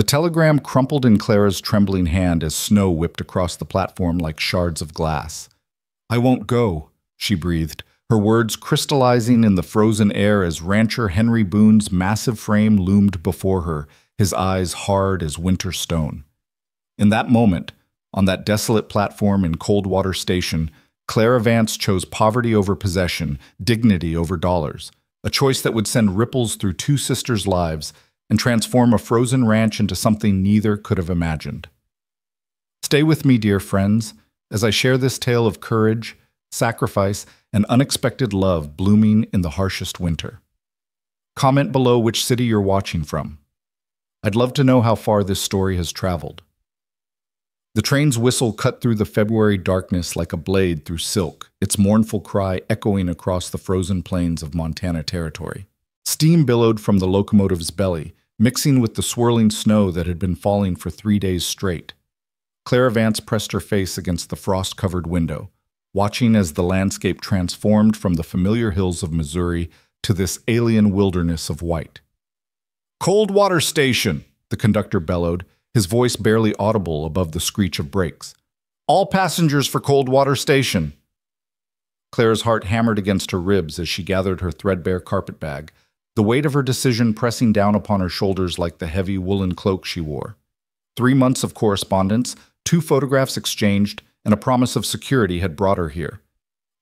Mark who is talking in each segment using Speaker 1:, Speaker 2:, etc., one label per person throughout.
Speaker 1: The telegram crumpled in Clara's trembling hand as snow whipped across the platform like shards of glass. "I won't go," she breathed, her words crystallizing in the frozen air as rancher Henry Boone's massive frame loomed before her, his eyes hard as winter stone. In that moment, on that desolate platform in Coldwater Station, Clara Vance chose poverty over possession, dignity over dollars, a choice that would send ripples through two sisters' lives and transform a frozen ranch into something neither could have imagined. Stay with me, dear friends, as I share this tale of courage, sacrifice, and unexpected love blooming in the harshest winter. Comment below which city you're watching from. I'd love to know how far this story has traveled. The train's whistle cut through the February darkness like a blade through silk, its mournful cry echoing across the frozen plains of Montana Territory. Steam billowed from the locomotive's belly, mixing with the swirling snow that had been falling for 3 days straight. Clara Vance pressed her face against the frost-covered window, watching as the landscape transformed from the familiar hills of Missouri to this alien wilderness of white. "Coldwater Station," the conductor bellowed, his voice barely audible above the screech of brakes. "All passengers for Coldwater Station." Clara's heart hammered against her ribs as she gathered her threadbare carpetbag, the weight of her decision pressing down upon her shoulders like the heavy woolen cloak she wore. 3 months of correspondence, 2 photographs exchanged, and a promise of security had brought her here.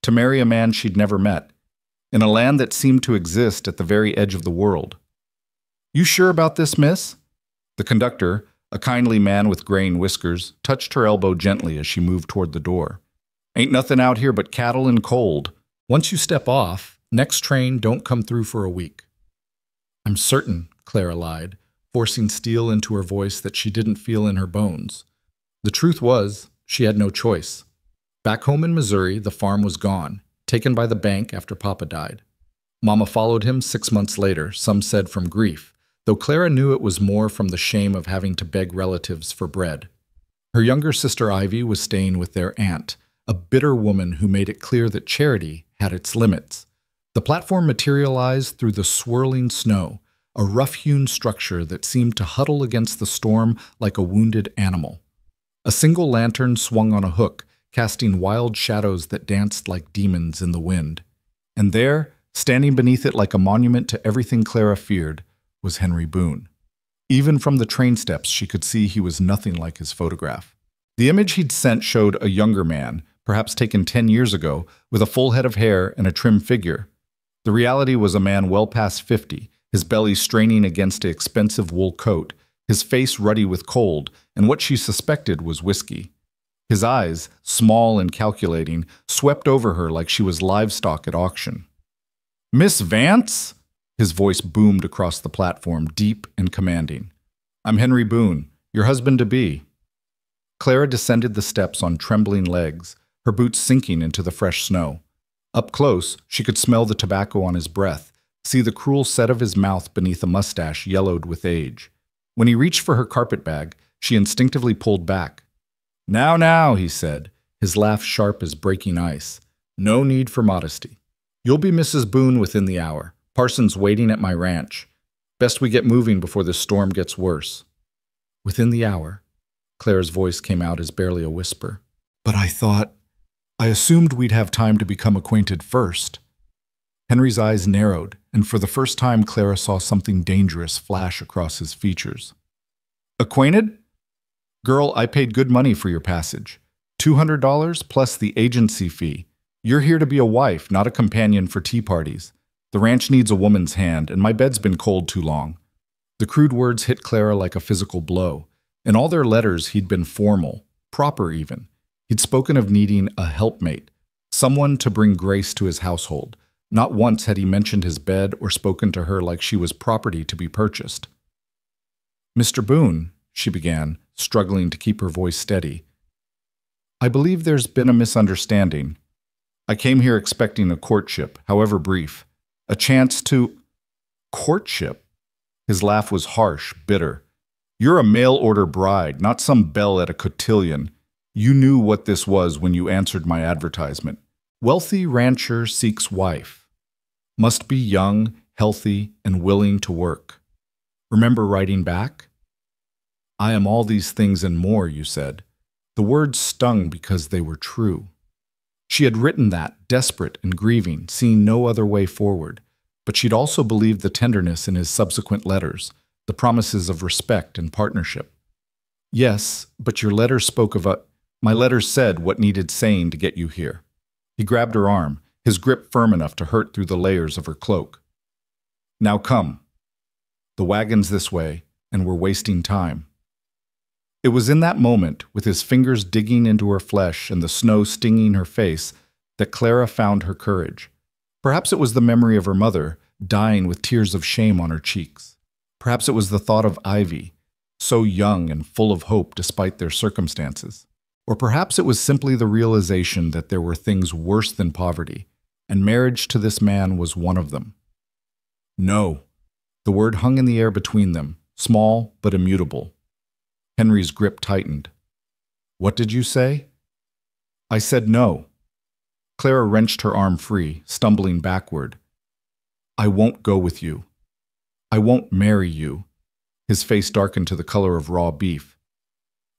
Speaker 1: To marry a man she'd never met, in a land that seemed to exist at the very edge of the world. "You sure about this, miss?" The conductor, a kindly man with graying whiskers, touched her elbow gently as she moved toward the door. "Ain't nothing out here but cattle and cold. Once you step off, next train don't come through for a week." "I'm certain," Clara lied, forcing steel into her voice that she didn't feel in her bones. The truth was, she had no choice. Back home in Missouri, the farm was gone, taken by the bank after Papa died. Mama followed him 6 months later, some said from grief, though Clara knew it was more from the shame of having to beg relatives for bread. Her younger sister Ivy was staying with their aunt, a bitter woman who made it clear that charity had its limits. The platform materialized through the swirling snow, a rough-hewn structure that seemed to huddle against the storm like a wounded animal. A single lantern swung on a hook, casting wild shadows that danced like demons in the wind. And there, standing beneath it like a monument to everything Clara feared, was Henry Boone. Even from the train steps, she could see he was nothing like his photograph. The image he'd sent showed a younger man, perhaps taken 10 years ago, with a full head of hair and a trim figure. The reality was a man well past 50, his belly straining against an expensive wool coat, his face ruddy with cold, and what she suspected was whiskey. His eyes, small and calculating, swept over her like she was livestock at auction. "Miss Vance?" His voice boomed across the platform, deep and commanding. "I'm Henry Boone, your husband-to-be." Clara descended the steps on trembling legs, her boots sinking into the fresh snow. Up close, she could smell the tobacco on his breath, see the cruel set of his mouth beneath a mustache yellowed with age. When he reached for her carpetbag, she instinctively pulled back. "Now, now," he said, his laugh sharp as breaking ice. "No need for modesty. You'll be Mrs. Boone within the hour. Parson's waiting at my ranch. Best we get moving before this storm gets worse." "Within the hour?" Clara's voice came out as barely a whisper. "But I assumed we'd have time to become acquainted first." Henry's eyes narrowed, and for the first time Clara saw something dangerous flash across his features. "Acquainted? Girl, I paid good money for your passage. $200 plus the agency fee. You're here to be a wife, not a companion for tea parties. The ranch needs a woman's hand, and my bed's been cold too long." The crude words hit Clara like a physical blow. In all their letters, he'd been formal, proper even. He'd spoken of needing a helpmate, someone to bring grace to his household. Not once had he mentioned his bed or spoken to her like she was property to be purchased. "Mr. Boone," she began, struggling to keep her voice steady, "I believe there's been a misunderstanding. I came here expecting a courtship, however brief. A chance to—" "Courtship?" His laugh was harsh, bitter. "You're a mail-order bride, not some belle at a cotillion. You knew what this was when you answered my advertisement. Wealthy rancher seeks wife. Must be young, healthy, and willing to work. Remember writing back?" I am all these things and more, you said. The words stung because they were true. She had written that, desperate and grieving, seeing no other way forward. But she'd also believed the tenderness in his subsequent letters, the promises of respect and partnership. Yes, but your letters spoke of my letters said what needed saying to get you here. He grabbed her arm, his grip firm enough to hurt through the layers of her cloak. Now come. The wagon's this way, and we're wasting time. It was in that moment, with his fingers digging into her flesh and the snow stinging her face, that Clara found her courage. Perhaps it was the memory of her mother, dying with tears of shame on her cheeks. Perhaps it was the thought of Ivy, so young and full of hope despite their circumstances. Or perhaps it was simply the realization that there were things worse than poverty, and marriage to this man was one of them. No. The word hung in the air between them, small but immutable. Henry's grip tightened. What did you say? I said no. Clara wrenched her arm free, stumbling backward. I won't go with you. I won't marry you. His face darkened to the color of raw beef.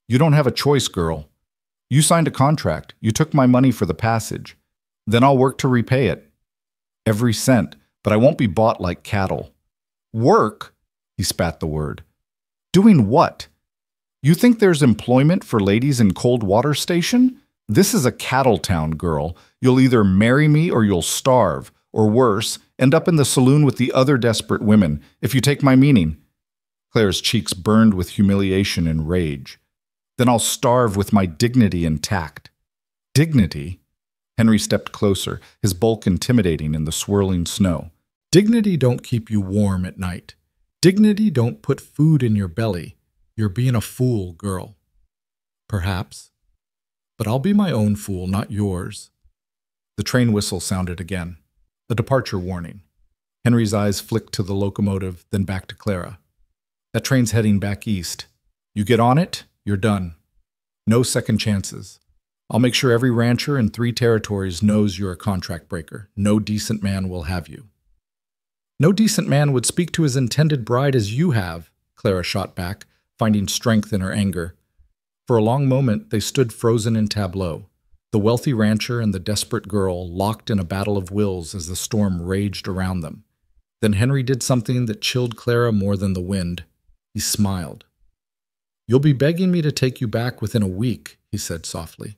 Speaker 1: You don't have a choice, girl. You signed a contract. You took my money for the passage. Then I'll work to repay it. Every cent, but I won't be bought like cattle. Work? He spat the word. Doing what? You think there's employment for ladies in Cold Water Station? This is a cattle town, girl. You'll either marry me or you'll starve, or worse, end up in the saloon with the other desperate women, if you take my meaning. Claire's cheeks burned with humiliation and rage. Then I'll starve with my dignity intact. Dignity? Henry stepped closer, his bulk intimidating in the swirling snow. Dignity don't keep you warm at night. Dignity don't put food in your belly. You're being a fool, girl. Perhaps. But I'll be my own fool, not yours. The train whistle sounded again. A departure warning. Henry's eyes flicked to the locomotive, then back to Clara. That train's heading back east. You get on it, you're done. No second chances. I'll make sure every rancher in 3 territories knows you're a contract breaker. No decent man will have you. No decent man would speak to his intended bride as you have, Clara shot back, finding strength in her anger. For a long moment, they stood frozen in tableau, the wealthy rancher and the desperate girl locked in a battle of wills as the storm raged around them. Then Henry did something that chilled Clara more than the wind. He smiled. You'll be begging me to take you back within a week, he said softly.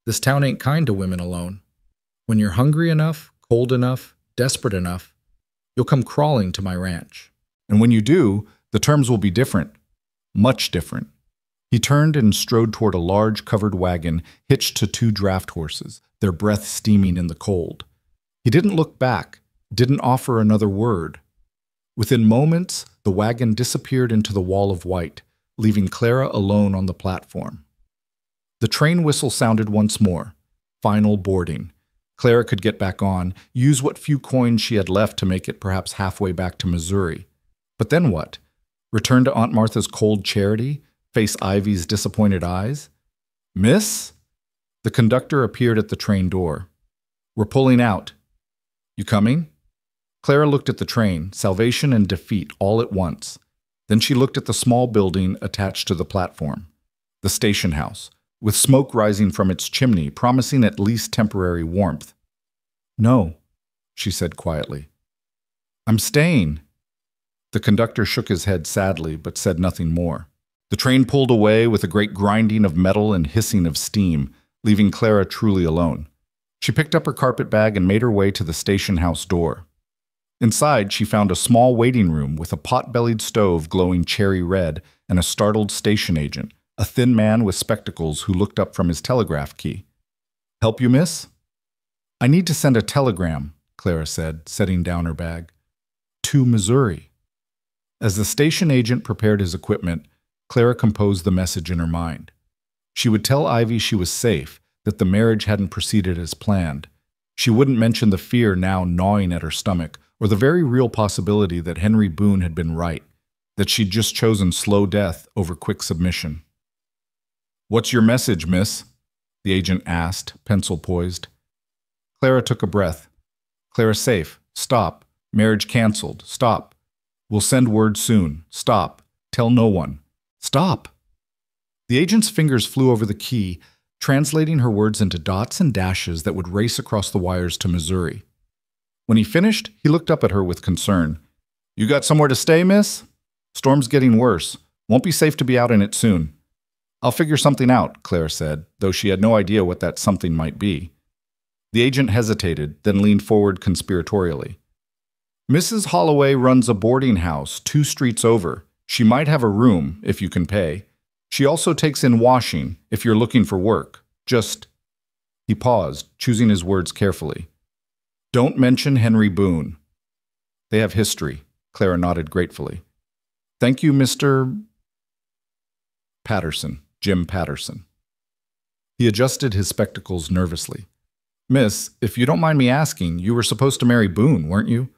Speaker 1: This town ain't kind to women alone. When you're hungry enough, cold enough, desperate enough, you'll come crawling to my ranch. And when you do, the terms will be different. Much different. He turned and strode toward a large covered wagon hitched to 2 draft horses, their breath steaming in the cold. He didn't look back, didn't offer another word. Within moments, the wagon disappeared into the wall of white, leaving Clara alone on the platform. The train whistle sounded once more. Final boarding. Clara could get back on, use what few coins she had left to make it perhaps halfway back to Missouri. But then what? Return to Aunt Martha's cold charity? Face Ivy's disappointed eyes? Miss? The conductor appeared at the train door. We're pulling out. You coming? Clara looked at the train, salvation and defeat all at once. Then she looked at the small building attached to the platform, the station house, with smoke rising from its chimney, promising at least temporary warmth. No, she said quietly. I'm staying. The conductor shook his head sadly, but said nothing more. The train pulled away with a great grinding of metal and hissing of steam, leaving Clara truly alone. She picked up her carpet bag and made her way to the station house door. Inside, she found a small waiting room with a pot-bellied stove glowing cherry red and a startled station agent, a thin man with spectacles who looked up from his telegraph key. Help you, miss? I need to send a telegram, Clara said, setting down her bag. To Missouri. As the station agent prepared his equipment, Clara composed the message in her mind. She would tell Ivy she was safe, that the marriage hadn't proceeded as planned. She wouldn't mention the fear now gnawing at her stomach, or the very real possibility that Henry Boone had been right, that she'd just chosen slow death over quick submission. What's your message, miss? The agent asked, pencil poised. Clara took a breath. Clara safe. Stop. Marriage canceled. Stop. We'll send word soon. Stop. Tell no one. Stop. The agent's fingers flew over the key, translating her words into dots and dashes that would race across the wires to Missouri. When he finished, he looked up at her with concern. You got somewhere to stay, miss? Storm's getting worse. Won't be safe to be out in it soon. I'll figure something out, Claire said, though she had no idea what that something might be. The agent hesitated, then leaned forward conspiratorially. Mrs. Holloway runs a boarding house 2 streets over. She might have a room, if you can pay. She also takes in washing, if you're looking for work. Just... He paused, choosing his words carefully. Don't mention Henry Boone. They have history, Clara nodded gratefully. Thank you, Mr. Patterson, Jim Patterson. He adjusted his spectacles nervously. Miss, if you don't mind me asking, you were supposed to marry Boone, weren't you?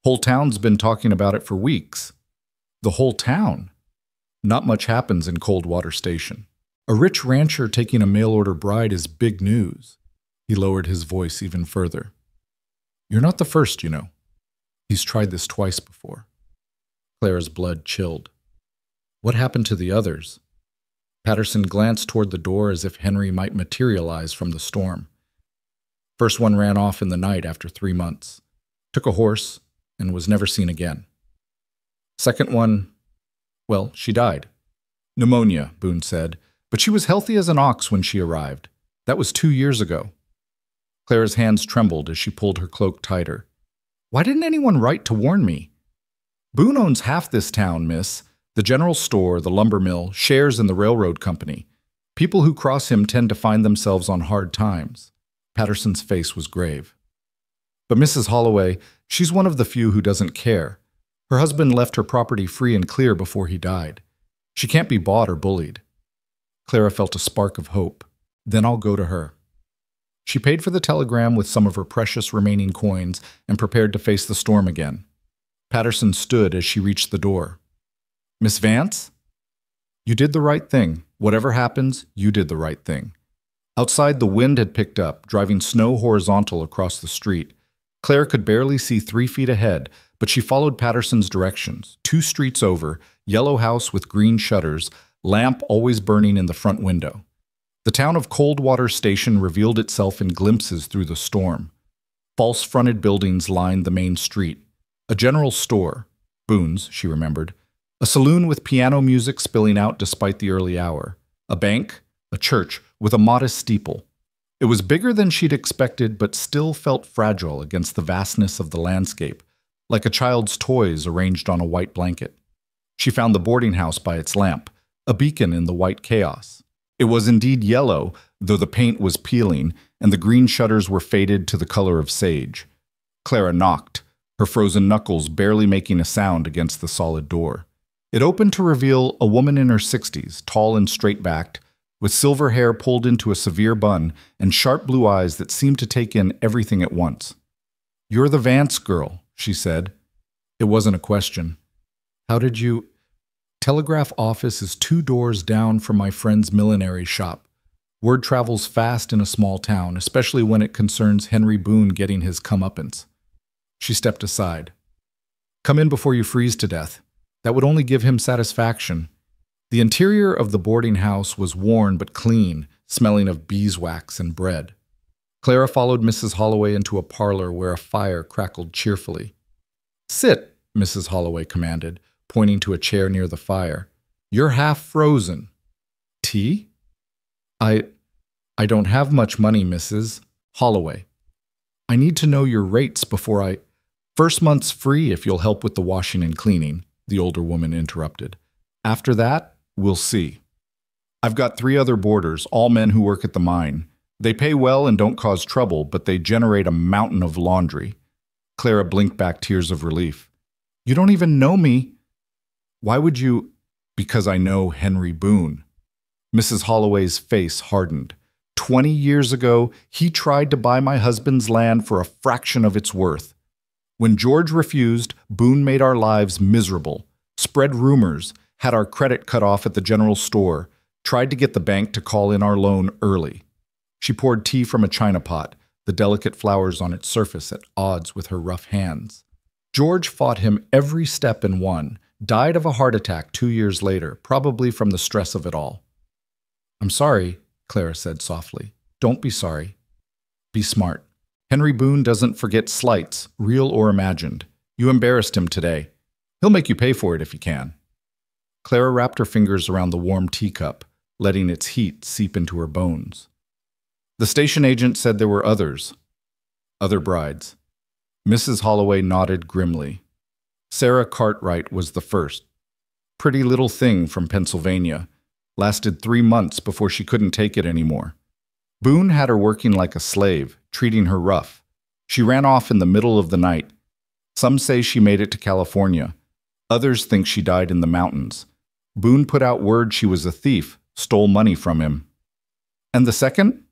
Speaker 1: Whole town's been talking about it for weeks. The whole town? Not much happens in Coldwater Station. A rich rancher taking a mail-order bride is big news. He lowered his voice even further. You're not the first, you know. He's tried this twice before. Clara's blood chilled. What happened to the others? Patterson glanced toward the door as if Henry might materialize from the storm. First one ran off in the night after 3 months. Took a horse and was never seen again. Second one, well, she died. Pneumonia, Boone said, but she was healthy as an ox when she arrived. That was 2 years ago. Clara's hands trembled as she pulled her cloak tighter. Why didn't anyone write to warn me? Boone owns half this town, miss. The general store, the lumber mill, shares in the railroad company. People who cross him tend to find themselves on hard times. Patterson's face was grave. But Mrs. Holloway, she's one of the few who doesn't care. Her husband left her property free and clear before he died. She can't be bought or bullied. Clara felt a spark of hope. Then I'll go to her. She paid for the telegram with some of her precious remaining coins and prepared to face the storm again. Patterson stood as she reached the door. Miss Vance? You did the right thing. Whatever happens, you did the right thing. Outside, the wind had picked up, driving snow horizontal across the street. Claire could barely see 3 feet ahead, but she followed Patterson's directions. 2 streets over, yellow house with green shutters, lamp always burning in the front window. The town of Coldwater Station revealed itself in glimpses through the storm. False-fronted buildings lined the main street. A general store, Boone's, she remembered. A saloon with piano music spilling out despite the early hour. A bank, a church with a modest steeple. It was bigger than she'd expected, but still felt fragile against the vastness of the landscape, like a child's toys arranged on a white blanket. She found the boarding house by its lamp, a beacon in the white chaos. It was indeed yellow, though the paint was peeling, and the green shutters were faded to the color of sage. Clara knocked, her frozen knuckles barely making a sound against the solid door. It opened to reveal a woman in her 60s, tall and straight-backed, with silver hair pulled into a severe bun and sharp blue eyes that seemed to take in everything at once. "You're the Vance girl," she said. It wasn't a question. "How did you—" "Telegraph office is 2 doors down from my friend's millinery shop. Word travels fast in a small town, especially when it concerns Henry Boone getting his comeuppance." She stepped aside. "Come in before you freeze to death. That would only give him satisfaction." The interior of the boarding house was worn but clean, smelling of beeswax and bread. Clara followed Mrs. Holloway into a parlor where a fire crackled cheerfully. "Sit," Mrs. Holloway commanded, pointing to a chair near the fire. "You're half frozen." "Tea?" I don't have much money, Mrs. Holloway. I need to know your rates before I—" "First month's free if you'll help with the washing and cleaning," the older woman interrupted. "After that, we'll see. I've got 3 other boarders, all men who work at the mine. They pay well and don't cause trouble, but they generate a mountain of laundry." Clara blinked back tears of relief. "You don't even know me." "Why would you—" "Because I know Henry Boone." Mrs. Holloway's face hardened. 20 years ago, he tried to buy my husband's land for a fraction of its worth. When George refused, Boone made our lives miserable, spread rumors, had our credit cut off at the general store, tried to get the bank to call in our loan early. She poured tea from a china pot, the delicate flowers on its surface at odds with her rough hands. George fought him every step and won, Died of a heart attack 2 years later, probably from the stress of it all. I'm sorry, Clara said softly. Don't be sorry. Be smart. Henry Boone doesn't forget slights, real or imagined. You embarrassed him today. He'll make you pay for it if he can. Clara wrapped her fingers around the warm teacup, letting its heat seep into her bones. The station agent said there were others. Other brides. Mrs. Holloway nodded grimly. Sarah Cartwright was the first. Pretty little thing from Pennsylvania. Lasted 3 months before she couldn't take it anymore. Boone had her working like a slave, treating her rough. She ran off in the middle of the night. Some say she made it to California. Others think she died in the mountains. Boone put out word she was a thief, stole money from him. And the second?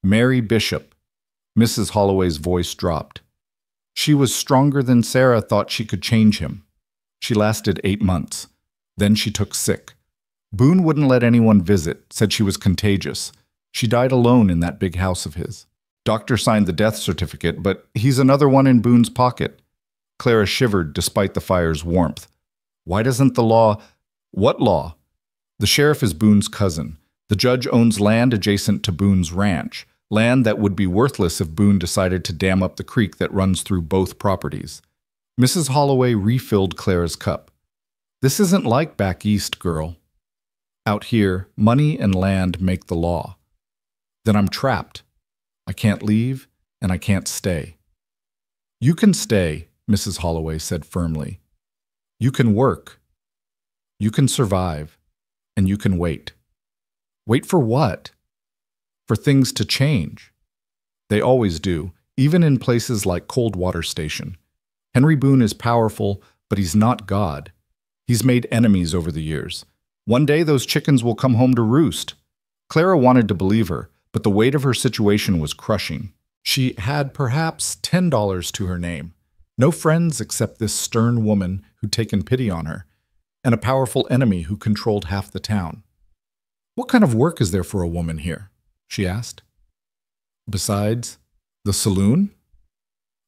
Speaker 1: Mary Bishop. Mrs. Holloway's voice dropped. She was stronger than Sarah thought she could change him. She lasted 8 months. Then she took sick. Boone wouldn't let anyone visit, said she was contagious. She died alone in that big house of his. Doctor signed the death certificate, but he's another one in Boone's pocket. Clara shivered despite the fire's warmth. Why doesn't the law— What law? The sheriff is Boone's cousin. The judge owns land adjacent to Boone's ranch, land that would be worthless if Boone decided to dam up the creek that runs through both properties. Mrs. Holloway refilled Clara's cup. This isn't like back east, girl. Out here, money and land make the law. Then I'm trapped. I can't leave, and I can't stay. You can stay, Mrs. Holloway said firmly. You can work. You can survive, and you can wait. Wait for what? For things to change. They always do, even in places like Coldwater Station. Henry Boone is powerful, but he's not God. He's made enemies over the years. One day those chickens will come home to roost. Clara wanted to believe her, but the weight of her situation was crushing. She had perhaps $10 to her name. No friends except this stern woman who'd taken pity on her, and a powerful enemy who controlled half the town. What kind of work is there for a woman here? She asked. Besides, the saloon?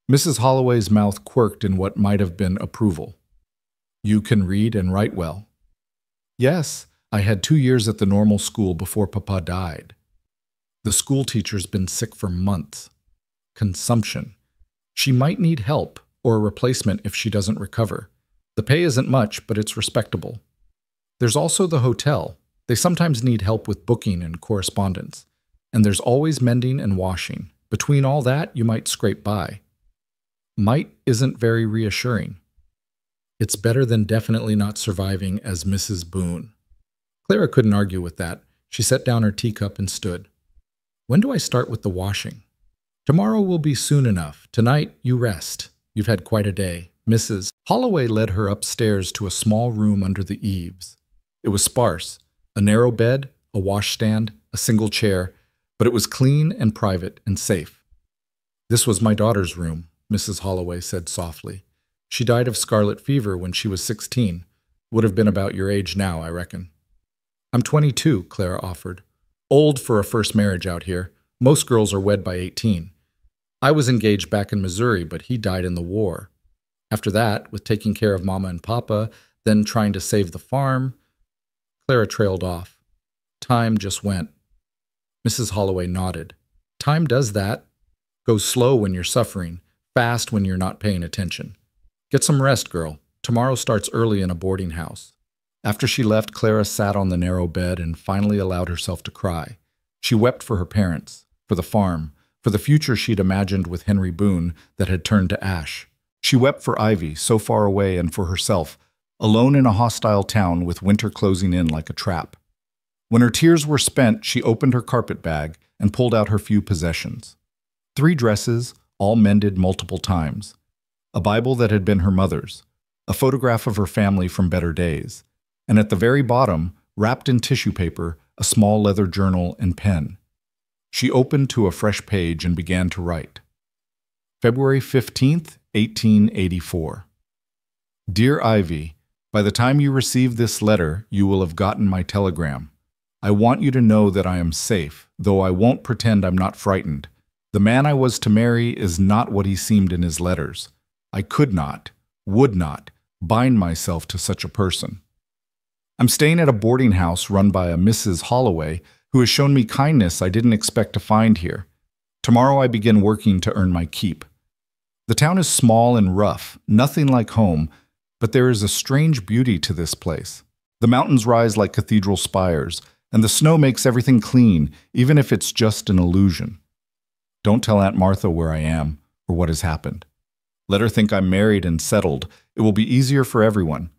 Speaker 1: Mrs. Holloway's mouth quirked in what might have been approval. You can read and write well. Yes, I had 2 years at the normal school before Papa died. The school teacher's been sick for months. Consumption. She might need help or a replacement if she doesn't recover. The pay isn't much, but it's respectable. There's also the hotel. They sometimes need help with booking and correspondence. And there's always mending and washing. Between all that, you might scrape by. Might isn't very reassuring. It's better than definitely not surviving as Mrs. Boone. Clara couldn't argue with that. She set down her teacup and stood. When do I start with the washing? Tomorrow will be soon enough. Tonight, you rest. You've had quite a day. Mrs. Holloway led her upstairs to a small room under the eaves. It was sparse. A narrow bed, a washstand, a single chair, but it was clean and private and safe. This was my daughter's room, Mrs. Holloway said softly. She died of scarlet fever when she was 16. Would have been about your age now, I reckon. I'm 22, Clara offered. Old for a first marriage out here. Most girls are wed by 18. I was engaged back in Missouri, but he died in the war. After that, with taking care of Mama and Papa, then trying to save the farm, Clara trailed off. Time just went. Mrs. Holloway nodded. Time does that. Goes slow when you're suffering, fast when you're not paying attention. Get some rest, girl. Tomorrow starts early in a boarding house. After she left, Clara sat on the narrow bed and finally allowed herself to cry. She wept for her parents, for the farm, for the future she'd imagined with Henry Boone that had turned to ash. She wept for Ivy, so far away, and for herself, alone in a hostile town with winter closing in like a trap. When her tears were spent, she opened her carpet bag and pulled out her few possessions. 3 dresses, all mended multiple times. A Bible that had been her mother's. A photograph of her family from better days. And at the very bottom, wrapped in tissue paper, a small leather journal and pen. She opened to a fresh page and began to write. February 15th, 1884. Dear Ivy, by the time you receive this letter, you will have gotten my telegram. I want you to know that I am safe, though I won't pretend I'm not frightened. The man I was to marry is not what he seemed in his letters. I could not, would not, bind myself to such a person. I'm staying at a boarding house run by a Mrs. Holloway who has shown me kindness I didn't expect to find here. Tomorrow I begin working to earn my keep. The town is small and rough, nothing like home, but there is a strange beauty to this place. The mountains rise like cathedral spires, and the snow makes everything clean, even if it's just an illusion. Don't tell Aunt Martha where I am or what has happened. Let her think I'm married and settled. It will be easier for everyone.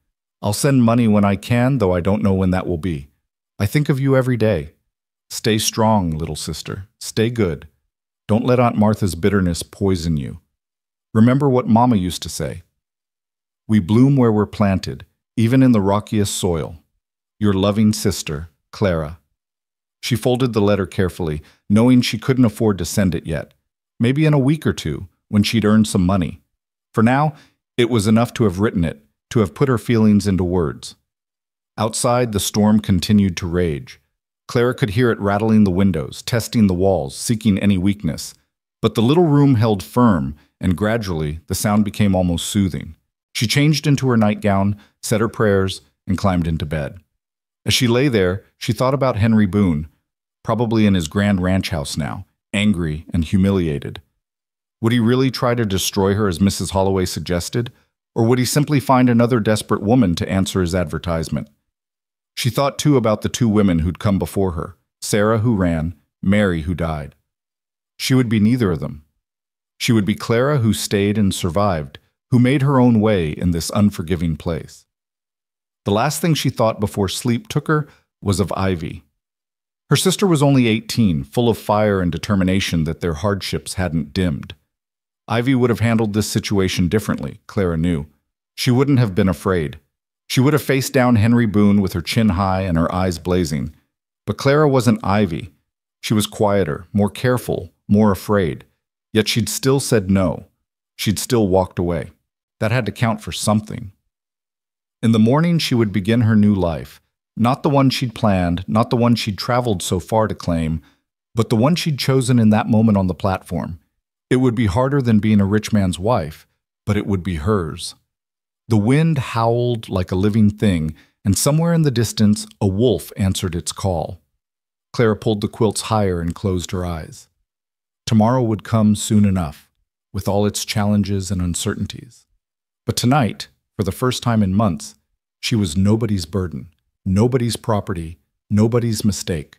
Speaker 1: I'll send money when I can, though I don't know when that will be. I think of you every day. Stay strong, little sister. Stay good. Don't let Aunt Martha's bitterness poison you. Remember what Mama used to say. We bloom where we're planted, even in the rockiest soil. Your loving sister, Clara. She folded the letter carefully, knowing she couldn't afford to send it yet. Maybe in a week or two, when she'd earned some money. For now, it was enough to have written it, to have put her feelings into words. Outside, the storm continued to rage. Clara could hear it rattling the windows, testing the walls, seeking any weakness. But the little room held firm, and gradually, the sound became almost soothing. She changed into her nightgown, said her prayers, and climbed into bed. As she lay there, she thought about Henry Boone, probably in his grand ranch house now, angry and humiliated. Would he really try to destroy her as Mrs. Holloway suggested? Or would he simply find another desperate woman to answer his advertisement? She thought too about the two women who'd come before her, Sarah who ran, Mary who died. She would be neither of them. She would be Clara who stayed and survived, who made her own way in this unforgiving place. The last thing she thought before sleep took her was of Ivy. Her sister was only 18, full of fire and determination that their hardships hadn't dimmed. Ivy would have handled this situation differently, Clara knew. She wouldn't have been afraid. She would have faced down Henry Boone with her chin high and her eyes blazing. But Clara wasn't Ivy. She was quieter, more careful, more afraid. Yet she'd still said no. She'd still walked away. That had to count for something. In the morning, she would begin her new life. Not the one she'd planned, not the one she'd traveled so far to claim, but the one she'd chosen in that moment on the platform. It would be harder than being a rich man's wife, but it would be hers. The wind howled like a living thing, and somewhere in the distance, a wolf answered its call. Clara pulled the quilts higher and closed her eyes. Tomorrow would come soon enough, with all its challenges and uncertainties. But tonight, for the first time in months, she was nobody's burden, nobody's property, nobody's mistake.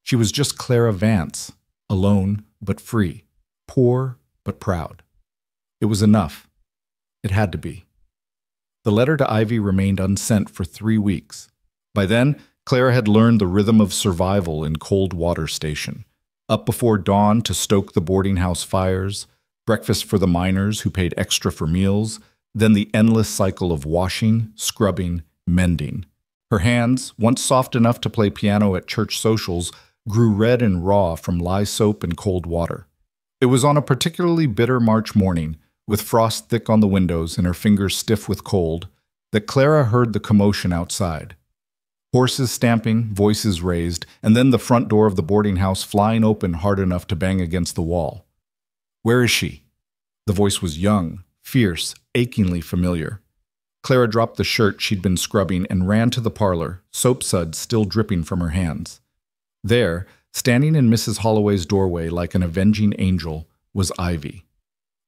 Speaker 1: She was just Clara Vance, alone but free, poor but proud. It was enough. It had to be. The letter to Ivy remained unsent for 3 weeks. By then, Clara had learned the rhythm of survival in cold water station. Up before dawn to stoke the boarding house fires, breakfast for the miners who paid extra for meals, then the endless cycle of washing, scrubbing, mending. Her hands, once soft enough to play piano at church socials, grew red and raw from lye soap and cold water. It was on a particularly bitter March morning, with frost thick on the windows and her fingers stiff with cold, that Clara heard the commotion outside. Horses stamping, voices raised, and then the front door of the boarding house flying open hard enough to bang against the wall. "Where is she?" The voice was young, fierce, achingly familiar. Clara dropped the shirt she'd been scrubbing and ran to the parlor, soap suds still dripping from her hands. There, standing in Mrs. Holloway's doorway like an avenging angel, was Ivy.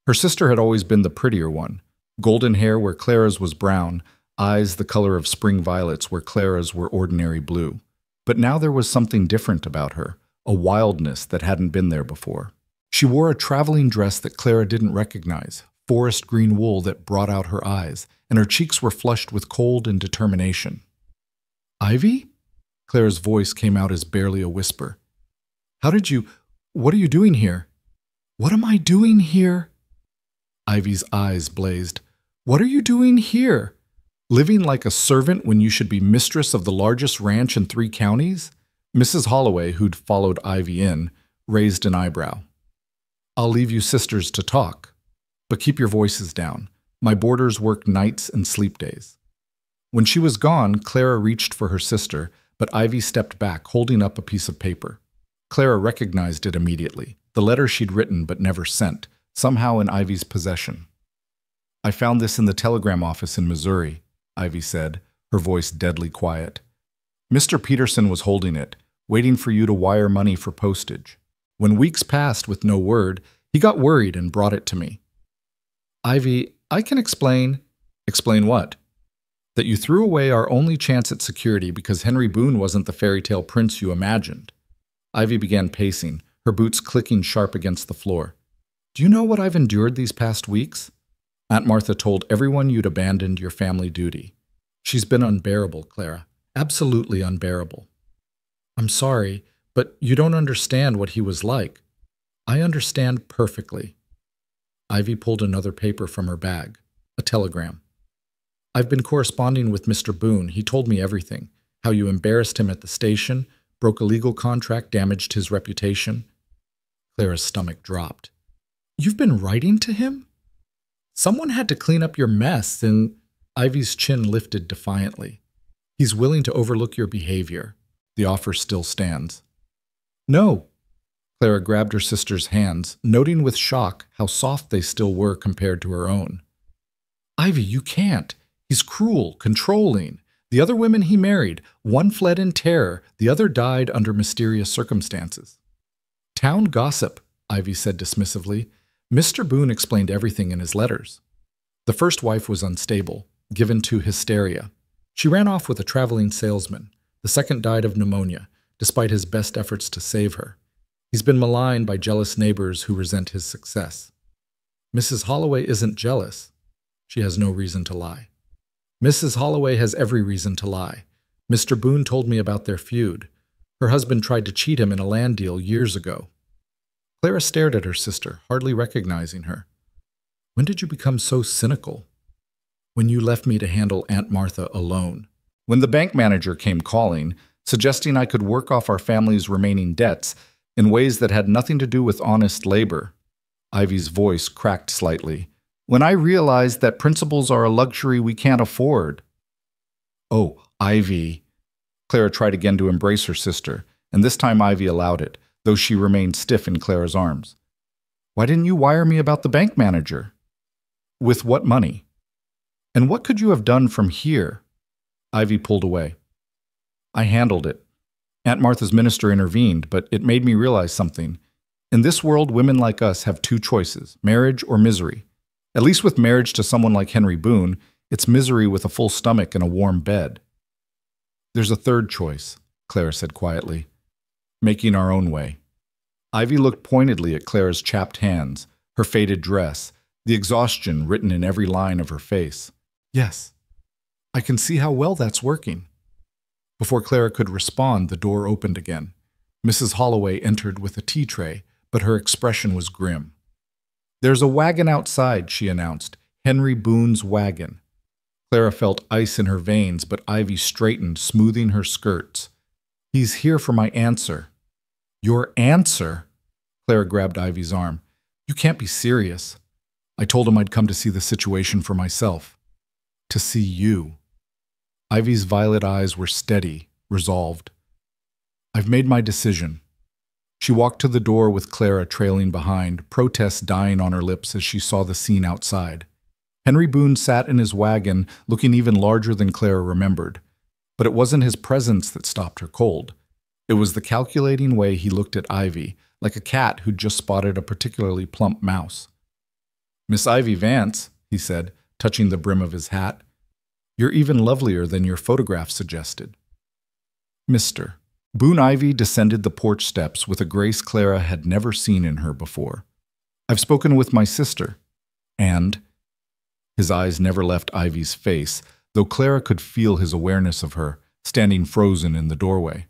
Speaker 1: Her sister had always been the prettier one, golden hair where Clara's was brown, eyes the color of spring violets where Clara's were ordinary blue. But now there was something different about her, a wildness that hadn't been there before. She wore a traveling dress that Clara didn't recognize, forest green wool that brought out her eyes, and her cheeks were flushed with cold and determination. "Ivy?" Clara's voice came out as barely a whisper. What are you doing here?" "What am I doing here?" Ivy's eyes blazed. "What are you doing here? Living like a servant when you should be mistress of the largest ranch in 3 counties?" Mrs. Holloway, who'd followed Ivy in, raised an eyebrow. "I'll leave you sisters to talk, but keep your voices down. My boarders work nights and sleep days." When she was gone, Clara reached for her sister, but Ivy stepped back, holding up a piece of paper. Clara recognized it immediately, the letter she'd written but never sent, somehow in Ivy's possession. I found this in the telegram office in Missouri, Ivy said, her voice deadly quiet. Mr. Peterson was holding it, waiting for you to wire money for postage. When weeks passed with no word, he got worried and brought it to me. Ivy, I can explain. Explain what? That you threw away our only chance at security because Henry Boone wasn't the fairy tale prince you imagined. Ivy began pacing, her boots clicking sharp against the floor. Do you know what I've endured these past weeks? Aunt Martha told everyone you'd abandoned your family duty. She's been unbearable, Clara. Absolutely unbearable. I'm sorry, but you don't understand what he was like. I understand perfectly. Ivy pulled another paper from her bag, a telegram. I've been corresponding with Mr. Boone. He told me everything. How you embarrassed him at the station, broke a legal contract, damaged his reputation. Clara's stomach dropped. You've been writing to him? Someone had to clean up your mess, and Ivy's chin lifted defiantly. He's willing to overlook your behavior. The offer still stands. No. Clara grabbed her sister's hands, noting with shock how soft they still were compared to her own. Ivy, you can't. He's cruel, controlling. The other women he married, one fled in terror, the other died under mysterious circumstances. Town gossip, Ivy said dismissively. Mr. Boone explained everything in his letters. The first wife was unstable, given to hysteria. She ran off with a traveling salesman. The second died of pneumonia, despite his best efforts to save her. He's been maligned by jealous neighbors who resent his success. Mrs. Holloway isn't jealous. She has no reason to lie. Mrs. Holloway has every reason to lie. Mr. Boone told me about their feud. Her husband tried to cheat him in a land deal years ago. Clara stared at her sister, hardly recognizing her. When did you become so cynical? When you left me to handle Aunt Martha alone. When the bank manager came calling, suggesting I could work off our family's remaining debts in ways that had nothing to do with honest labor. Ivy's voice cracked slightly. When I realized that principles are a luxury we can't afford. Oh, Ivy. Clara tried again to embrace her sister, and this time Ivy allowed it, though she remained stiff in Clara's arms. Why didn't you wire me about the bank manager? With what money? And what could you have done from here? Ivy pulled away. I handled it. Aunt Martha's minister intervened, but it made me realize something. In this world, women like us have two choices, marriage or misery. At least with marriage to someone like Henry Boone, it's misery with a full stomach and a warm bed. There's a third choice, Clara said quietly. Making our own way. Ivy looked pointedly at Clara's chapped hands, her faded dress, the exhaustion written in every line of her face. Yes, I can see how well that's working. Before Clara could respond, the door opened again. Mrs. Holloway entered with a tea tray, but her expression was grim. There's a wagon outside, she announced. Henry Boone's wagon. Clara felt ice in her veins, but Ivy straightened, smoothing her skirts. He's here for my answer. Your answer? Clara grabbed Ivy's arm. You can't be serious. I told him I'd come to see the situation for myself. To see you. Ivy's violet eyes were steady, resolved. I've made my decision. She walked to the door with Clara trailing behind, protest dying on her lips as she saw the scene outside. Henry Boone sat in his wagon, looking even larger than Clara remembered. But it wasn't his presence that stopped her cold. It was the calculating way he looked at Ivy, like a cat who'd just spotted a particularly plump mouse. Miss Ivy Vance, he said, touching the brim of his hat. You're even lovelier than your photograph suggested. Mr. Boone Ivy descended the porch steps with a grace Clara had never seen in her before. I've spoken with my sister, and... His eyes never left Ivy's face, though Clara could feel his awareness of her, standing frozen in the doorway.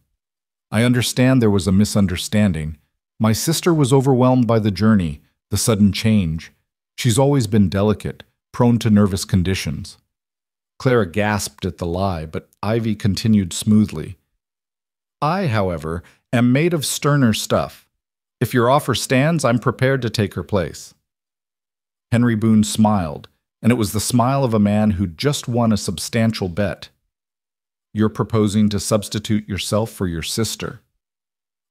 Speaker 1: I understand there was a misunderstanding. My sister was overwhelmed by the journey, the sudden change. She's always been delicate, prone to nervous conditions. Clara gasped at the lie, but Ivy continued smoothly. I, however, am made of sterner stuff. If your offer stands, I'm prepared to take her place. Henry Boone smiled, and it was the smile of a man who'd just won a substantial bet. You're proposing to substitute yourself for your sister.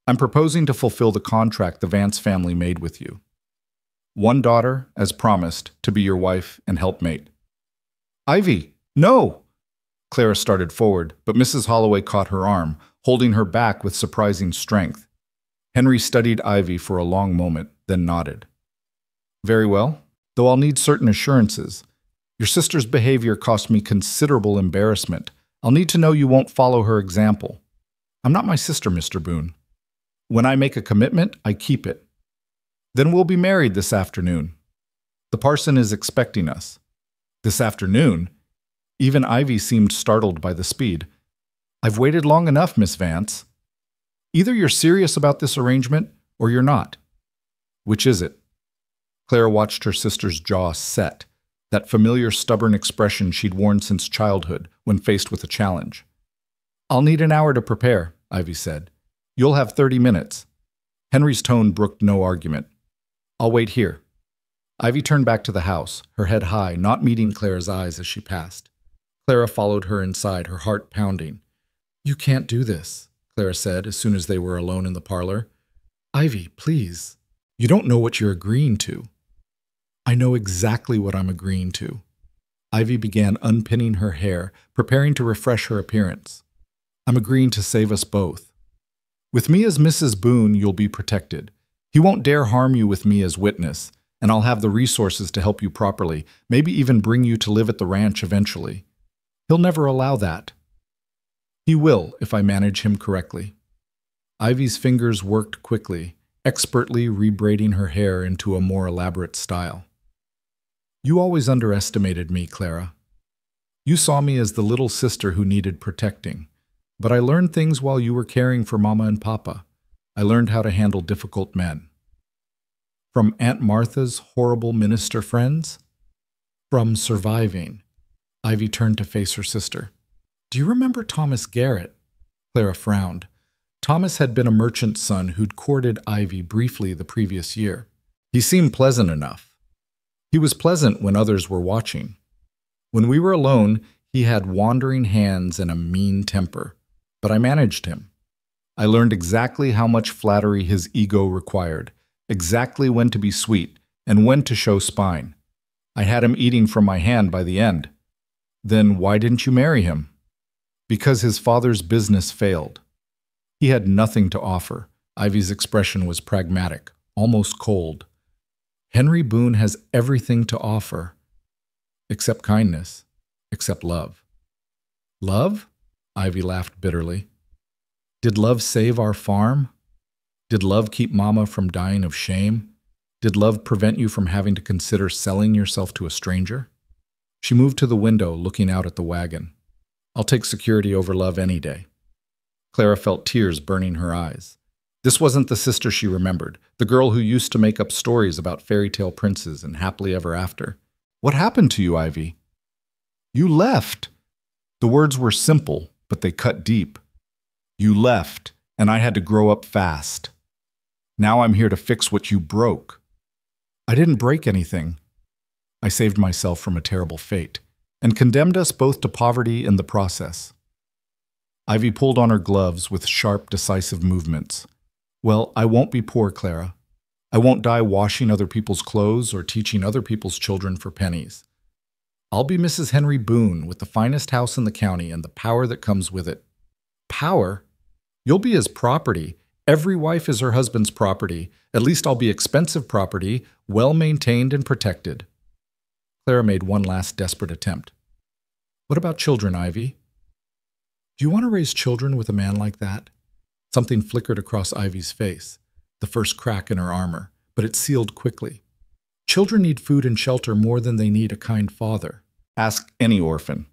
Speaker 1: I'm proposing to fulfill the contract the Vance family made with you. One daughter, as promised, to be your wife and helpmate. Ivy, no! Clara started forward, but Mrs. Holloway caught her arm, holding her back with surprising strength. Henry studied Ivy for a long moment, then nodded. Very well, though I'll need certain assurances. Your sister's behavior cost me considerable embarrassment. I'll need to know you won't follow her example. I'm not my sister, Mr. Boone. When I make a commitment, I keep it. Then we'll be married this afternoon. The parson is expecting us. This afternoon? Even Ivy seemed startled by the speed. I've waited long enough, Miss Vance. Either you're serious about this arrangement, or you're not. Which is it? Clara watched her sister's jaw set, that familiar stubborn expression she'd worn since childhood when faced with a challenge. I'll need an hour to prepare, Ivy said. You'll have 30 minutes. Henry's tone brooked no argument. I'll wait here. Ivy turned back to the house, her head high, not meeting Clara's eyes as she passed. Clara followed her inside, her heart pounding. You can't do this, Clara said as soon as they were alone in the parlor. Ivy, please. You don't know what you're agreeing to. I know exactly what I'm agreeing to. Ivy began unpinning her hair, preparing to refresh her appearance. I'm agreeing to save us both. With me as Mrs. Boone, you'll be protected. He won't dare harm you with me as witness, and I'll have the resources to help you properly, maybe even bring you to live at the ranch eventually. He'll never allow that. He will, if I manage him correctly. Ivy's fingers worked quickly, expertly rebraiding her hair into a more elaborate style. You always underestimated me, Clara. You saw me as the little sister who needed protecting. But I learned things while you were caring for Mama and Papa. I learned how to handle difficult men. From Aunt Martha's horrible minister friends? From surviving. Ivy turned to face her sister. Do you remember Thomas Garrett? Clara frowned. Thomas had been a merchant's son who'd courted Ivy briefly the previous year. He seemed pleasant enough. He was pleasant when others were watching. When we were alone, he had wandering hands and a mean temper. But I managed him. I learned exactly how much flattery his ego required, exactly when to be sweet, and when to show spine. I had him eating from my hand by the end. Then why didn't you marry him? Because his father's business failed. He had nothing to offer. Ivy's expression was pragmatic, almost cold. Henry Boone has everything to offer, except kindness, except love. Love? Ivy laughed bitterly. Did love save our farm? Did love keep Mama from dying of shame? Did love prevent you from having to consider selling yourself to a stranger? She moved to the window, looking out at the wagon. I'll take security over love any day. Clara felt tears burning her eyes. This wasn't the sister she remembered, the girl who used to make up stories about fairy tale princes and happily ever after. What happened to you, Ivy? You left. The words were simple, but they cut deep. You left, and I had to grow up fast. Now I'm here to fix what you broke. I didn't break anything. I saved myself from a terrible fate, and condemned us both to poverty in the process. Ivy pulled on her gloves with sharp, decisive movements. Well, I won't be poor, Clara. I won't die washing other people's clothes or teaching other people's children for pennies. I'll be Mrs. Henry Boone with the finest house in the county and the power that comes with it. Power? You'll be his property. Every wife is her husband's property. At least I'll be expensive property, well-maintained and protected. Clara made one last desperate attempt. What about children, Ivy? Do you want to raise children with a man like that? Something flickered across Ivy's face, the first crack in her armor, but it sealed quickly. Children need food and shelter more than they need a kind father. Ask any orphan.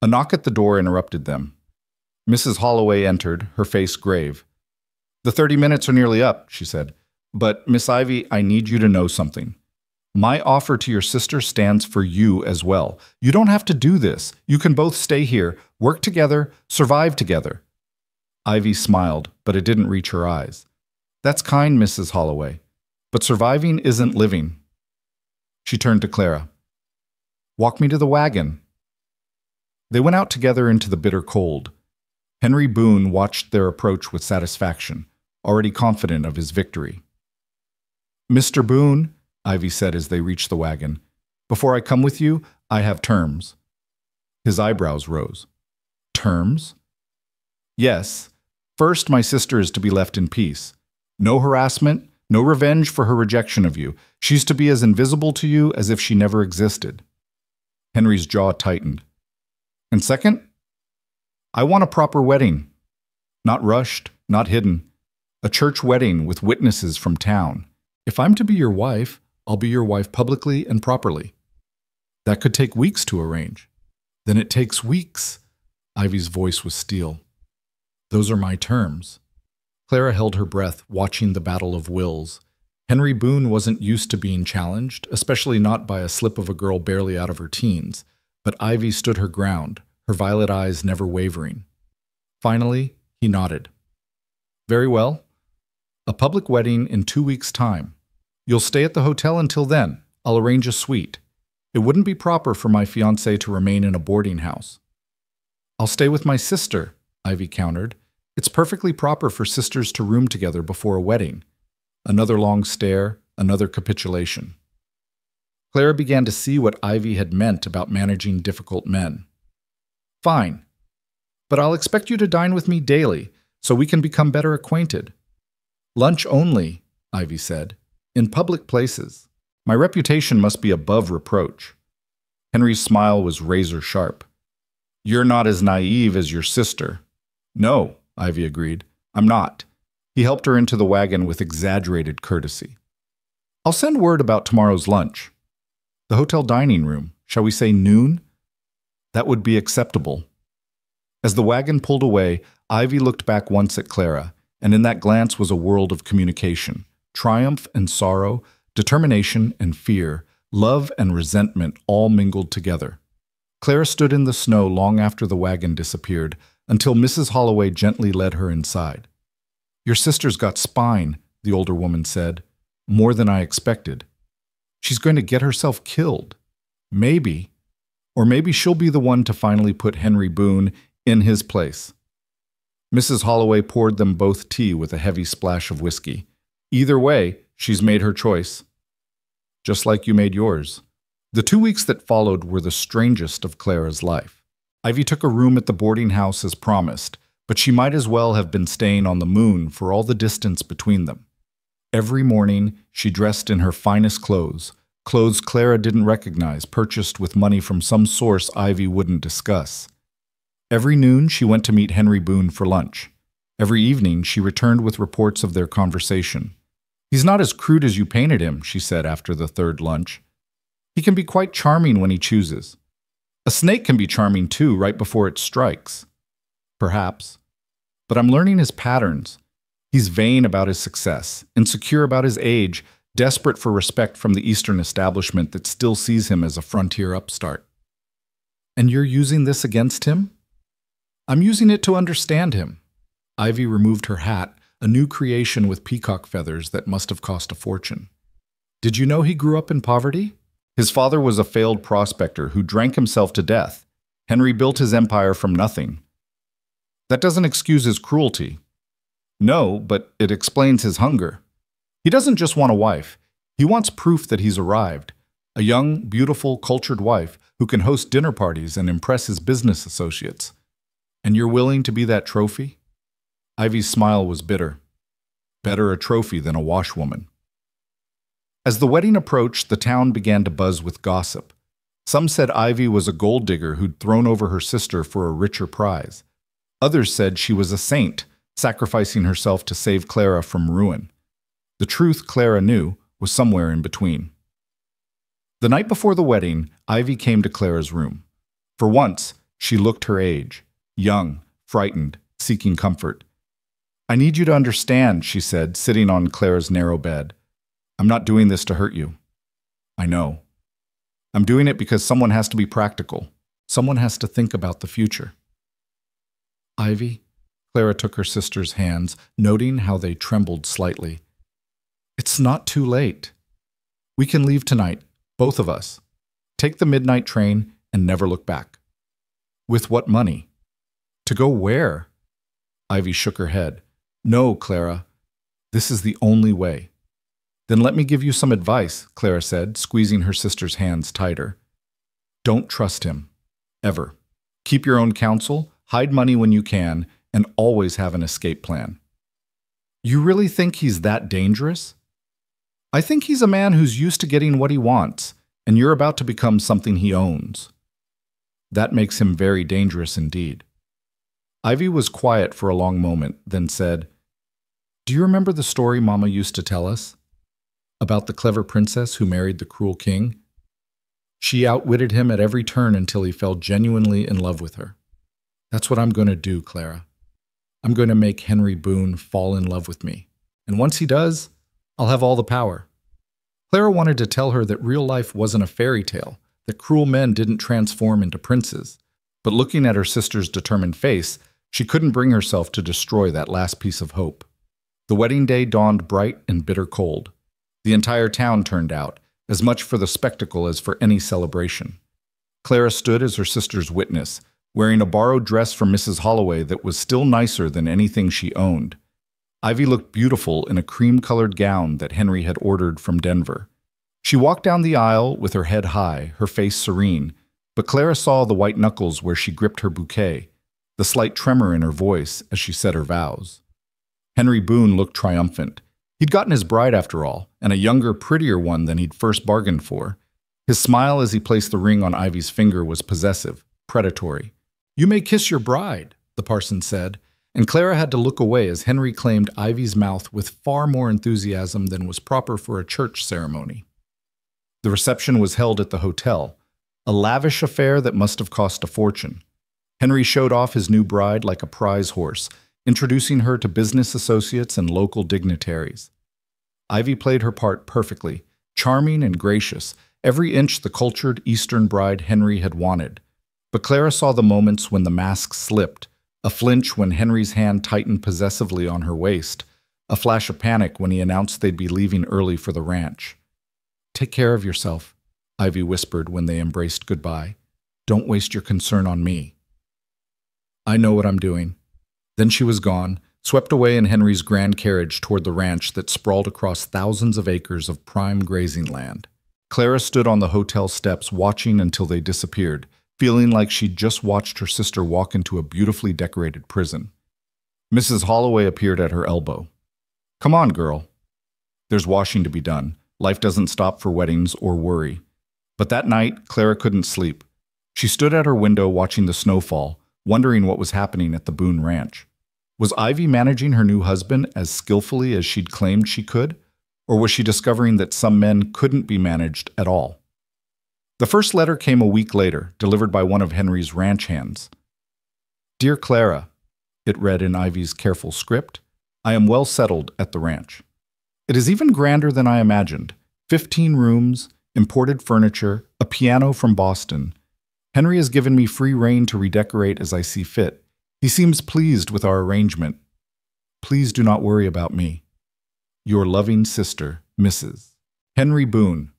Speaker 1: A knock at the door interrupted them. Mrs. Holloway entered, her face grave. The 30 minutes are nearly up, she said. But, Miss Ivy, I need you to know something. My offer to your sister stands for you as well. You don't have to do this. You can both stay here, work together, survive together. Ivy smiled, but it didn't reach her eyes. That's kind, Mrs. Holloway. But surviving isn't living. She turned to Clara. Walk me to the wagon. They went out together into the bitter cold. Henry Boone watched their approach with satisfaction, already confident of his victory. Mr. Boone, Ivy said as they reached the wagon. Before I come with you, I have terms. His eyebrows rose. Terms? Yes. First, my sister is to be left in peace. No harassment, no revenge for her rejection of you. She's to be as invisible to you as if she never existed. Henry's jaw tightened. And second, I want a proper wedding. Not rushed, not hidden. A church wedding with witnesses from town. If I'm to be your wife, I'll be your wife publicly and properly. That could take weeks to arrange. Then it takes weeks. Ivy's voice was steel. Those are my terms. Clara held her breath, watching the battle of wills. Henry Boone wasn't used to being challenged, especially not by a slip of a girl barely out of her teens. But Ivy stood her ground, her violet eyes never wavering. Finally, he nodded. Very well. A public wedding in 2 weeks' time. You'll stay at the hotel until then. I'll arrange a suite. It wouldn't be proper for my fiancé to remain in a boarding house. I'll stay with my sister, Ivy countered. It's perfectly proper for sisters to room together before a wedding. Another long stare, another capitulation. Clara began to see what Ivy had meant about managing difficult men. Fine. But I'll expect you to dine with me daily, so we can become better acquainted. Lunch only, Ivy said, in public places. My reputation must be above reproach. Henry's smile was razor sharp. You're not as naive as your sister. No, Ivy agreed. I'm not. He helped her into the wagon with exaggerated courtesy. I'll send word about tomorrow's lunch. The hotel dining room, shall we say noon? That would be acceptable. As the wagon pulled away, Ivy looked back once at Clara, and in that glance was a world of communication, triumph and sorrow, determination and fear, love and resentment all mingled together. Clara stood in the snow long after the wagon disappeared, until Mrs. Holloway gently led her inside. Your sister's got spine, the older woman said. More than I expected. She's going to get herself killed. Maybe. Or maybe she'll be the one to finally put Henry Boone in his place. Mrs. Holloway poured them both tea with a heavy splash of whiskey. Either way, she's made her choice. Just like you made yours. The 2 weeks that followed were the strangest of Clara's life. Ivy took a room at the boarding house as promised, but she might as well have been staying on the moon for all the distance between them. Every morning, she dressed in her finest clothes Clara didn't recognize, purchased with money from some source Ivy wouldn't discuss. Every noon, she went to meet Henry Boone for lunch. Every evening, she returned with reports of their conversation. He's not as crude as you painted him, she said after the third lunch. He can be quite charming when he chooses. A snake can be charming too, right before it strikes. Perhaps. But I'm learning his patterns. He's vain about his success, insecure about his age, desperate for respect from the Eastern establishment that still sees him as a frontier upstart. And you're using this against him? I'm using it to understand him. Ivy removed her hat, a new creation with peacock feathers that must have cost a fortune. Did you know he grew up in poverty? His father was a failed prospector who drank himself to death. Henry built his empire from nothing. That doesn't excuse his cruelty. No, but it explains his hunger. He doesn't just want a wife. He wants proof that he's arrived. A young, beautiful, cultured wife who can host dinner parties and impress his business associates. And you're willing to be that trophy? Ivy's smile was bitter. Better a trophy than a washwoman. As the wedding approached, the town began to buzz with gossip. Some said Ivy was a gold digger who'd thrown over her sister for a richer prize. Others said she was a saint, sacrificing herself to save Clara from ruin. The truth, Clara knew, was somewhere in between. The night before the wedding, Ivy came to Clara's room. For once, she looked her age, young, frightened, seeking comfort. I need you to understand, she said, sitting on Clara's narrow bed. I'm not doing this to hurt you. I know. I'm doing it because someone has to be practical. Someone has to think about the future. Ivy, Clara took her sister's hands, noting how they trembled slightly. It's not too late. We can leave tonight, both of us. Take the midnight train and never look back. With what money? To go where? Ivy shook her head. No, Clara. This is the only way. Then let me give you some advice, Clara said, squeezing her sister's hands tighter. Don't trust him. Ever. Keep your own counsel, hide money when you can, and always have an escape plan. You really think he's that dangerous? I think he's a man who's used to getting what he wants, and you're about to become something he owns. That makes him very dangerous indeed. Ivy was quiet for a long moment, then said, Do you remember the story Mama used to tell us? About the clever princess who married the cruel king? She outwitted him at every turn until he fell genuinely in love with her. That's what I'm going to do, Clara. I'm going to make Henry Boone fall in love with me. And once he does, I'll have all the power. Clara wanted to tell her that real life wasn't a fairy tale, that cruel men didn't transform into princes. But looking at her sister's determined face, she couldn't bring herself to destroy that last piece of hope. The wedding day dawned bright and bitter cold. The entire town turned out, as much for the spectacle as for any celebration. Clara stood as her sister's witness, wearing a borrowed dress from Mrs. Holloway that was still nicer than anything she owned. Ivy looked beautiful in a cream-colored gown that Henry had ordered from Denver. She walked down the aisle with her head high, her face serene, but Clara saw the white knuckles where she gripped her bouquet, the slight tremor in her voice as she said her vows. Henry Boone looked triumphant. He'd gotten his bride after all, and a younger, prettier one than he'd first bargained for. His smile as he placed the ring on Ivy's finger was possessive, predatory. You may kiss your bride, the parson said, and Clara had to look away as Henry claimed Ivy's mouth with far more enthusiasm than was proper for a church ceremony. The reception was held at the hotel, a lavish affair that must have cost a fortune. Henry showed off his new bride like a prize horse, introducing her to business associates and local dignitaries. Ivy played her part perfectly, charming and gracious, every inch the cultured Eastern bride Henry had wanted. But Clara saw the moments when the mask slipped, a flinch when Henry's hand tightened possessively on her waist, a flash of panic when he announced they'd be leaving early for the ranch. Take care of yourself, Ivy whispered when they embraced goodbye. Don't waste your concern on me. I know what I'm doing. Then she was gone, swept away in Henry's grand carriage toward the ranch that sprawled across thousands of acres of prime grazing land. Clara stood on the hotel steps watching until they disappeared, feeling like she'd just watched her sister walk into a beautifully decorated prison. Mrs. Holloway appeared at her elbow. Come on, girl. There's washing to be done. Life doesn't stop for weddings or worry. But that night, Clara couldn't sleep. She stood at her window watching the snowfall, wondering what was happening at the Boone Ranch. Was Ivy managing her new husband as skillfully as she'd claimed she could? Or was she discovering that some men couldn't be managed at all? The first letter came a week later, delivered by one of Henry's ranch hands. Dear Clara, it read in Ivy's careful script, I am well settled at the ranch. It is even grander than I imagined. 15 rooms, imported furniture, a piano from Boston. Henry has given me free rein to redecorate as I see fit. He seems pleased with our arrangement. Please do not worry about me. Your loving sister, Mrs. Henry Boone.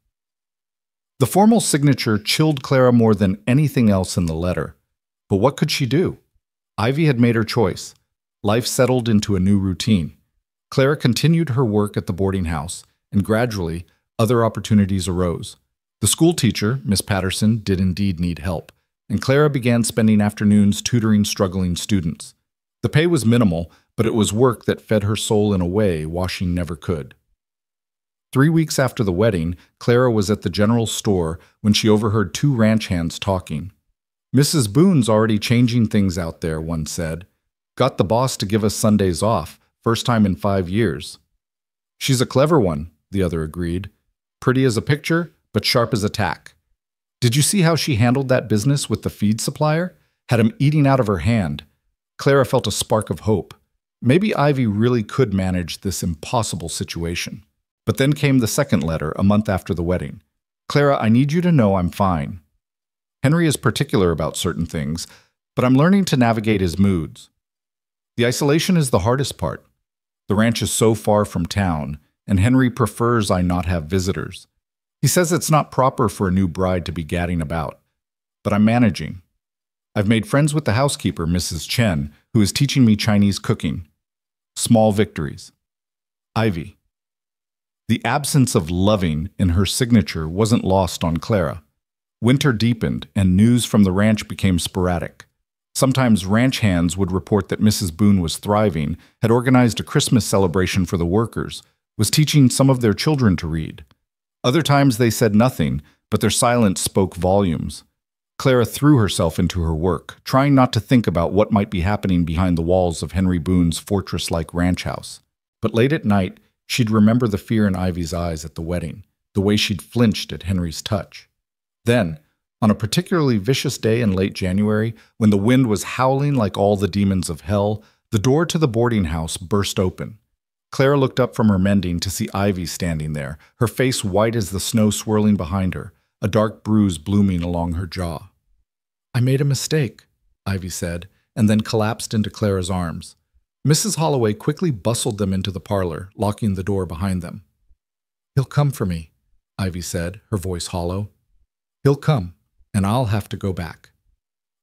Speaker 1: The formal signature chilled Clara more than anything else in the letter. But what could she do? Ivy had made her choice. Life settled into a new routine. Clara continued her work at the boarding house, and gradually, other opportunities arose. The school teacher, Miss Patterson, did indeed need help, and Clara began spending afternoons tutoring struggling students. The pay was minimal, but it was work that fed her soul in a way washing never could. 3 weeks after the wedding, Clara was at the general store when she overheard 2 ranch hands talking. Mrs. Boone's already changing things out there, one said. Got the boss to give us Sundays off, first time in 5 years. She's a clever one, the other agreed. Pretty as a picture, but sharp as a tack. Did you see how she handled that business with the feed supplier? Had him eating out of her hand. Clara felt a spark of hope. Maybe Ivy really could manage this impossible situation. But then came the second letter, a month after the wedding. Clara, I need you to know I'm fine. Henry is particular about certain things, but I'm learning to navigate his moods. The isolation is the hardest part. The ranch is so far from town, and Henry prefers I not have visitors. He says it's not proper for a new bride to be gadding about. But I'm managing. I've made friends with the housekeeper, Mrs. Chen, who is teaching me Chinese cooking. Small victories. Ivy. The absence of loving in her signature wasn't lost on Clara. Winter deepened, and news from the ranch became sporadic. Sometimes ranch hands would report that Mrs. Boone was thriving, had organized a Christmas celebration for the workers, was teaching some of their children to read. Other times they said nothing, but their silence spoke volumes. Clara threw herself into her work, trying not to think about what might be happening behind the walls of Henry Boone's fortress-like ranch house. But late at night, she'd remember the fear in Ivy's eyes at the wedding, the way she'd flinched at Henry's touch. Then, on a particularly vicious day in late January, when the wind was howling like all the demons of hell, the door to the boarding house burst open. Clara looked up from her mending to see Ivy standing there, her face white as the snow swirling behind her, a dark bruise blooming along her jaw. "I made a mistake," Ivy said, and then collapsed into Clara's arms. Mrs. Holloway quickly bustled them into the parlor, locking the door behind them. "He'll come for me," Ivy said, her voice hollow. "He'll come, and I'll have to go back."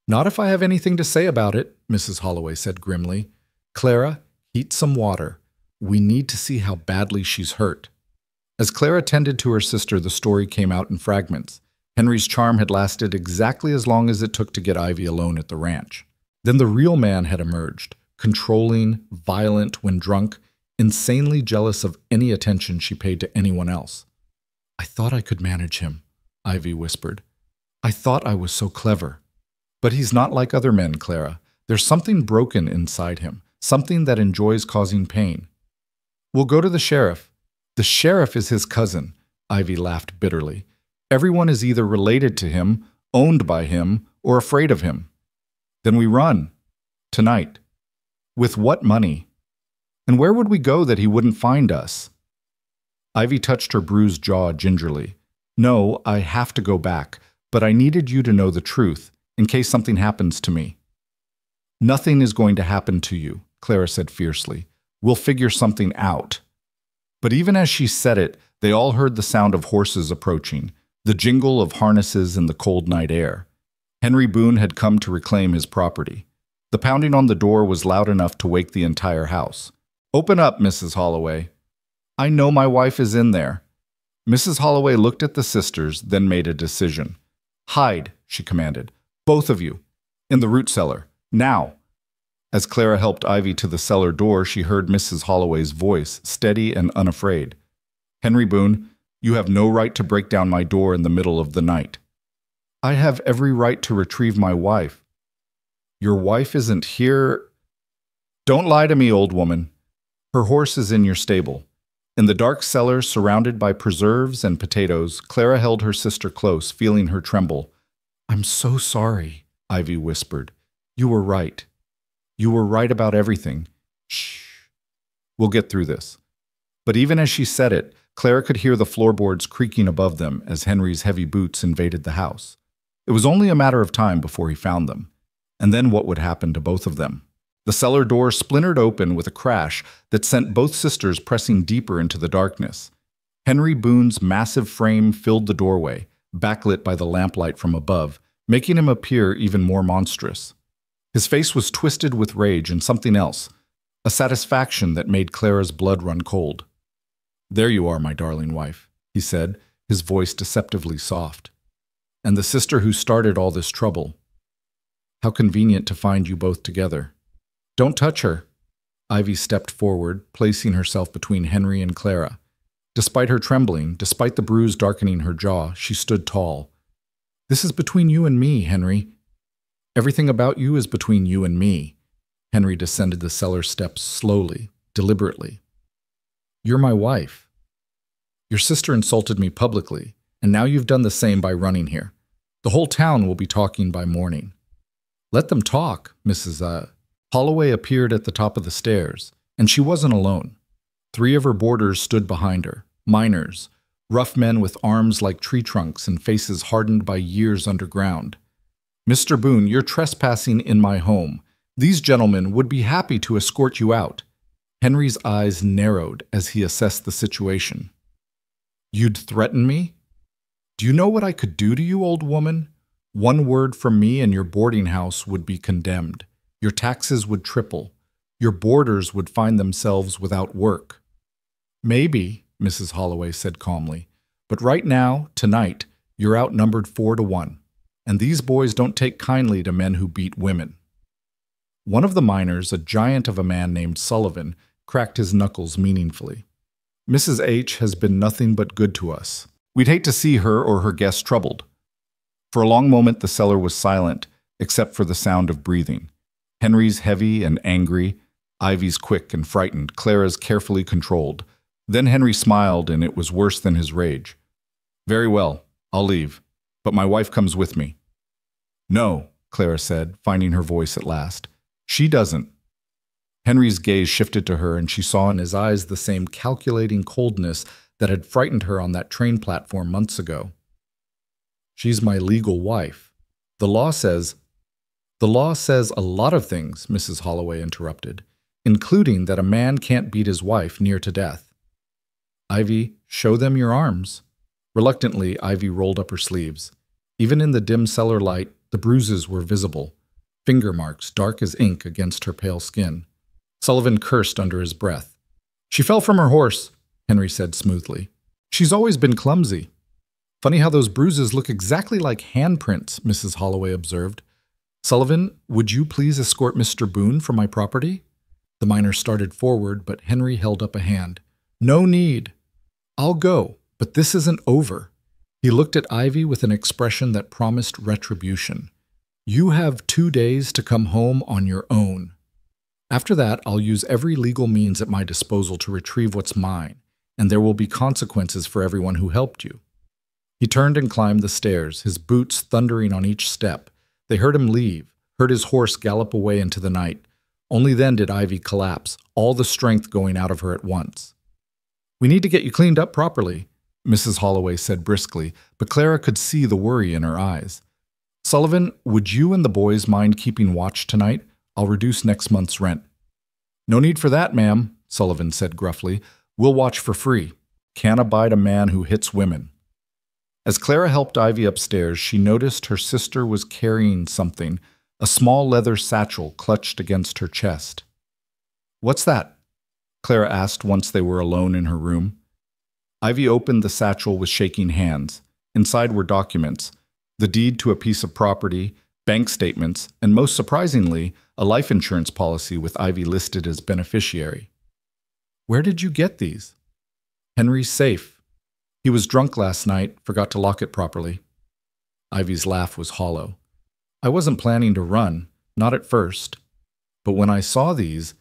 Speaker 1: "Not if I have anything to say about it," Mrs. Holloway said grimly. "Clara, heat some water. We need to see how badly she's hurt." As Clara tended to her sister, the story came out in fragments. Henry's charm had lasted exactly as long as it took to get Ivy alone at the ranch. Then the real man had emerged, controlling, violent when drunk, insanely jealous of any attention she paid to anyone else. "I thought I could manage him," Ivy whispered. "I thought I was so clever. But he's not like other men, Clara. There's something broken inside him, something that enjoys causing pain. We'll go to the sheriff." "The sheriff is his cousin," Ivy laughed bitterly. "Everyone is either related to him, owned by him, or afraid of him." "Then we run. Tonight." "With what money? And where would we go that he wouldn't find us?" Ivy touched her bruised jaw gingerly. "No, I have to go back, but I needed you to know the truth, in case something happens to me." "Nothing is going to happen to you," Clara said fiercely. "We'll figure something out." But even as she said it, they all heard the sound of horses approaching, the jingle of harnesses in the cold night air. Henry Boone had come to reclaim his property. The pounding on the door was loud enough to wake the entire house. "Open up, Mrs. Holloway." "I know my wife is in there." Mrs. Holloway looked at the sisters, then made a decision. "Hide," she commanded. "Both of you. In the root cellar. Now." As Clara helped Ivy to the cellar door, she heard Mrs. Holloway's voice, steady and unafraid. "Henry Boone, you have no right to break down my door in the middle of the night." "I have every right to retrieve my wife." "Your wife isn't here." "Don't lie to me, old woman. Her horse is in your stable." In the dark cellar, surrounded by preserves and potatoes, Clara held her sister close, feeling her tremble. "I'm so sorry," Ivy whispered. "You were right. You were right about everything. Shh. We'll get through this." But even as she said it, Clara could hear the floorboards creaking above them as Henry's heavy boots invaded the house. It was only a matter of time before he found them. And then what would happen to both of them? The cellar door splintered open with a crash that sent both sisters pressing deeper into the darkness. Henry Boone's massive frame filled the doorway, backlit by the lamplight from above, making him appear even more monstrous. His face was twisted with rage and something else, a satisfaction that made Clara's blood run cold. "There you are, my darling wife," he said, his voice deceptively soft. "And the sister who started all this trouble. How convenient to find you both together." "Don't touch her." Ivy stepped forward, placing herself between Henry and Clara. Despite her trembling, despite the bruise darkening her jaw, she stood tall. "This is between you and me, Henry. Everything about you is between you and me." Henry descended the cellar steps slowly, deliberately. "You're my wife. Your sister insulted me publicly, and now you've done the same by running here. The whole town will be talking by morning." "Let them talk," Mrs. Holloway appeared at the top of the stairs, and she wasn't alone. 3 of her boarders stood behind her, miners, rough men with arms like tree trunks and faces hardened by years underground. "Mr. Boone, you're trespassing in my home. These gentlemen would be happy to escort you out." Henry's eyes narrowed as he assessed the situation. "You'd threaten me? Do you know what I could do to you, old woman? One word from me and your boarding house would be condemned. Your taxes would triple. Your boarders would find themselves without work." "Maybe," Mrs. Holloway said calmly. But right now, tonight, you're outnumbered 4-1. And these boys don't take kindly to men who beat women. One of the miners, a giant of a man named Sullivan, cracked his knuckles meaningfully. Mrs. H has been nothing but good to us. We'd hate to see her or her guests troubled. For a long moment the cellar was silent, except for the sound of breathing. Henry's heavy and angry, Ivy's quick and frightened, Clara's carefully controlled. Then Henry smiled, and it was worse than his rage. "Very well, I'll leave, but my wife comes with me." "No," Clara said, finding her voice at last. "She doesn't." Henry's gaze shifted to her, and she saw in his eyes the same calculating coldness that had frightened her on that train platform months ago. "She's my legal wife. The law says—" "The law says a lot of things," Mrs. Holloway interrupted, "including that a man can't beat his wife near to death." "Ivy, show them your arms." Reluctantly, Ivy rolled up her sleeves. Even in the dim cellar light, the bruises were visible, finger marks dark as ink against her pale skin. Sullivan cursed under his breath. "She fell from her horse," Henry said smoothly. "She's always been clumsy." "Funny how those bruises look exactly like handprints," Mrs. Holloway observed. "Sullivan, would you please escort Mr. Boone from my property?" The miner started forward, but Henry held up a hand. "No need. I'll go, but this isn't over." He looked at Ivy with an expression that promised retribution. "You have 2 days to come home on your own. After that, I'll use every legal means at my disposal to retrieve what's mine, and there will be consequences for everyone who helped you." He turned and climbed the stairs, his boots thundering on each step. They heard him leave, heard his horse gallop away into the night. Only then did Ivy collapse, all the strength going out of her at once. "We need to get you cleaned up properly," Mrs. Holloway said briskly, but Clara could see the worry in her eyes. "Sullivan, would you and the boys mind keeping watch tonight? I'll reduce next month's rent." "No need for that, ma'am," Sullivan said gruffly. "We'll watch for free. Can't abide a man who hits women." As Clara helped Ivy upstairs, she noticed her sister was carrying something, a small leather satchel clutched against her chest. "What's that?" Clara asked once they were alone in her room. Ivy opened the satchel with shaking hands. Inside were documents, the deed to a piece of property, bank statements, and most surprisingly, a life insurance policy with Ivy listed as beneficiary. "Where did you get these?" "Henry's safe. He was drunk last night, forgot to lock it properly." Ivy's laugh was hollow. "I wasn't planning to run, not at first. But when I saw these,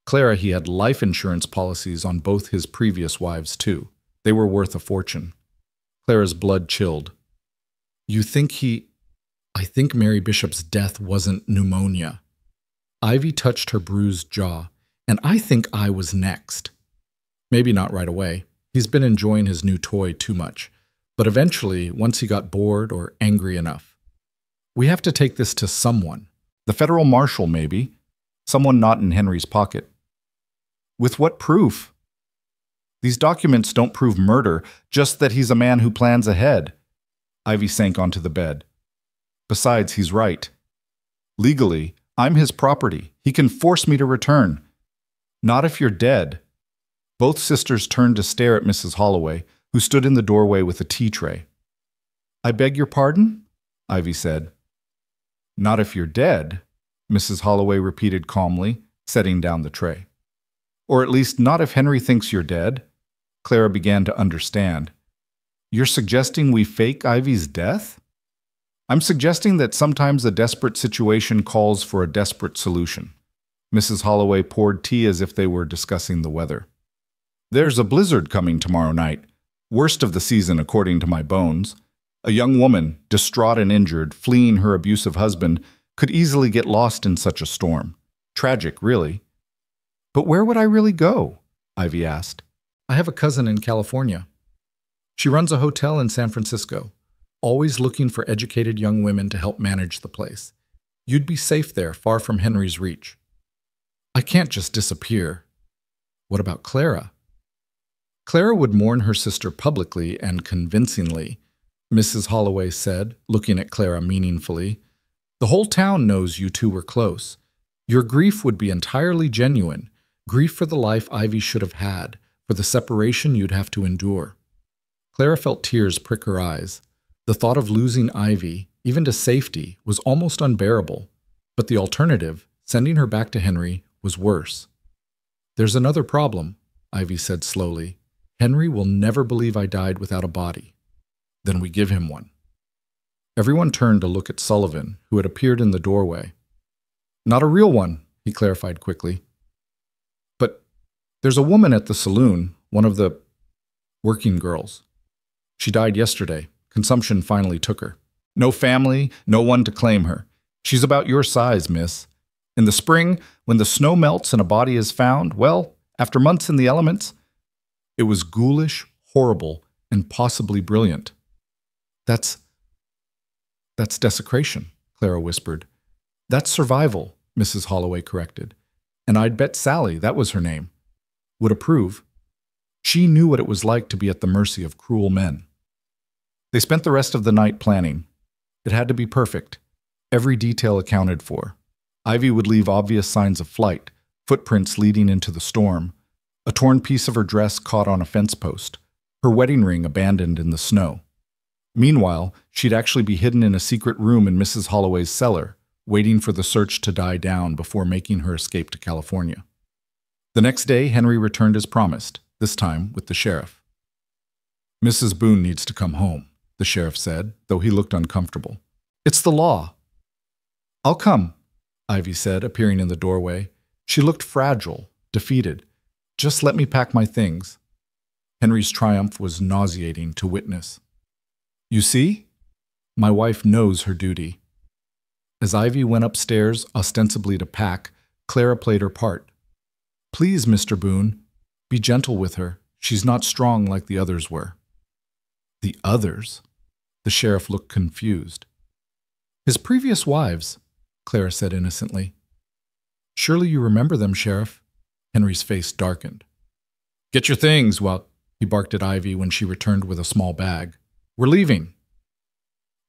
Speaker 1: Clara, he had life insurance policies on both his previous wives, too. They were worth a fortune." Clara's blood chilled. "You think he—" "I think Mary Bishop's death wasn't pneumonia." Ivy touched her bruised jaw. "And I think I was next." "Maybe not right away. He's been enjoying his new toy too much. But eventually, once he got bored or angry enough. We have to take this to someone. The federal marshal, maybe. Someone not in Henry's pocket." "With what proof?" "These documents don't prove murder, just that he's a man who plans ahead." Ivy sank onto the bed. "Besides, he's right. Legally, I'm his property. He can force me to return." "Not if you're dead." Both sisters turned to stare at Mrs. Holloway, who stood in the doorway with a tea tray. "I beg your pardon?" Ivy said. "Not if you're dead," Mrs. Holloway repeated calmly, setting down the tray. "Or at least not if Henry thinks you're dead." Clara began to understand. "You're suggesting we fake Ivy's death?" "I'm suggesting that sometimes a desperate situation calls for a desperate solution." Mrs. Holloway poured tea as if they were discussing the weather. "There's a blizzard coming tomorrow night. Worst of the season, according to my bones. A young woman, distraught and injured, fleeing her abusive husband, could easily get lost in such a storm. Tragic, really." "But where would I really go?" Ivy asked. "I have a cousin in California. She runs a hotel in San Francisco, always looking for educated young women to help manage the place. You'd be safe there, far from Henry's reach." "I can't just disappear." "What about Clara?" "Clara would mourn her sister publicly and convincingly," Mrs. Holloway said, looking at Clara meaningfully. "The whole town knows you two were close. Your grief would be entirely genuine, grief for the life Ivy should have had, for the separation you'd have to endure. Clara felt tears prick her eyes. The thought of losing Ivy, even to safety, was almost unbearable, but the alternative, sending her back to Henry, was worse. "There's another problem," Ivy said slowly. "Henry will never believe I died without a body. Then we give him one." Everyone turned to look at Sullivan, who had appeared in the doorway. "Not a real one," he clarified quickly. "But there's a woman at the saloon, one of the working girls. She died yesterday. Consumption finally took her. No family, no one to claim her. She's about your size, miss. In the spring, when the snow melts and a body is found, well, after months in the elements, it was ghoulish, horrible, and possibly brilliant." That's desecration," Clara whispered. "That's survival," Mrs. Holloway corrected. "And I'd bet Sally, that was her name, would approve. She knew what it was like to be at the mercy of cruel men." They spent the rest of the night planning. It had to be perfect, every detail accounted for. Ivy would leave obvious signs of flight, footprints leading into the storm, a torn piece of her dress caught on a fence post, her wedding ring abandoned in the snow. Meanwhile, she'd actually be hidden in a secret room in Mrs. Holloway's cellar, waiting for the search to die down before making her escape to California. The next day, Henry returned as promised, this time with the sheriff. "Mrs. Boone needs to come home," the sheriff said, though he looked uncomfortable. "It's the law." "I'll come," Ivy said, appearing in the doorway. She looked fragile, defeated. "Just let me pack my things." Henry's triumph was nauseating to witness. "You see? My wife knows her duty." As Ivy went upstairs, ostensibly to pack, Clara played her part. "Please, Mr. Boone, be gentle with her. She's not strong like the others were." "The others?" The sheriff looked confused. "His previous wives," Clara said innocently. "Surely you remember them, Sheriff." Henry's face darkened. "Get your things," he barked at Ivy when she returned with a small bag. "We're leaving."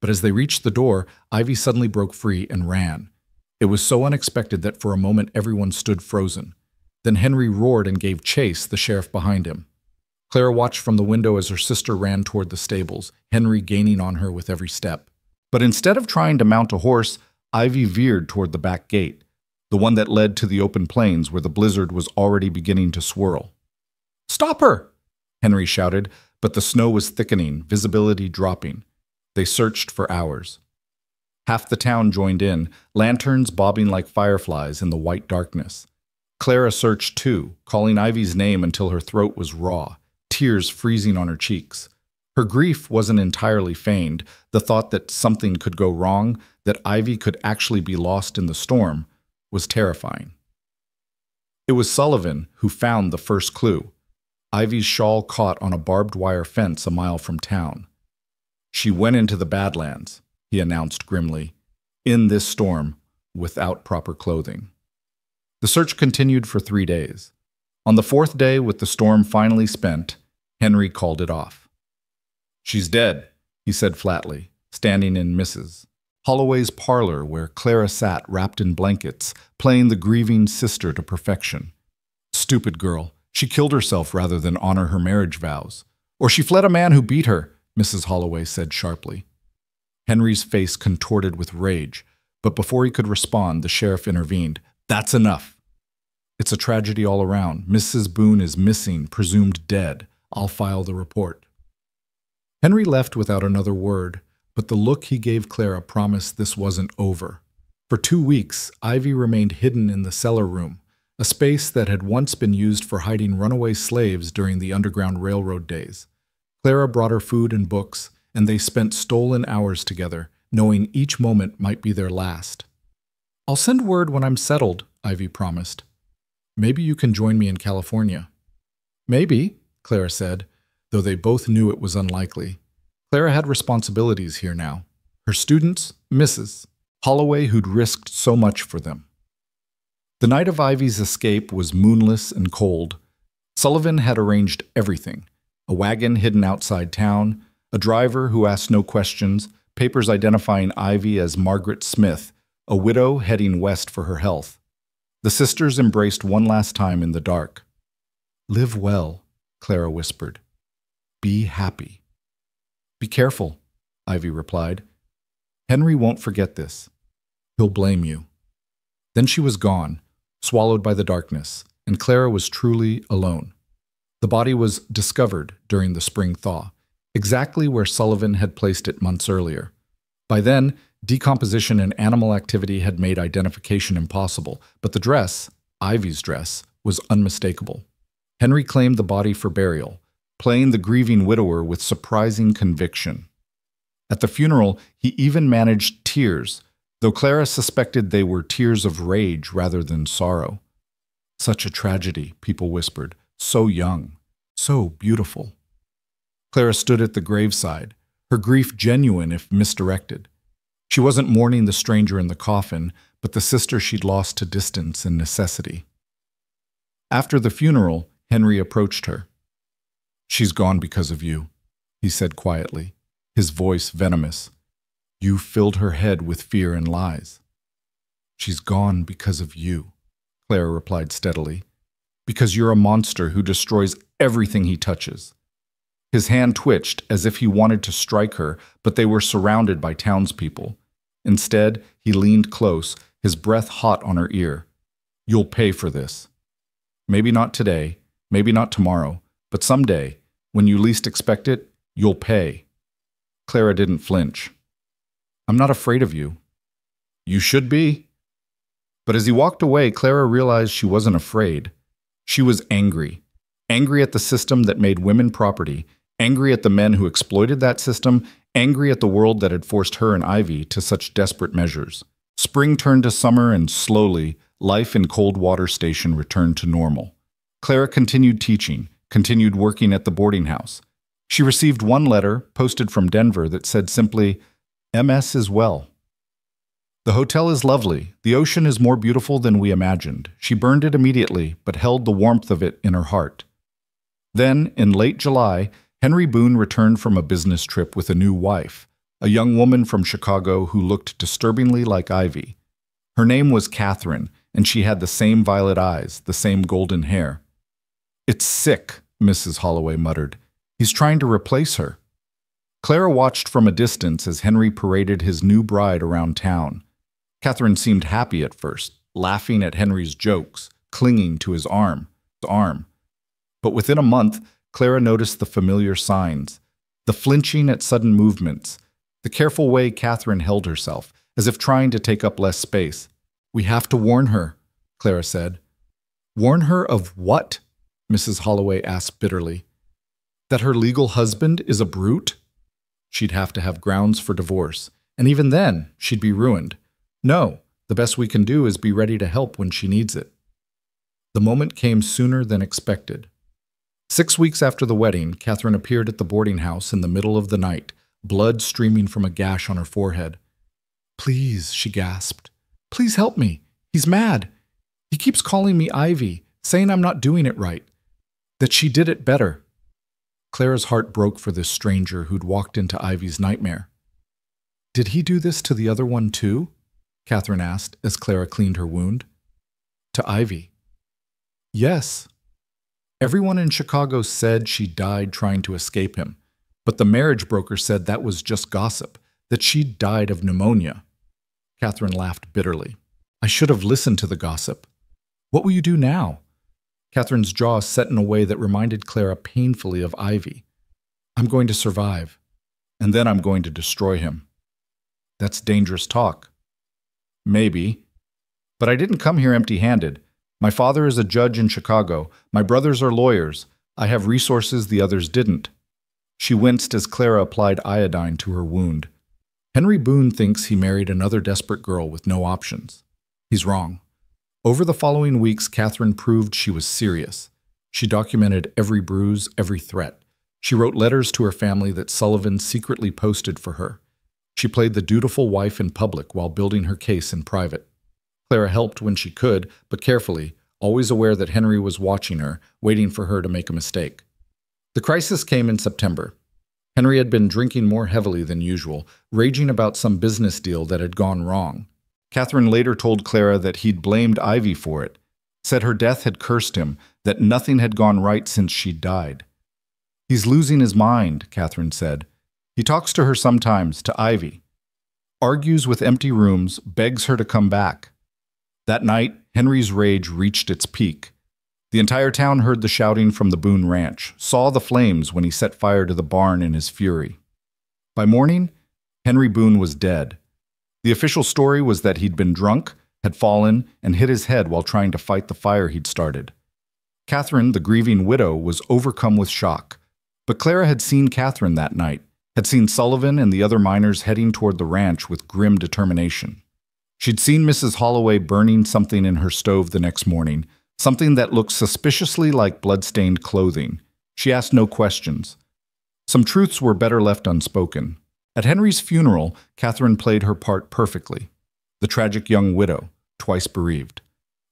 Speaker 1: But as they reached the door, Ivy suddenly broke free and ran. It was so unexpected that for a moment everyone stood frozen. Then Henry roared and gave chase, the sheriff behind him. Clara watched from the window as her sister ran toward the stables, Henry gaining on her with every step. But instead of trying to mount a horse, Ivy veered toward the back gate, the one that led to the open plains where the blizzard was already beginning to swirl. "Stop her!" Henry shouted, but the snow was thickening, visibility dropping. They searched for hours. Half the town joined in, lanterns bobbing like fireflies in the white darkness. Clara searched too, calling Ivy's name until her throat was raw, tears freezing on her cheeks. Her grief wasn't entirely feigned. The thought that something could go wrong, that Ivy could actually be lost in the storm, was terrifying. It was Sullivan who found the first clue, Ivy's shawl caught on a barbed wire fence a mile from town. "She went into the Badlands," he announced grimly, "in this storm, without proper clothing." The search continued for 3 days. On the 4th day, with the storm finally spent, Henry called it off. "She's dead," he said flatly, standing in Mrs. Holloway's parlor where Clara sat wrapped in blankets, playing the grieving sister to perfection. "Stupid girl. She killed herself rather than honor her marriage vows. Or she fled a man who beat her," Mrs. Holloway said sharply. Henry's face contorted with rage, but before he could respond, the sheriff intervened. "That's enough. It's a tragedy all around. Mrs. Boone is missing, presumed dead. I'll file the report." Henry left without another word, but the look he gave Clara promised this wasn't over. For 2 weeks, Ivy remained hidden in the cellar room, a space that had once been used for hiding runaway slaves during the Underground Railroad days. Clara brought her food and books, and they spent stolen hours together, knowing each moment might be their last. "I'll send word when I'm settled," Ivy promised. "Maybe you can join me in California." "Maybe," Clara said, though they both knew it was unlikely. Clara had responsibilities here now. Her students, Mrs. Holloway, who'd risked so much for them. The night of Ivy's escape was moonless and cold. Sullivan had arranged everything. A wagon hidden outside town, a driver who asked no questions, papers identifying Ivy as Margaret Smith, a widow heading west for her health. The sisters embraced one last time in the dark. "Live well," Clara whispered. Be happy. Be careful, Ivy replied. Henry won't forget this. He'll blame you. Then she was gone, swallowed by the darkness, and Clara was truly alone. The body was discovered during the spring thaw, exactly where Sullivan had placed it months earlier. By then, decomposition and animal activity had made identification impossible, but the dress, Ivy's dress, was unmistakable. Henry claimed the body for burial, playing the grieving widower with surprising conviction. At the funeral, he even managed tears, though Clara suspected they were tears of rage rather than sorrow. Such a tragedy, people whispered. So young, so beautiful. Clara stood at the graveside, her grief genuine if misdirected. She wasn't mourning the stranger in the coffin, but the sister she'd lost to distance and necessity. After the funeral, Henry approached her. She's gone because of you, he said quietly, his voice venomous. You filled her head with fear and lies. She's gone because of you, Clara replied steadily. Because you're a monster who destroys everything he touches. His hand twitched as if he wanted to strike her, but they were surrounded by townspeople. Instead, he leaned close, his breath hot on her ear. You'll pay for this. Maybe not today, maybe not tomorrow, but someday, when you least expect it, you'll pay. Clara didn't flinch. I'm not afraid of you. You should be. But as he walked away, Clara realized she wasn't afraid. She was angry. Angry at the system that made women property, angry at the men who exploited that system, angry at the world that had forced her and Ivy to such desperate measures. Spring turned to summer and slowly, life in Coldwater Station returned to normal. Clara continued teaching, continued working at the boarding house. She received one letter, posted from Denver, that said simply, MS is well. The hotel is lovely. The ocean is more beautiful than we imagined. She burned it immediately, but held the warmth of it in her heart. Then, in late July, Henry Boone returned from a business trip with a new wife, a young woman from Chicago who looked disturbingly like Ivy. Her name was Catherine, and she had the same violet eyes, the same golden hair. It's sick, Mrs. Holloway muttered. He's trying to replace her. Clara watched from a distance as Henry paraded his new bride around town. Catherine seemed happy at first, laughing at Henry's jokes, clinging to his arm. But within a month, Clara noticed the familiar signs, the flinching at sudden movements, the careful way Catherine held herself, as if trying to take up less space. We have to warn her, Clara said. Warn her of what? Mrs. Holloway asked bitterly. That her legal husband is a brute? She'd have to have grounds for divorce, and even then, she'd be ruined. No, the best we can do is be ready to help when she needs it. The moment came sooner than expected. 6 weeks after the wedding, Catherine appeared at the boarding house in the middle of the night, blood streaming from a gash on her forehead. Please, she gasped. Please help me. He's mad. He keeps calling me Ivy, saying I'm not doing it right, that she did it better. Clara's heart broke for this stranger who'd walked into Ivy's nightmare. Did he do this to the other one too? Catherine asked as Clara cleaned her wound. To Ivy. Yes. Everyone in Chicago said she died trying to escape him, but the marriage broker said that was just gossip, that she'd died of pneumonia. Catherine laughed bitterly. I should have listened to the gossip. What will you do now? Catherine's jaw set in a way that reminded Clara painfully of Ivy. I'm going to survive, and then I'm going to destroy him. That's dangerous talk. Maybe. But I didn't come here empty-handed. My father is a judge in Chicago. My brothers are lawyers. I have resources the others didn't. She winced as Clara applied iodine to her wound. Henry Boone thinks he married another desperate girl with no options. He's wrong. Over the following weeks, Catherine proved she was serious. She documented every bruise, every threat. She wrote letters to her family that Sullivan secretly posted for her. She played the dutiful wife in public while building her case in private. Clara helped when she could, but carefully, always aware that Henry was watching her, waiting for her to make a mistake. The crisis came in September. Henry had been drinking more heavily than usual, raging about some business deal that had gone wrong. Catherine later told Clara that he'd blamed Ivy for it, said her death had cursed him, that nothing had gone right since she died. He's losing his mind, Catherine said. He talks to her sometimes, to Ivy. Argues with empty rooms, begs her to come back. That night, Henry's rage reached its peak. The entire town heard the shouting from the Boone ranch, saw the flames when he set fire to the barn in his fury. By morning, Henry Boone was dead. The official story was that he'd been drunk, had fallen, and hit his head while trying to fight the fire he'd started. Catherine, the grieving widow, was overcome with shock. But Clara had seen Catherine that night, had seen Sullivan and the other miners heading toward the ranch with grim determination. She'd seen Mrs. Holloway burning something in her stove the next morning, something that looked suspiciously like blood-stained clothing. She asked no questions. Some truths were better left unspoken. At Henry's funeral, Catherine played her part perfectly. The tragic young widow, twice bereaved.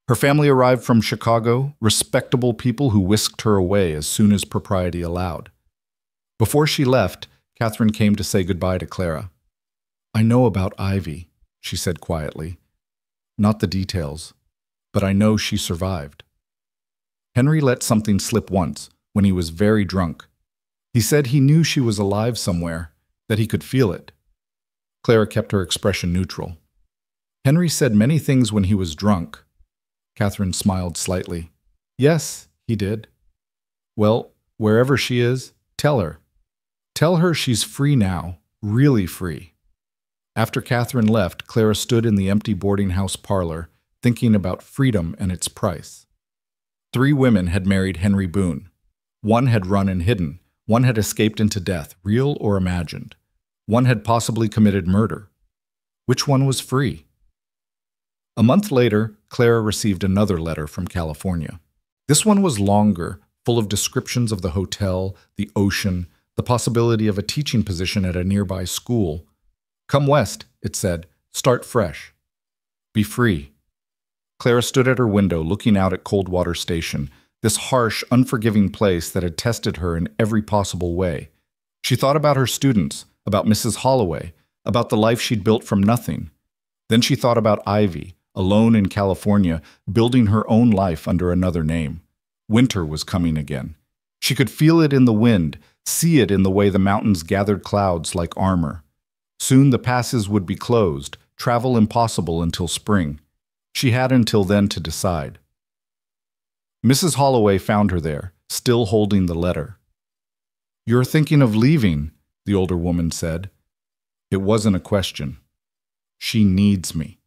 Speaker 1: Her family arrived from Chicago, respectable people who whisked her away as soon as propriety allowed. Before she left, Catherine came to say goodbye to Clara. "I know about Ivy," she said quietly. "Not the details, but I know she survived." Henry let something slip once, when he was very drunk. He said he knew she was alive somewhere, that he could feel it. Clara kept her expression neutral. "Henry said many things when he was drunk." Catherine smiled slightly. "Yes, he did." "Well, wherever she is, tell her. Tell her she's free now, really free." After Catherine left, Clara stood in the empty boarding house parlor, thinking about freedom and its price. 3 women had married Henry Boone. 1 had run and hidden. 1 had escaped into death, real or imagined. 1 had possibly committed murder. Which one was free? A month later, Clara received another letter from California. This one was longer, full of descriptions of the hotel, the ocean, the possibility of a teaching position at a nearby school. "Come west," it said. "Start fresh. Be free." Clara stood at her window looking out at Coldwater Station, this harsh, unforgiving place that had tested her in every possible way. She thought about her students, about Mrs. Holloway, about the life she'd built from nothing. Then she thought about Ivy, alone in California, building her own life under another name. Winter was coming again. She could feel it in the wind, see it in the way the mountains gathered clouds like armor. Soon the passes would be closed, travel impossible until spring. She had until then to decide. Mrs. Holloway found her there, still holding the letter. "You're thinking of leaving," the older woman said. It wasn't a question. "She needs me."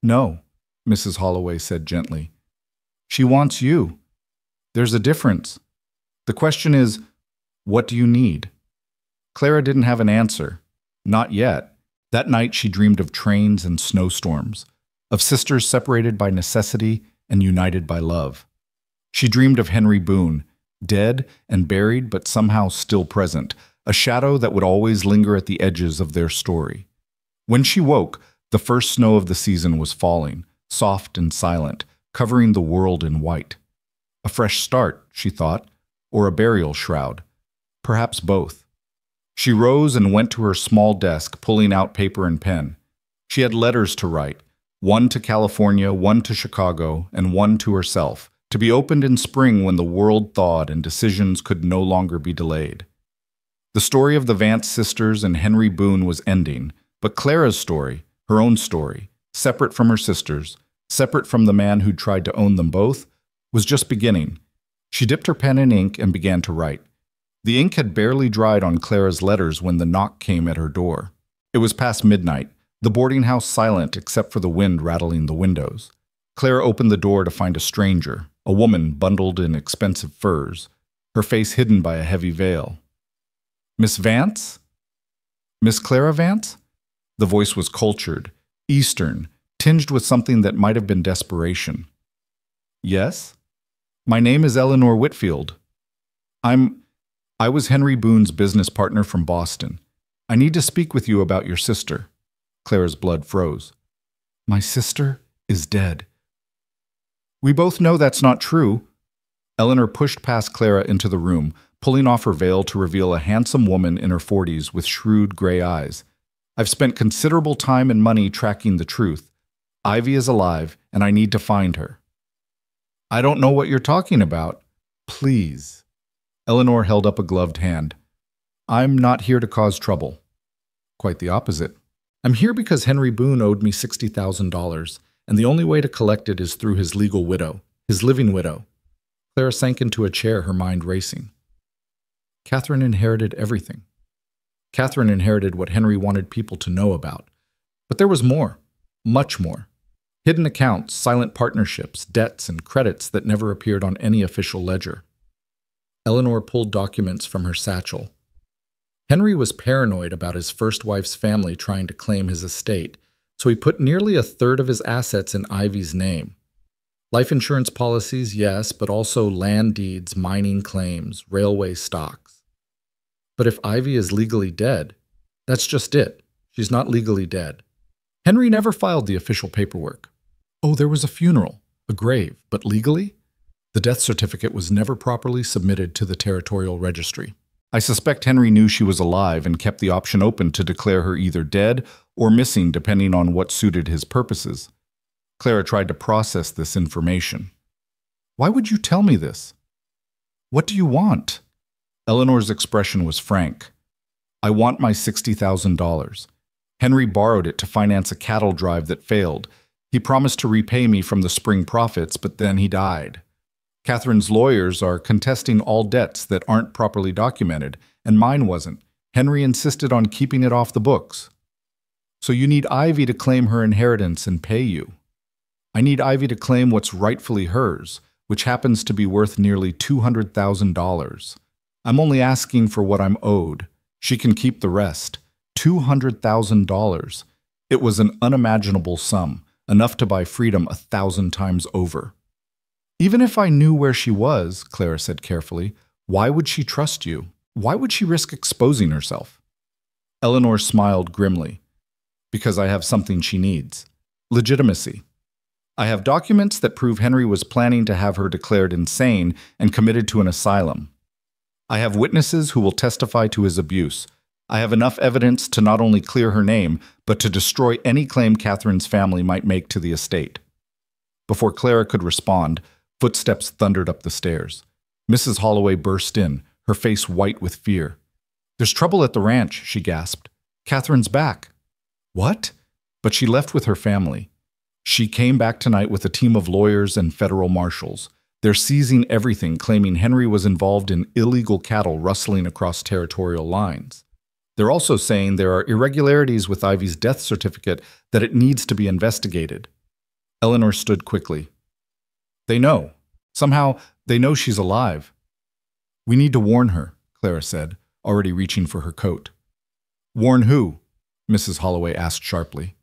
Speaker 1: "No," Mrs. Holloway said gently. "She wants you. There's a difference. The question is, what do you need?" Clara didn't have an answer. Not yet. That night she dreamed of trains and snowstorms, of sisters separated by necessity and united by love. She dreamed of Henry Boone, dead and buried but somehow still present, a shadow that would always linger at the edges of their story. When she woke, the first snow of the season was falling, soft and silent, covering the world in white. A fresh start, she thought, or a burial shroud. Perhaps both. She rose and went to her small desk, pulling out paper and pen. She had letters to write, 1 to California, 1 to Chicago, and 1 to herself, to be opened in spring when the world thawed and decisions could no longer be delayed. The story of the Vance sisters and Henry Boone was ending, but Clara's story, her own story, separate from her sisters, separate from the man who'd tried to own them both, was just beginning. She dipped her pen in ink and began to write. The ink had barely dried on Clara's letters when the knock came at her door. It was past midnight, the boarding house silent except for the wind rattling the windows. Clara opened the door to find a stranger, a woman bundled in expensive furs, her face hidden by a heavy veil. "Miss Vance? Miss Clara Vance?" The voice was cultured, Eastern, tinged with something that might have been desperation. "Yes? My name is Eleanor Whitfield. I was Henry Boone's business partner from Boston. I need to speak with you about your sister." Clara's blood froze. "My sister is dead." "We both know that's not true." Eleanor pushed past Clara into the room, pulling off her veil to reveal a handsome woman in her 40s with shrewd gray eyes. "I've spent considerable time and money tracking the truth. Ivy is alive, and I need to find her." "I don't know what you're talking about." "Please." Eleanor held up a gloved hand. I'm not here to cause trouble. Quite the opposite. I'm here because Henry Boone owed me $60,000, and the only way to collect it is through his legal widow, his living widow. Clara sank into a chair, her mind racing. Catherine inherited everything. Catherine inherited what Henry wanted people to know about. But there was more, much more. Hidden accounts, silent partnerships, debts, and credits that never appeared on any official ledger. Eleanor pulled documents from her satchel. Henry was paranoid about his first wife's family trying to claim his estate, so he put nearly a third of his assets in Ivy's name. Life insurance policies, yes, but also land deeds, mining claims, railway stocks. But if Ivy is legally dead, that's just it. She's not legally dead. Henry never filed the official paperwork. Oh, there was a funeral, a grave, but legally? The death certificate was never properly submitted to the territorial registry. I suspect Henry knew she was alive and kept the option open to declare her either dead or missing depending on what suited his purposes. Clara tried to process this information. Why would you tell me this? What do you want? Eleanor's expression was frank. I want my $60,000. Henry borrowed it to finance a cattle drive that failed. He promised to repay me from the spring profits, but then he died. Catherine's lawyers are contesting all debts that aren't properly documented, and mine wasn't. Henry insisted on keeping it off the books. So you need Ivy to claim her inheritance and pay you. I need Ivy to claim what's rightfully hers, which happens to be worth nearly $200,000. I'm only asking for what I'm owed. She can keep the rest. $200,000. It was an unimaginable sum, enough to buy freedom 1,000 times over. Even if I knew where she was, Clara said carefully, why would she trust you? Why would she risk exposing herself? Eleanor smiled grimly. Because I have something she needs. Legitimacy. I have documents that prove Henry was planning to have her declared insane and committed to an asylum. I have witnesses who will testify to his abuse. I have enough evidence to not only clear her name, but to destroy any claim Catherine's family might make to the estate. Before Clara could respond, footsteps thundered up the stairs. Mrs. Holloway burst in, her face white with fear. There's trouble at the ranch, she gasped. Catherine's back. What? But she left with her family. She came back tonight with a team of lawyers and federal marshals. They're seizing everything, claiming Henry was involved in illegal cattle rustling across territorial lines. They're also saying there are irregularities with Ivy's death certificate, that it needs to be investigated. Eleanor stood quickly. They know. Somehow, they know she's alive. We need to warn her, Clara said, already reaching for her coat. Warn who? Mrs. Holloway asked sharply.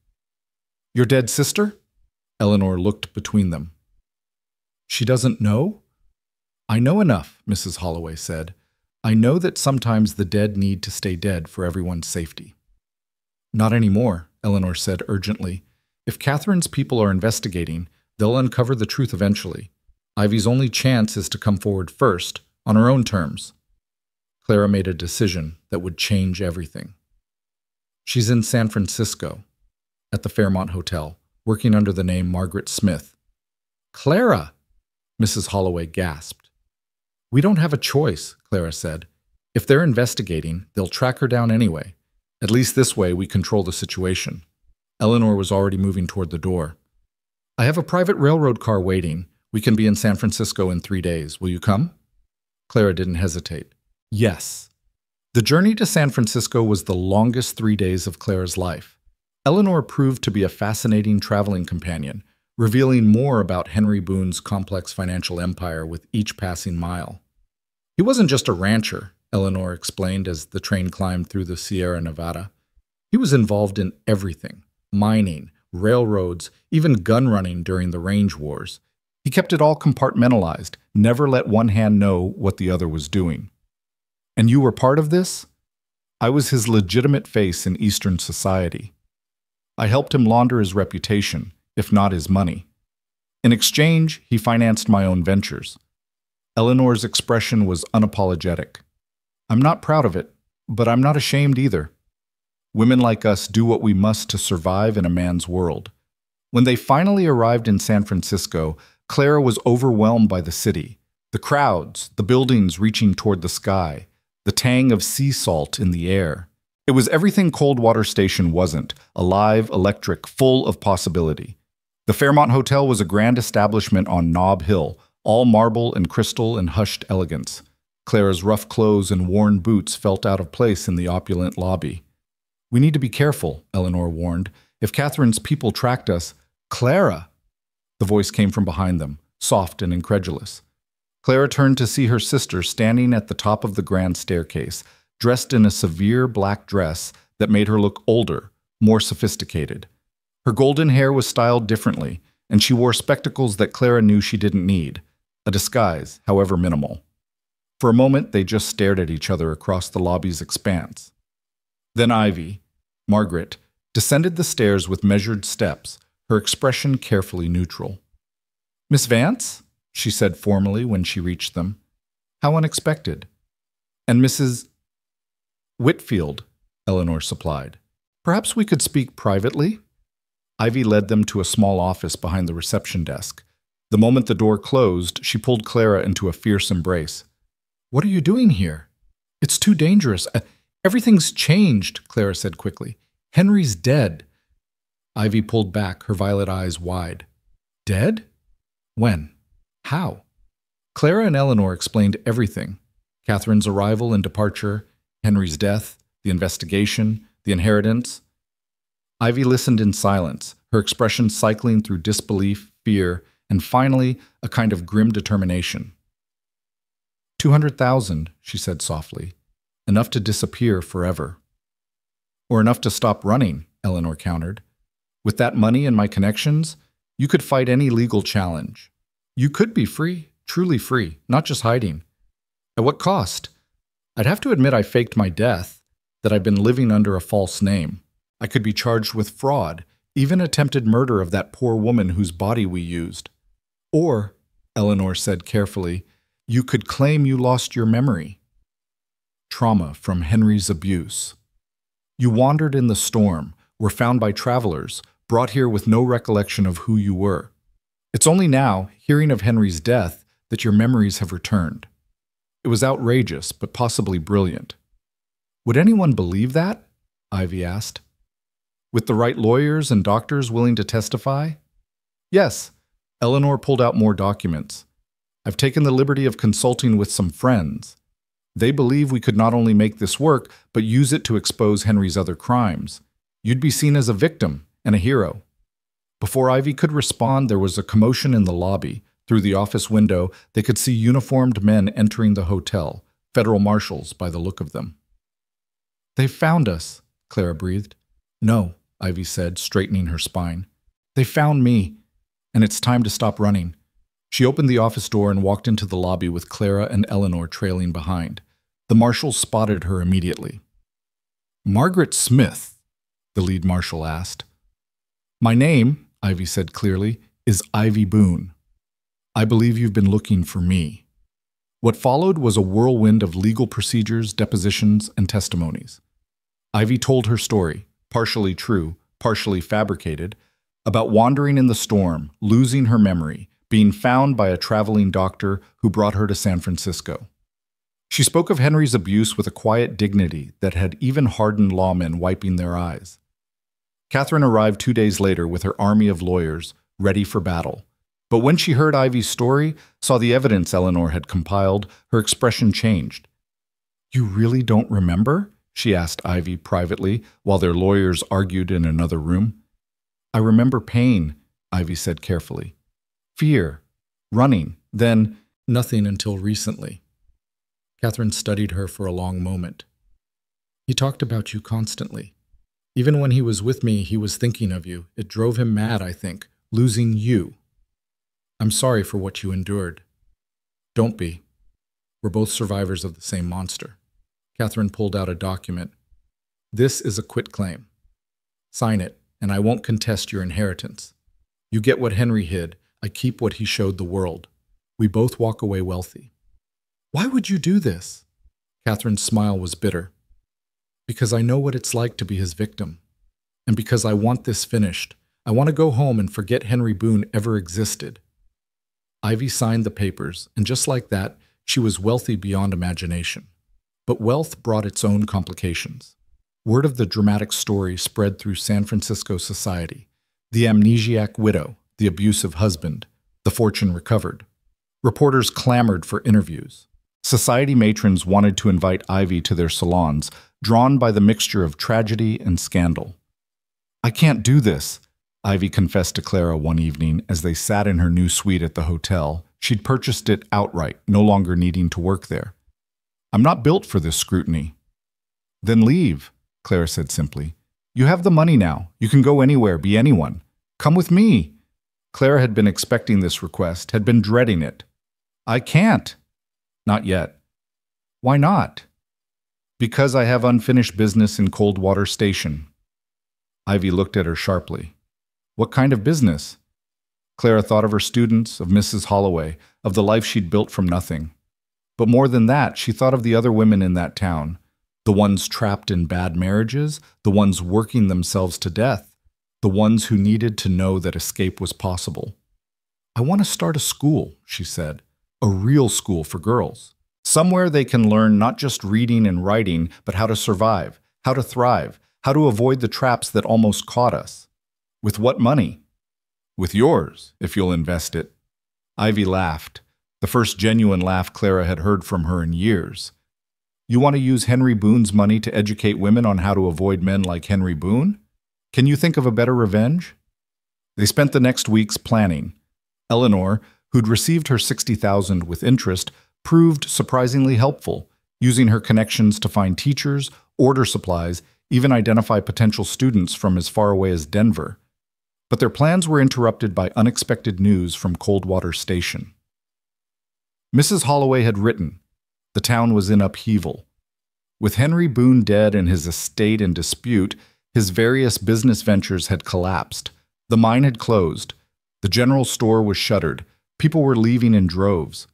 Speaker 1: Your dead sister? Eleanor looked between them. She doesn't know? I know enough, Mrs. Holloway said. I know that sometimes the dead need to stay dead for everyone's safety. Not anymore, Eleanor said urgently. If Catherine's people are investigating, they'll uncover the truth eventually. Ivy's only chance is to come forward first, on her own terms. Clara made a decision that would change everything. She's in San Francisco, at the Fairmont Hotel, working under the name Margaret Smith. Clara! Mrs. Holloway gasped. We don't have a choice, Clara said. If they're investigating, they'll track her down anyway. At least this way we control the situation. Eleanor was already moving toward the door. I have a private railroad car waiting. We can be in San Francisco in 3 days. Will you come? Clara didn't hesitate. Yes. The journey to San Francisco was the longest 3 days of Clara's life. Eleanor proved to be a fascinating traveling companion, revealing more about Henry Boone's complex financial empire with each passing mile. He wasn't just a rancher, Eleanor explained as the train climbed through the Sierra Nevada. He was involved in everything: mining, railroads, even gun running during the range wars. He kept it all compartmentalized, never let one hand know what the other was doing. And you were part of this? I was his legitimate face in Eastern society. I helped him launder his reputation, if not his money. In exchange, he financed my own ventures. Eleanor's expression was unapologetic. I'm not proud of it, but I'm not ashamed either. Women like us do what we must to survive in a man's world. When they finally arrived in San Francisco, Clara was overwhelmed by the city. The crowds, the buildings reaching toward the sky, the tang of sea salt in the air. It was everything Coldwater Station wasn't, alive, electric, full of possibility. The Fairmont Hotel was a grand establishment on Nob Hill, all marble and crystal and hushed elegance. Clara's rough clothes and worn boots felt out of place in the opulent lobby. "We need to be careful," Eleanor warned. "If Catherine's people tracked us—" "Clara!" The voice came from behind them, soft and incredulous. Clara turned to see her sister standing at the top of the grand staircase, dressed in a severe black dress that made her look older, more sophisticated. Her golden hair was styled differently, and she wore spectacles that Clara knew she didn't need, a disguise, however minimal. For a moment, they just stared at each other across the lobby's expanse. Then Ivy, Margaret, descended the stairs with measured steps, her expression carefully neutral. "Miss Vance?" she said formally when she reached them. "How unexpected." "And Mrs. Whitfield," Eleanor supplied. "Perhaps we could speak privately?" Ivy led them to a small office behind the reception desk. The moment the door closed, she pulled Clara into a fierce embrace. "What are you doing here? It's too dangerous. Everything's changed," Clara said quickly. "Henry's dead." Ivy pulled back, her violet eyes wide. "Dead? When? How?" Clara and Eleanor explained everything. Catherine's arrival and departure, Henry's death, the investigation, the inheritance. Ivy listened in silence, her expression cycling through disbelief, fear, and finally, a kind of grim determination. 200,000, she said softly. Enough to disappear forever. Or enough to stop running, Eleanor countered. With that money and my connections, you could fight any legal challenge. You could be free, truly free, not just hiding. At what cost? I'd have to admit I faked my death, that I've been living under a false name. I could be charged with fraud, even attempted murder of that poor woman whose body we used. Or, Eleanor said carefully, you could claim you lost your memory. Trauma from Henry's abuse. You wandered in the storm, were found by travelers, brought here with no recollection of who you were. It's only now, hearing of Henry's death, that your memories have returned. It was outrageous, but possibly brilliant. Would anyone believe that? Ivy asked. With the right lawyers and doctors willing to testify? Yes. Eleanor pulled out more documents. I've taken the liberty of consulting with some friends. They believe we could not only make this work, but use it to expose Henry's other crimes. You'd be seen as a victim and a hero. Before Ivy could respond, there was a commotion in the lobby. Through the office window, they could see uniformed men entering the hotel, federal marshals by the look of them. They've found us, Clara breathed. No, Ivy said, straightening her spine. They found me, and it's time to stop running. She opened the office door and walked into the lobby with Clara and Eleanor trailing behind. The marshals spotted her immediately. Margaret Smith, the lead marshal asked. My name, Ivy said clearly, is Ivy Boone. I believe you've been looking for me. What followed was a whirlwind of legal procedures, depositions, and testimonies. Ivy told her story, partially true, partially fabricated, about wandering in the storm, losing her memory, being found by a traveling doctor who brought her to San Francisco. She spoke of Henry's abuse with a quiet dignity that had even hardened lawmen wiping their eyes. Catherine arrived 2 days later with her army of lawyers, ready for battle. But when she heard Ivy's story, saw the evidence Eleanor had compiled, her expression changed. You really don't remember? She asked Ivy privately while their lawyers argued in another room. I remember pain, Ivy said carefully. Fear, running, then nothing until recently. Catherine studied her for a long moment. He talked about you constantly. Even when he was with me, he was thinking of you. It drove him mad, I think, losing you. I'm sorry for what you endured. Don't be. We're both survivors of the same monster. Catherine pulled out a document. This is a quitclaim. Sign it, and I won't contest your inheritance. You get what Henry hid. I keep what he showed the world. We both walk away wealthy. Why would you do this? Catherine's smile was bitter. Because I know what it's like to be his victim. And because I want this finished. I want to go home and forget Henry Boone ever existed. Ivy signed the papers, and just like that, she was wealthy beyond imagination. But wealth brought its own complications. Word of the dramatic story spread through San Francisco society. The amnesiac widow, the abusive husband, the fortune recovered. Reporters clamored for interviews. Society matrons wanted to invite Ivy to their salons, drawn by the mixture of tragedy and scandal. "I can't do this," Ivy confessed to Clara one evening as they sat in her new suite at the hotel. She'd purchased it outright, no longer needing to work there. "I'm not built for this scrutiny." "Then leave," Clara said simply. "You have the money now. You can go anywhere, be anyone. Come with me." Clara had been expecting this request, had been dreading it. "I can't." "Not yet." "Why not?" "Because I have unfinished business in Coldwater Station." Ivy looked at her sharply. "What kind of business?" Clara thought of her students, of Mrs. Holloway, of the life she'd built from nothing. But more than that, she thought of the other women in that town, the ones trapped in bad marriages, the ones working themselves to death, the ones who needed to know that escape was possible. "I want to start a school," she said, "a real school for girls. Somewhere they can learn not just reading and writing, but how to survive, how to thrive, how to avoid the traps that almost caught us." "With what money?" "With yours, if you'll invest it." Ivy laughed, the first genuine laugh Clara had heard from her in years. "You want to use Henry Boone's money to educate women on how to avoid men like Henry Boone? Can you think of a better revenge?" They spent the next weeks planning. Eleanor, who'd received her $60,000 with interest, proved surprisingly helpful, using her connections to find teachers, order supplies, even identify potential students from as far away as Denver. But their plans were interrupted by unexpected news from Coldwater Station. Mrs. Holloway had written, the town was in upheaval. With Henry Boone dead and his estate in dispute, his various business ventures had collapsed. The mine had closed. The general store was shuttered. People were leaving in droves.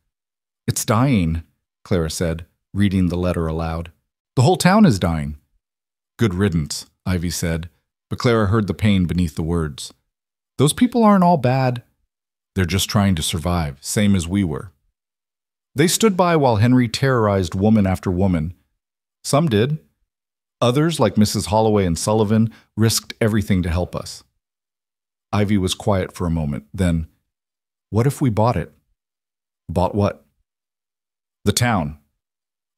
Speaker 1: "It's dying," Clara said, reading the letter aloud. "The whole town is dying." "Good riddance," Ivy said, but Clara heard the pain beneath the words. "Those people aren't all bad. They're just trying to survive, same as we were." They stood by while Henry terrorized woman after woman. Some did. Others, like Mrs. Holloway and Sullivan, risked everything to help us. Ivy was quiet for a moment. Then, "What if we bought it?" "Bought what?" "The town.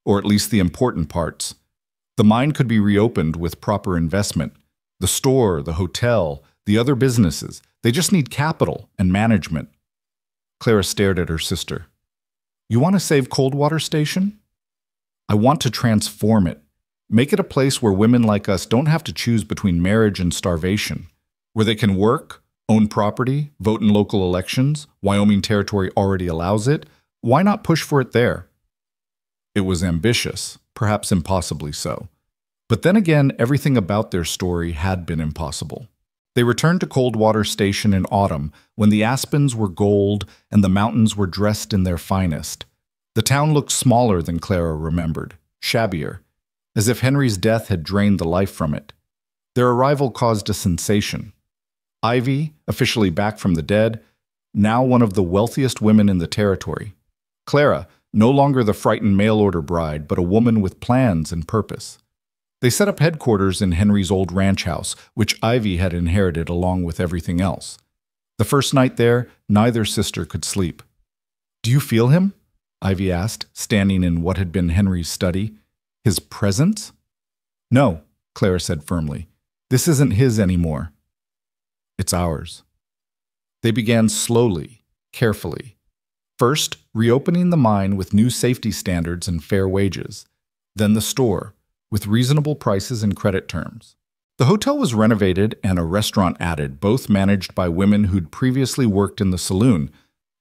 Speaker 1: Or at least the important parts. The mine could be reopened with proper investment. The store, the hotel, the other businesses. They just need capital and management." Clara stared at her sister. "You want to save Coldwater Station?" "I want to transform it. Make it a place where women like us don't have to choose between marriage and starvation. Where they can work, own property, vote in local elections. Wyoming Territory already allows it. Why not push for it there?" It was ambitious, perhaps impossibly so. But then again, everything about their story had been impossible. They returned to Coldwater Station in autumn, when the aspens were gold and the mountains were dressed in their finest. The town looked smaller than Clara remembered, shabbier, as if Henry's death had drained the life from it. Their arrival caused a sensation. Ivy, officially back from the dead, now one of the wealthiest women in the territory. Clara, no longer the frightened mail-order bride, but a woman with plans and purpose. They set up headquarters in Henry's old ranch house, which Ivy had inherited along with everything else. The first night there, neither sister could sleep. "Do you feel him?" Ivy asked, standing in what had been Henry's study. "His presence?" "No," Clara said firmly. "This isn't his anymore. It's ours." They began slowly, carefully. First, reopening the mine with new safety standards and fair wages. Then the store, with reasonable prices and credit terms. The hotel was renovated and a restaurant added, both managed by women who'd previously worked in the saloon.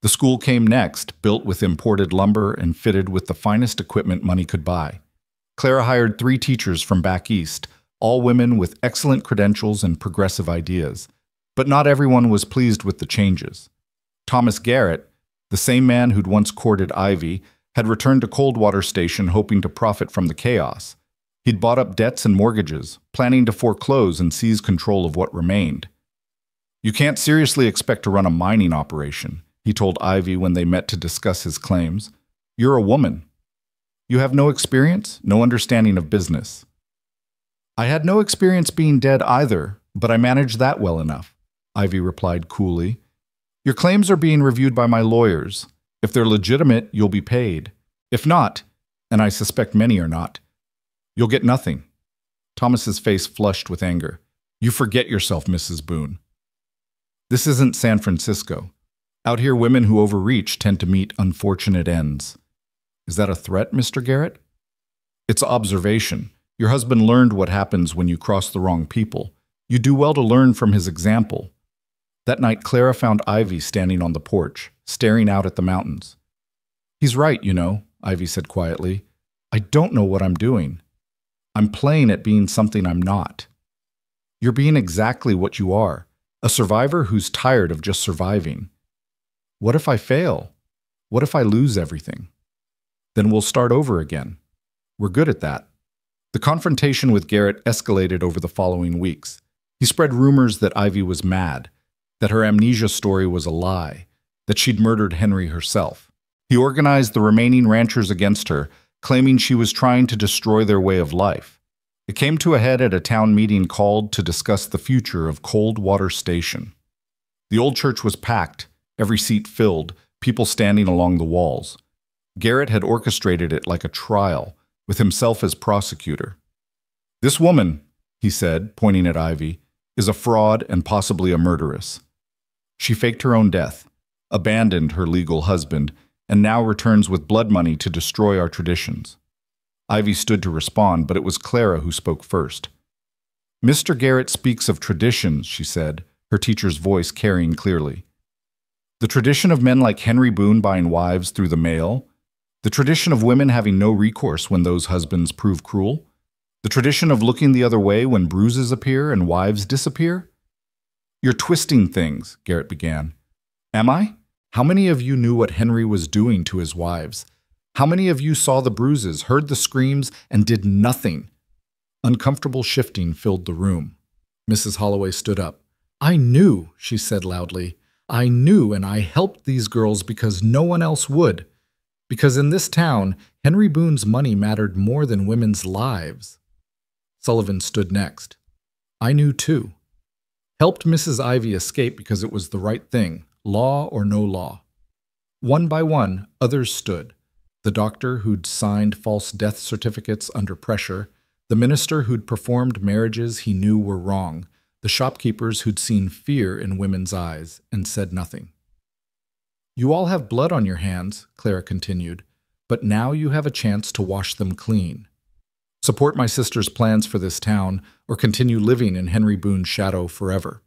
Speaker 1: The school came next, built with imported lumber and fitted with the finest equipment money could buy. Clara hired 3 teachers from back east, all women with excellent credentials and progressive ideas. But not everyone was pleased with the changes. Thomas Garrett, the same man who'd once courted Ivy, had returned to Coldwater Station hoping to profit from the chaos. He'd bought up debts and mortgages, planning to foreclose and seize control of what remained. "You can't seriously expect to run a mining operation. he told Ivy when they met to discuss his claims. "You're a woman. You have no experience, no understanding of business." "I had no experience being dead either, but I managed that well enough," Ivy replied coolly. "Your claims are being reviewed by my lawyers. If they're legitimate, you'll be paid. If not, and I suspect many are not, you'll get nothing." Thomas's face flushed with anger. "You forget yourself, Mrs. Boone. This isn't San Francisco. Out here, women who overreach tend to meet unfortunate ends." "Is that a threat, Mr. Garrett?" "It's observation. Your husband learned what happens when you cross the wrong people. You do well to learn from his example." That night, Clara found Ivy standing on the porch, staring out at the mountains. "He's right, you know," Ivy said quietly. "I don't know what I'm doing. I'm playing at being something I'm not." "You're being exactly what you are, a survivor who's tired of just surviving." "What if I fail? What if I lose everything?" "Then we'll start over again. We're good at that." The confrontation with Garrett escalated over the following weeks. He spread rumors that Ivy was mad, that her amnesia story was a lie, that she'd murdered Henry herself. He organized the remaining ranchers against her, claiming she was trying to destroy their way of life. It came to a head at a town meeting called to discuss the future of Coldwater Station. The old church was packed, every seat filled, people standing along the walls. Garrett had orchestrated it like a trial, with himself as prosecutor. "This woman," he said, pointing at Ivy, "is a fraud and possibly a murderess. She faked her own death, abandoned her legal husband, and now returns with blood money to destroy our traditions." Ivy stood to respond, but it was Clara who spoke first. "Mr. Garrett speaks of traditions," she said, her teacher's voice carrying clearly. "The tradition of men like Henry Boone buying wives through the mail, the tradition of women having no recourse when those husbands prove cruel, the tradition of looking the other way when bruises appear and wives disappear." "You're twisting things," Garrett began. "Am I? How many of you knew what Henry was doing to his wives? How many of you saw the bruises, heard the screams, and did nothing?" Uncomfortable shifting filled the room. Mrs. Holloway stood up. "I knew," she said loudly. "I knew, and I helped these girls because no one else would. Because in this town, Henry Boone's money mattered more than women's lives." Sullivan stood next. "I knew too. Helped Mrs. Ivy escape because it was the right thing, law or no law." One by one, others stood. The doctor who'd signed false death certificates under pressure, the minister who'd performed marriages he knew were wrong, the shopkeepers who'd seen fear in women's eyes and said nothing. "You all have blood on your hands," Clara continued, "but now you have a chance to wash them clean. Support my sister's plans for this town, or continue living in Henry Boone's shadow forever."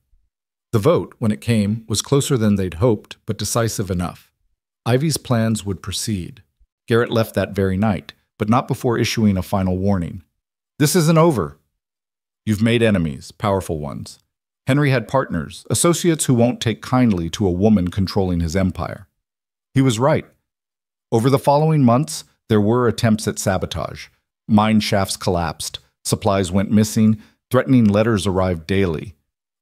Speaker 1: The vote, when it came, was closer than they'd hoped, but decisive enough. Ivy's plans would proceed. Garrett left that very night, but not before issuing a final warning. "This isn't over. You've made enemies, powerful ones. Henry had partners, associates who won't take kindly to a woman controlling his empire." He was right. Over the following months, there were attempts at sabotage. Mine shafts collapsed, supplies went missing, threatening letters arrived daily.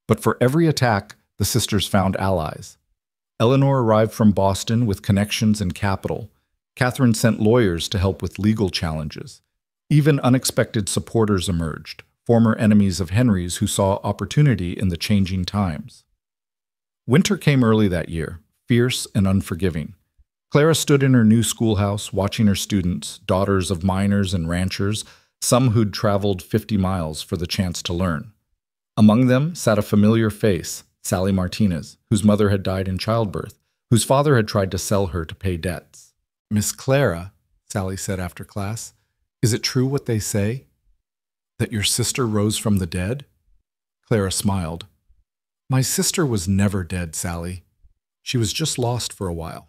Speaker 1: But for every attack, the sisters found allies. Eleanor arrived from Boston with connections in capital. Catherine sent lawyers to help with legal challenges. Even unexpected supporters emerged, former enemies of Henry's who saw opportunity in the changing times. Winter came early that year, fierce and unforgiving. Clara stood in her new schoolhouse, watching her students, daughters of miners and ranchers, some who'd traveled 50 miles for the chance to learn. Among them sat a familiar face, Sally Martinez, whose mother had died in childbirth, whose father had tried to sell her to pay debts. "Miss Clara," Sally said after class, "is it true what they say? That your sister rose from the dead?" Clara smiled. "My sister was never dead, Sally. She was just lost for a while.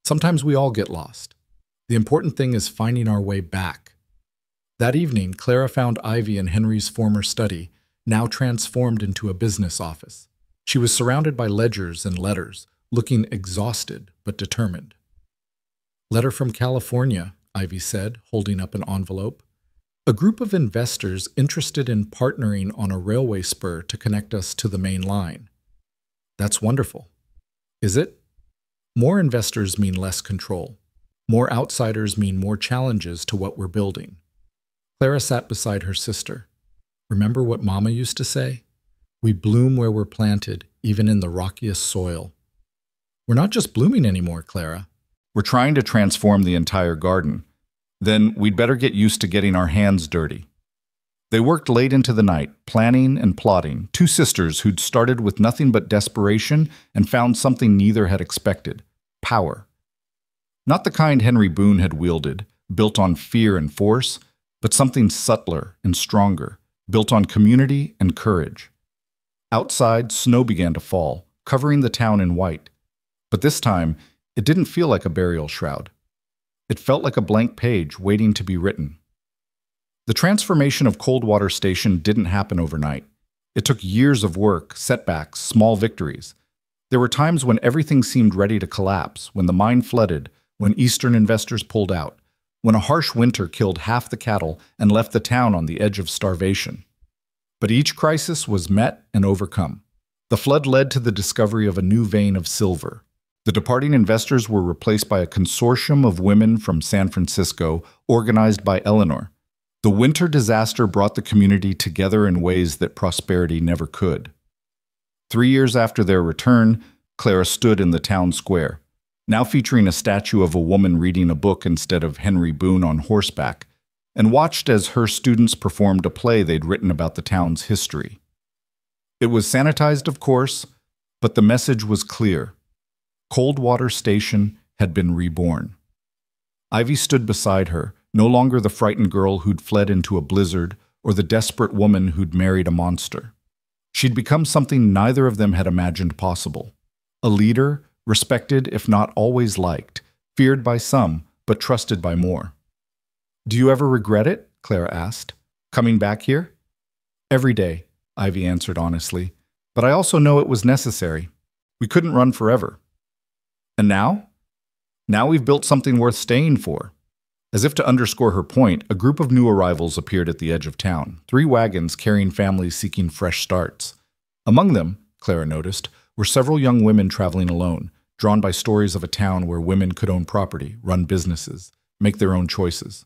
Speaker 1: Sometimes we all get lost. The important thing is finding our way back." That evening, Clara found Ivy in Henry's former study, now transformed into a business office. She was surrounded by ledgers and letters, looking exhausted but determined. "Letter from California," Ivy said, holding up an envelope. "A group of investors interested in partnering on a railway spur to connect us to the main line." "That's wonderful." "Is it?"
Speaker 2: More investors mean less control. More outsiders mean more challenges to what we're building. Clara sat beside her sister. Remember what Mama used to say? We bloom where we're planted, even in the rockiest soil. We're not just blooming anymore, Clara.
Speaker 1: We're trying to transform the entire garden. Then we'd better get used to getting our hands dirty. They worked late into the night, planning and plotting, two sisters who'd started with nothing but desperation and found something neither had expected: power. Not the kind Henry Boone had wielded, built on fear and force, but something subtler and stronger, built on community and courage. Outside, snow began to fall, covering the town in white. But this time, it didn't feel like a burial shroud. It felt like a blank page waiting to be written. The transformation of Coldwater Station didn't happen overnight. It took years of work, setbacks, small victories. There were times when everything seemed ready to collapse, when the mine flooded, when Eastern investors pulled out, when a harsh winter killed half the cattle and left the town on the edge of starvation. But each crisis was met and overcome. The flood led to the discovery of a new vein of silver. The departing investors were replaced by a consortium of women from San Francisco, organized by Eleanor. The winter disaster brought the community together in ways that prosperity never could. 3 years after their return, Clara stood in the town square, now featuring a statue of a woman reading a book instead of Henry Boone on horseback, and watched as her students performed a play they'd written about the town's history. It was sanitized, of course, but the message was clear. Coldwater Station had been reborn. Ivy stood beside her, no longer the frightened girl who'd fled into a blizzard or the desperate woman who'd married a monster. She'd become something neither of them had imagined possible. A leader, respected if not always liked, feared by some, but trusted by more. "Do you ever regret it?" Clara asked. "Coming back here?" "Every day," Ivy answered honestly. "But I also know it was necessary. We couldn't run forever." "And now?" "Now we've built something worth staying for." As if to underscore her point, a group of new arrivals appeared at the edge of town, 3 wagons carrying families seeking fresh starts. Among them, Clara noticed, were several young women traveling alone, drawn by stories of a town where women could own property, run businesses, make their own choices.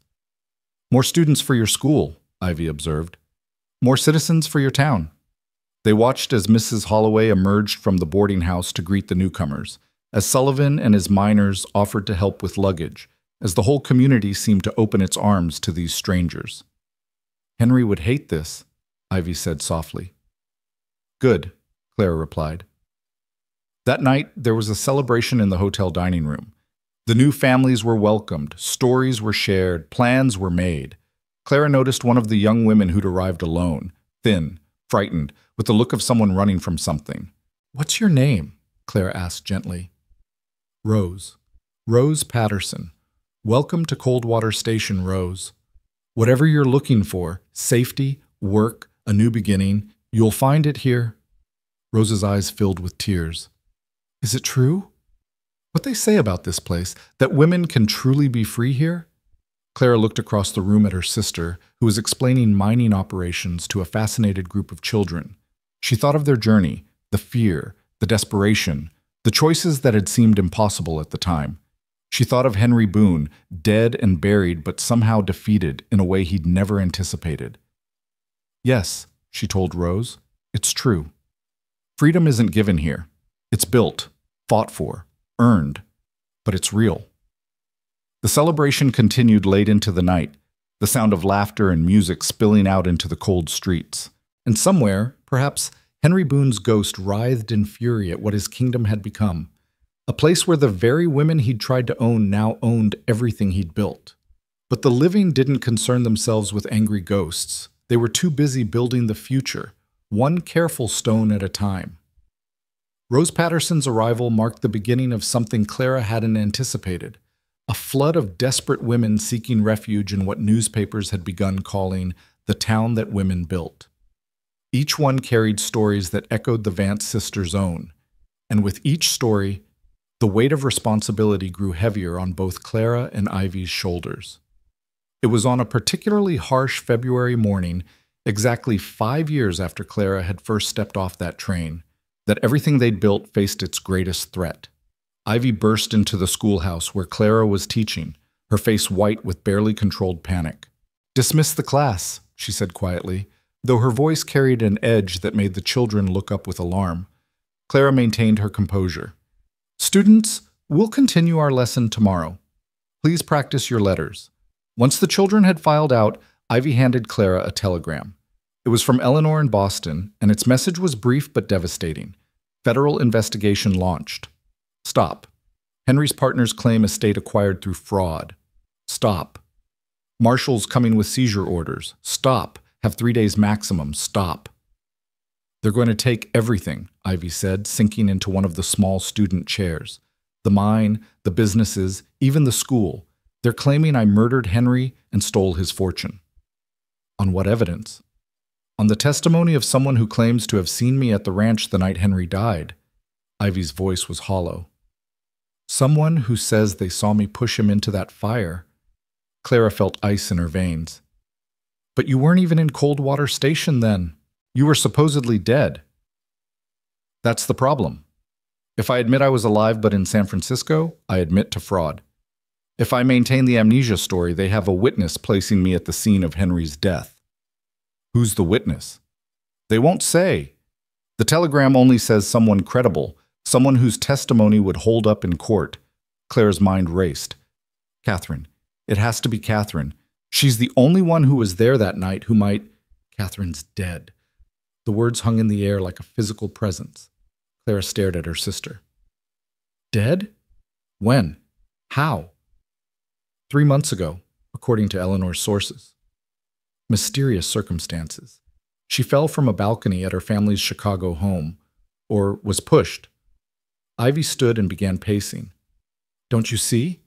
Speaker 1: "More students for your school," Ivy observed. "More citizens for your town." They watched as Mrs. Holloway emerged from the boarding house to greet the newcomers, as Sullivan and his miners offered to help with luggage, as the whole community seemed to open its arms to these strangers. "Henry would hate this," Ivy said softly. "Good," Clara replied. That night, there was a celebration in the hotel dining room. The new families were welcomed, stories were shared, plans were made. Clara noticed one of the young women who'd arrived alone, thin, frightened, with the look of someone running from something. "What's your name?" Clara asked gently. "Rose. Rose Patterson. Welcome to Coldwater Station, Rose. Whatever you're looking for, safety, work, a new beginning, you'll find it here." Rose's eyes filled with tears. "Is it true? What they say about this place, that women can truly be free here?" Clara looked across the room at her sister, who was explaining mining operations to a fascinated group of children. She thought of their journey, the fear, the desperation, the choices that had seemed impossible at the time. She thought of Henry Boone, dead and buried but somehow defeated in a way he'd never anticipated. "Yes," she told Rose, "it's true. Freedom isn't given here. It's built, fought for, earned, but it's real." The celebration continued late into the night, the sound of laughter and music spilling out into the cold streets. And somewhere, perhaps, Henry Boone's ghost writhed in fury at what his kingdom had become. A place where the very women he'd tried to own now owned everything he'd built. But the living didn't concern themselves with angry ghosts. They were too busy building the future, one careful stone at a time. Rose Patterson's arrival marked the beginning of something Clara hadn't anticipated: a flood of desperate women seeking refuge in what newspapers had begun calling the town that women built. Each one carried stories that echoed the Vance sisters' own, and with each story, the weight of responsibility grew heavier on both Clara and Ivy's shoulders. It was on a particularly harsh February morning, exactly 5 years after Clara had first stepped off that train, that everything they'd built faced its greatest threat: Ivy burst into the schoolhouse where Clara was teaching, her face white with barely controlled panic. "Dismiss the class," she said quietly, though her voice carried an edge that made the children look up with alarm. Clara maintained her composure. "Students, we'll continue our lesson tomorrow. Please practice your letters." Once the children had filed out, Ivy handed Clara a telegram. It was from Eleanor in Boston, and its message was brief but devastating. Federal investigation launched. Stop. Henry's partners claim estate acquired through fraud. Stop. Marshals coming with seizure orders. Stop. Have 3 days maximum. Stop. "They're going to take everything," Ivy said, sinking into one of the small student chairs. "The mine, the businesses, even the school. They're claiming I murdered Henry and stole his fortune." "On what evidence?" "On the testimony of someone who claims to have seen me at the ranch the night Henry died." Ivy's voice was hollow. "Someone who says they saw me push him into that fire." Clara felt ice in her veins. "But you weren't even in Coldwater Station then. You were supposedly dead." "That's the problem. If I admit I was alive but in San Francisco, I admit to fraud. If I maintain the amnesia story, they have a witness placing me at the scene of Henry's death." "Who's the witness?" "They won't say. The telegram only says someone credible, someone whose testimony would hold up in court." Claire's mind raced. "Catherine. It has to be Catherine. She's the only one who was there that night who might—" "Catherine's dead." The words hung in the air like a physical presence. Clara stared at her sister. "Dead? When? How?" 3 months ago, according to Eleanor's sources. Mysterious circumstances. She fell from a balcony at her family's Chicago home, or was pushed. Ivy stood and began pacing. "Don't you see?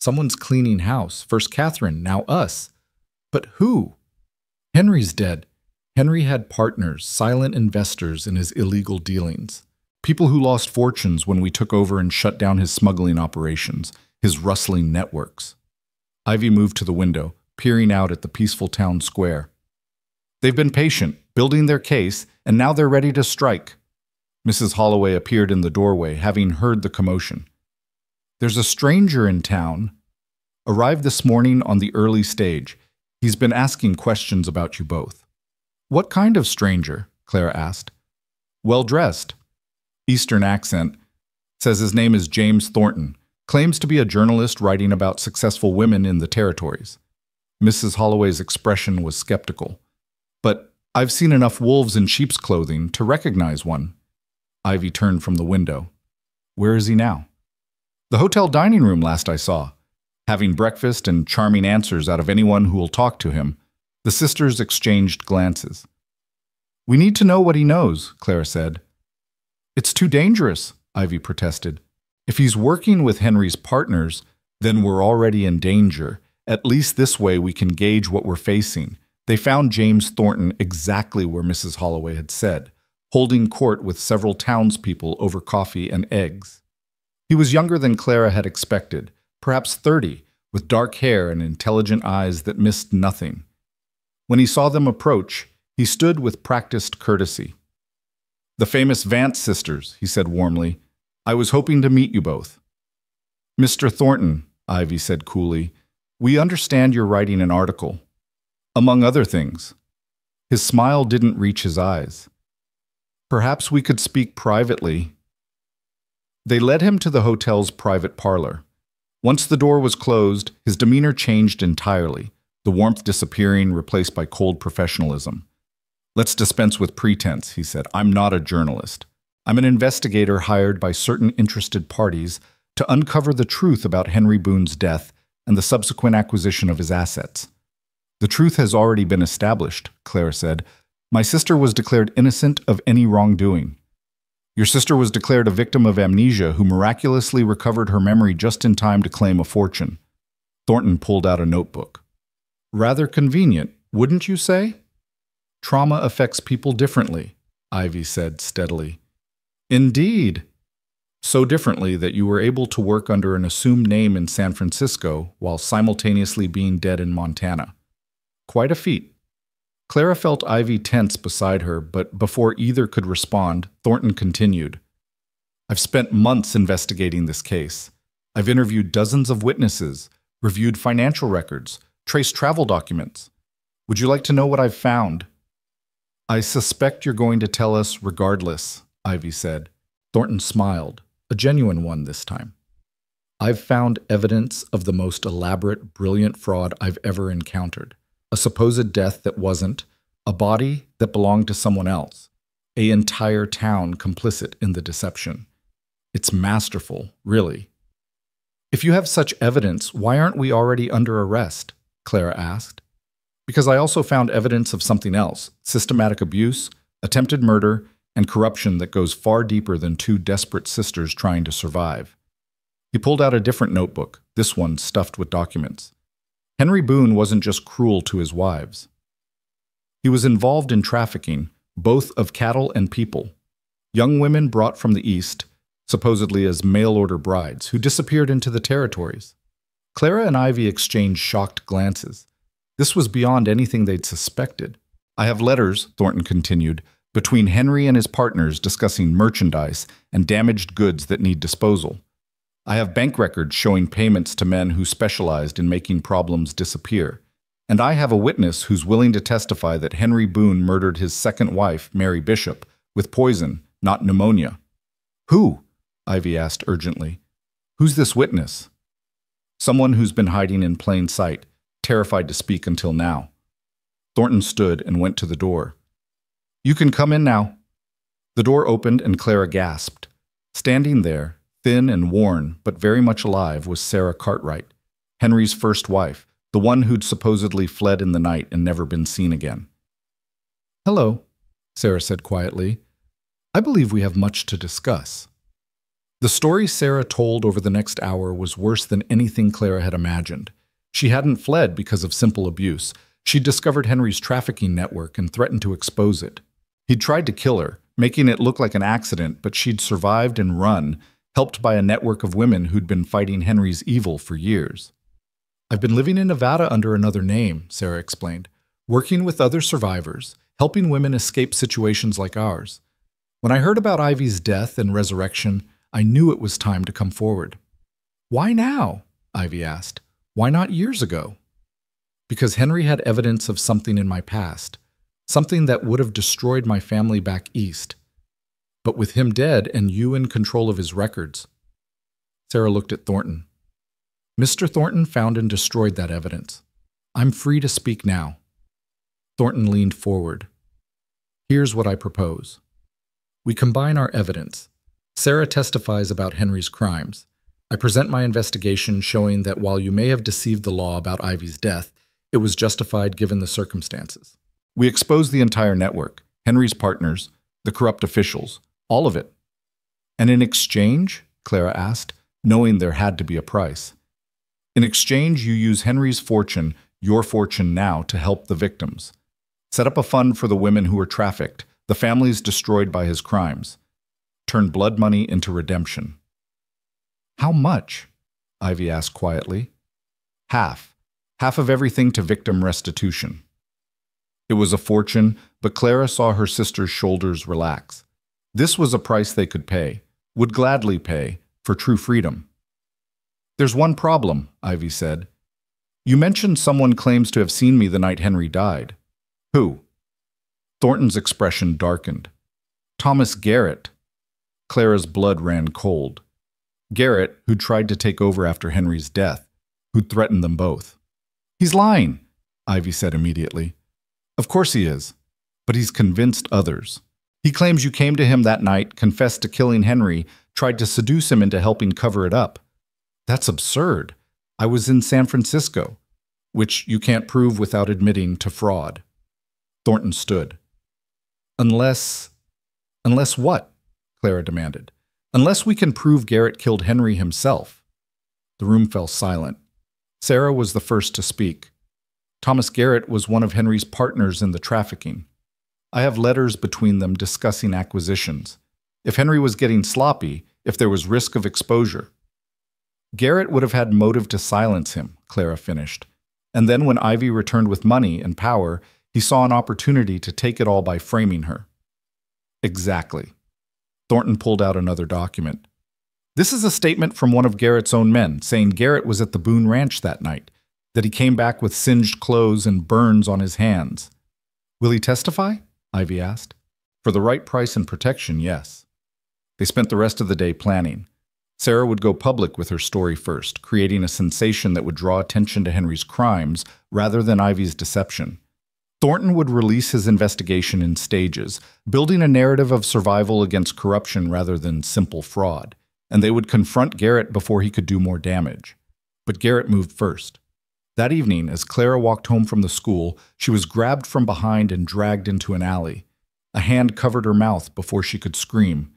Speaker 1: Someone's cleaning house. First Catherine, now us. But who? Henry's dead. Henry had partners, silent investors in his illegal dealings. People who lost fortunes when we took over and shut down his smuggling operations, his rustling networks." Ivy moved to the window, peering out at the peaceful town square. "They've been patient, building their case, and now they're ready to strike." Mrs. Holloway appeared in the doorway, having heard the commotion. "There's a stranger in town. Arrived this morning on the early stage. He's been asking questions about you both." "What kind of stranger?" Clara asked. "Well-dressed. Eastern accent. Says his name is James Thornton. Claims to be a journalist writing about successful women in the territories." Mrs. Holloway's expression was skeptical. "But I've seen enough wolves in sheep's clothing to recognize one." Ivy turned from the window. "Where is he now?" "The hotel dining room last I saw. Having breakfast and charming answers out of anyone who will talk to him." The sisters exchanged glances. "We need to know what he knows," Clara said. "It's too dangerous," Ivy protested. "If he's working with Henry's partners, then we're already in danger. At least this way we can gauge what we're facing." They found James Thornton exactly where Mrs. Holloway had said, holding court with several townspeople over coffee and eggs. He was younger than Clara had expected, perhaps 30, with dark hair and intelligent eyes that missed nothing. When he saw them approach, he stood with practiced courtesy. "The famous Vance sisters," he said warmly. "I was hoping to meet you both." "Mr. Thornton," Ivy said coolly, "we understand you're writing an article. Among other things." His smile didn't reach his eyes. "Perhaps we could speak privately." They led him to the hotel's private parlor. Once the door was closed, his demeanor changed entirely, the warmth disappearing, replaced by cold professionalism. "Let's dispense with pretense," he said. "I'm not a journalist. I'm an investigator hired by certain interested parties to uncover the truth about Henry Boone's death and the subsequent acquisition of his assets." "The truth has already been established," Clara said. "My sister was declared innocent of any wrongdoing." "Your sister was declared a victim of amnesia who miraculously recovered her memory just in time to claim a fortune." Thornton pulled out a notebook. "Rather convenient, wouldn't you say?" "Trauma affects people differently," Ivy said steadily. "Indeed. So differently that you were able to work under an assumed name in San Francisco while simultaneously being dead in Montana. Quite a feat." Clara felt Ivy tense beside her, but before either could respond, Thornton continued. I've spent months investigating this case. I've interviewed dozens of witnesses, reviewed financial records, traced travel documents. Would you like to know what I've found? I suspect you're going to tell us regardless, Ivy said. Thornton smiled, a genuine one this time. I've found evidence of the most elaborate, brilliant fraud I've ever encountered. A supposed death that wasn't, a body that belonged to someone else, an entire town complicit in the deception. It's masterful, really. If you have such evidence, why aren't we already under arrest? Clara asked. Because I also found evidence of something else, systematic abuse, attempted murder, and corruption that goes far deeper than two desperate sisters trying to survive. He pulled out a different notebook, this one stuffed with documents. Henry Boone wasn't just cruel to his wives. He was involved in trafficking, both of cattle and people. Young women brought from the East, supposedly as mail-order brides, who disappeared into the territories. Clara and Ivy exchanged shocked glances. This was beyond anything they'd suspected. I have letters, Thornton continued, between Henry and his partners discussing merchandise and damaged goods that need disposal. I have bank records showing payments to men who specialized in making problems disappear. And I have a witness who's willing to testify that Henry Boone murdered his second wife, Mary Bishop, with poison, not pneumonia. Who? Ivy asked urgently. Who's this witness? Someone who's been hiding in plain sight, terrified to speak until now. Thornton stood and went to the door. You can come in now. The door opened and Clara gasped. Standing there, thin and worn, but very much alive, was Sarah Cartwright, Henry's first wife, the one who'd supposedly fled in the night and never been seen again. Hello, Sarah said quietly. I believe we have much to discuss. The story Sarah told over the next hour was worse than anything Clara had imagined. She hadn't fled because of simple abuse. She'd discovered Henry's trafficking network and threatened to expose it. He'd tried to kill her, making it look like an accident, but she'd survived and run, helped by a network of women who'd been fighting Henry's evil for years. I've been living in Nevada under another name, Sarah explained, working with other survivors, helping women escape situations like ours. When I heard about Ivy's death and resurrection, I knew it was time to come forward. Why now? Ivy asked. Why not years ago? Because Henry had evidence of something in my past, something that would have destroyed my family back east. But with him dead and you in control of his records. Sarah looked at Thornton. Mr. Thornton found and destroyed that evidence. I'm free to speak now. Thornton leaned forward. Here's what I propose. We combine our evidence. Sarah testifies about Henry's crimes. I present my investigation showing that while you may have deceived the law about Ivy's death, it was justified given the circumstances. We expose the entire network, Henry's partners, the corrupt officials, all of it. And in exchange, Clara asked, knowing there had to be a price. In exchange, you use Henry's fortune, your fortune now, to help the victims. Set up a fund for the women who were trafficked, the families destroyed by his crimes. Turn blood money into redemption. How much? Ivy asked quietly. Half. Half of everything to victim restitution. It was a fortune, but Clara saw her sister's shoulders relax. This was a price they could pay, would gladly pay, for true freedom. There's one problem, Ivy said. You mentioned someone claims to have seen me the night Henry died. Who? Thornton's expression darkened. Thomas Garrett. Clara's blood ran cold. Garrett, who'd tried to take over after Henry's death, who'd threatened them both. He's lying, Ivy said immediately. Of course he is, but he's convinced others. He claims you came to him that night, confessed to killing Henry, tried to seduce him into helping cover it up. That's absurd. I was in San Francisco, which you can't prove without admitting to fraud. Thornton stood. Unless what? Clara demanded. Unless we can prove Garrett killed Henry himself. The room fell silent. Sarah was the first to speak. Thomas Garrett was one of Henry's partners in the trafficking. I have letters between them discussing acquisitions. If Henry was getting sloppy, if there was risk of exposure. Garrett would have had motive to silence him, Clara finished. And then when Ivy returned with money and power, he saw an opportunity to take it all by framing her. Exactly. Thornton pulled out another document. This is a statement from one of Garrett's own men, saying Garrett was at the Boone Ranch that night, that he came back with singed clothes and burns on his hands. Will he testify? Ivy asked. For the right price and protection, yes. They spent the rest of the day planning. Sarah would go public with her story first, creating a sensation that would draw attention to Henry's crimes rather than Ivy's deception. Thornton would release his investigation in stages, building a narrative of survival against corruption rather than simple fraud, and they would confront Garrett before he could do more damage. But Garrett moved first. That evening, as Clara walked home from the school, she was grabbed from behind and dragged into an alley. A hand covered her mouth before she could scream.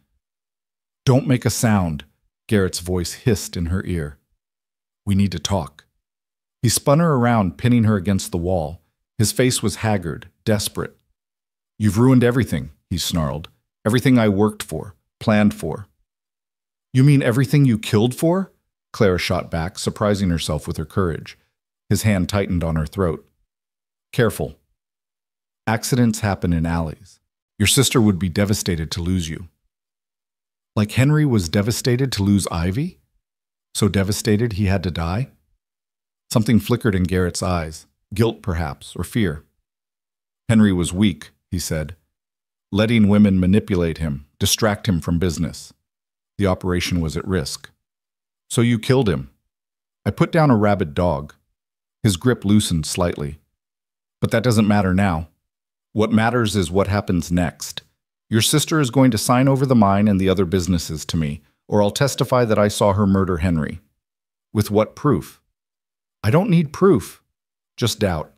Speaker 1: Don't make a sound, Garrett's voice hissed in her ear. We need to talk. He spun her around, pinning her against the wall. His face was haggard, desperate. You've ruined everything, he snarled. Everything I worked for, planned for. You mean everything you killed for? Clara shot back, surprising herself with her courage. His hand tightened on her throat. Careful. Accidents happen in alleys. Your sister would be devastated to lose you. Like Henry was devastated to lose Ivy? So devastated he had to die? Something flickered in Garrett's eyes. Guilt, perhaps, or fear. Henry was weak, he said. Letting women manipulate him, distract him from business. The operation was at risk. So you killed him. I put down a rabid dog. His grip loosened slightly. But that doesn't matter now. What matters is what happens next. Your sister is going to sign over the mine and the other businesses to me, or I'll testify that I saw her murder Henry. With what proof? I don't need proof. Just doubt.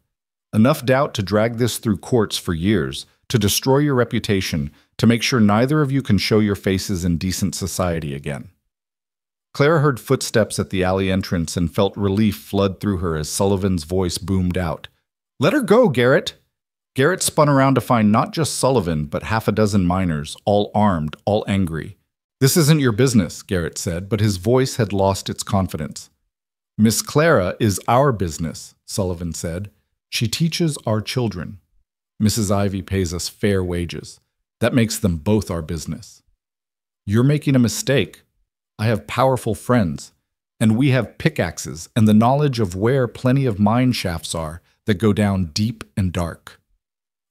Speaker 1: Enough doubt to drag this through courts for years, to destroy your reputation, to make sure neither of you can show your faces in decent society again. Clara heard footsteps at the alley entrance and felt relief flood through her as Sullivan's voice boomed out. Let her go, Garrett! Garrett spun around to find not just Sullivan, but half a dozen miners, all armed, all angry. This isn't your business, Garrett said, but his voice had lost its confidence. Miss Clara is our business, Sullivan said. She teaches our children. Mrs. Ivy pays us fair wages. That makes them both our business. You're making a mistake. I have powerful friends, and we have pickaxes and the knowledge of where plenty of mine shafts are that go down deep and dark.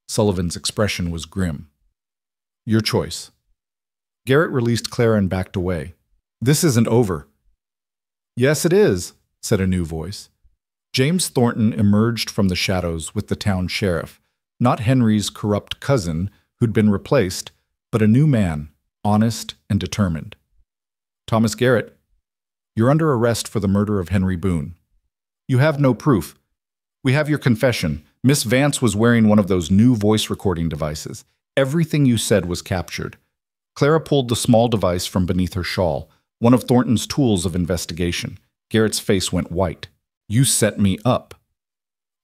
Speaker 1: Sullivan's expression was grim. Your choice. Garrett released Clara and backed away. This isn't over. Yes, it is, said a new voice. James Thornton emerged from the shadows with the town sheriff, not Henry's corrupt cousin who'd been replaced, but a new man, honest and determined. Thomas Garrett, you're under arrest for the murder of Henry Boone. You have no proof. We have your confession. Miss Vance was wearing one of those new voice recording devices. Everything you said was captured. Clara pulled the small device from beneath her shawl, one of Thornton's tools of investigation. Garrett's face went white. You set me up.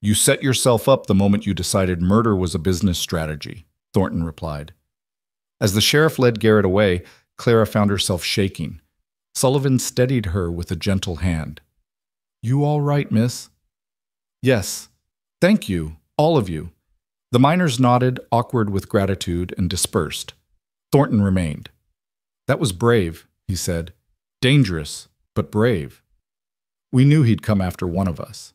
Speaker 1: You set yourself up the moment you decided murder was a business strategy, Thornton replied. As the sheriff led Garrett away, Clara found herself shaking. Sullivan steadied her with a gentle hand. You all right, miss? Yes. Thank you, all of you. The miners nodded, awkward with gratitude, and dispersed. Thornton remained. That was brave, he said. Dangerous, but brave. We knew he'd come after one of us.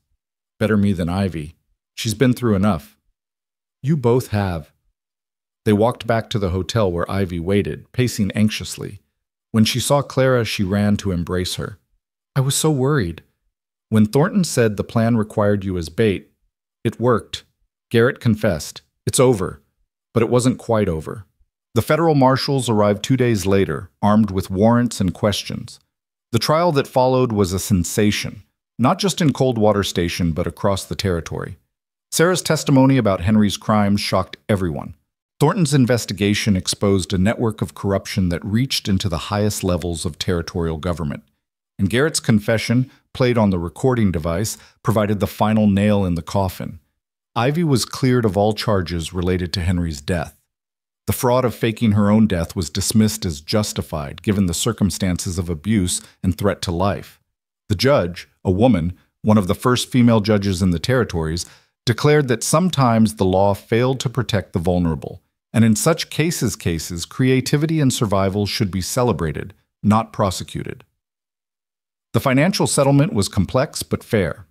Speaker 1: Better me than Ivy. She's been through enough. You both have. They walked back to the hotel where Ivy waited, pacing anxiously. When she saw Clara, she ran to embrace her. I was so worried. When Thornton said the plan required you as bait, it worked. Garrett confessed. It's over. But it wasn't quite over. The federal marshals arrived 2 days later, armed with warrants and questions. The trial that followed was a sensation, not just in Coldwater Station, but across the territory. Sarah's testimony about Henry's crimes shocked everyone. Thornton's investigation exposed a network of corruption that reached into the highest levels of territorial government. And Garrett's confession, played on the recording device, provided the final nail in the coffin. Ivy was cleared of all charges related to Henry's death. The fraud of faking her own death was dismissed as justified, given the circumstances of abuse and threat to life. The judge, a woman, one of the first female judges in the territories, declared that sometimes the law failed to protect the vulnerable, And in such cases, creativity and survival should be celebrated, not prosecuted. The financial settlement was complex but fair.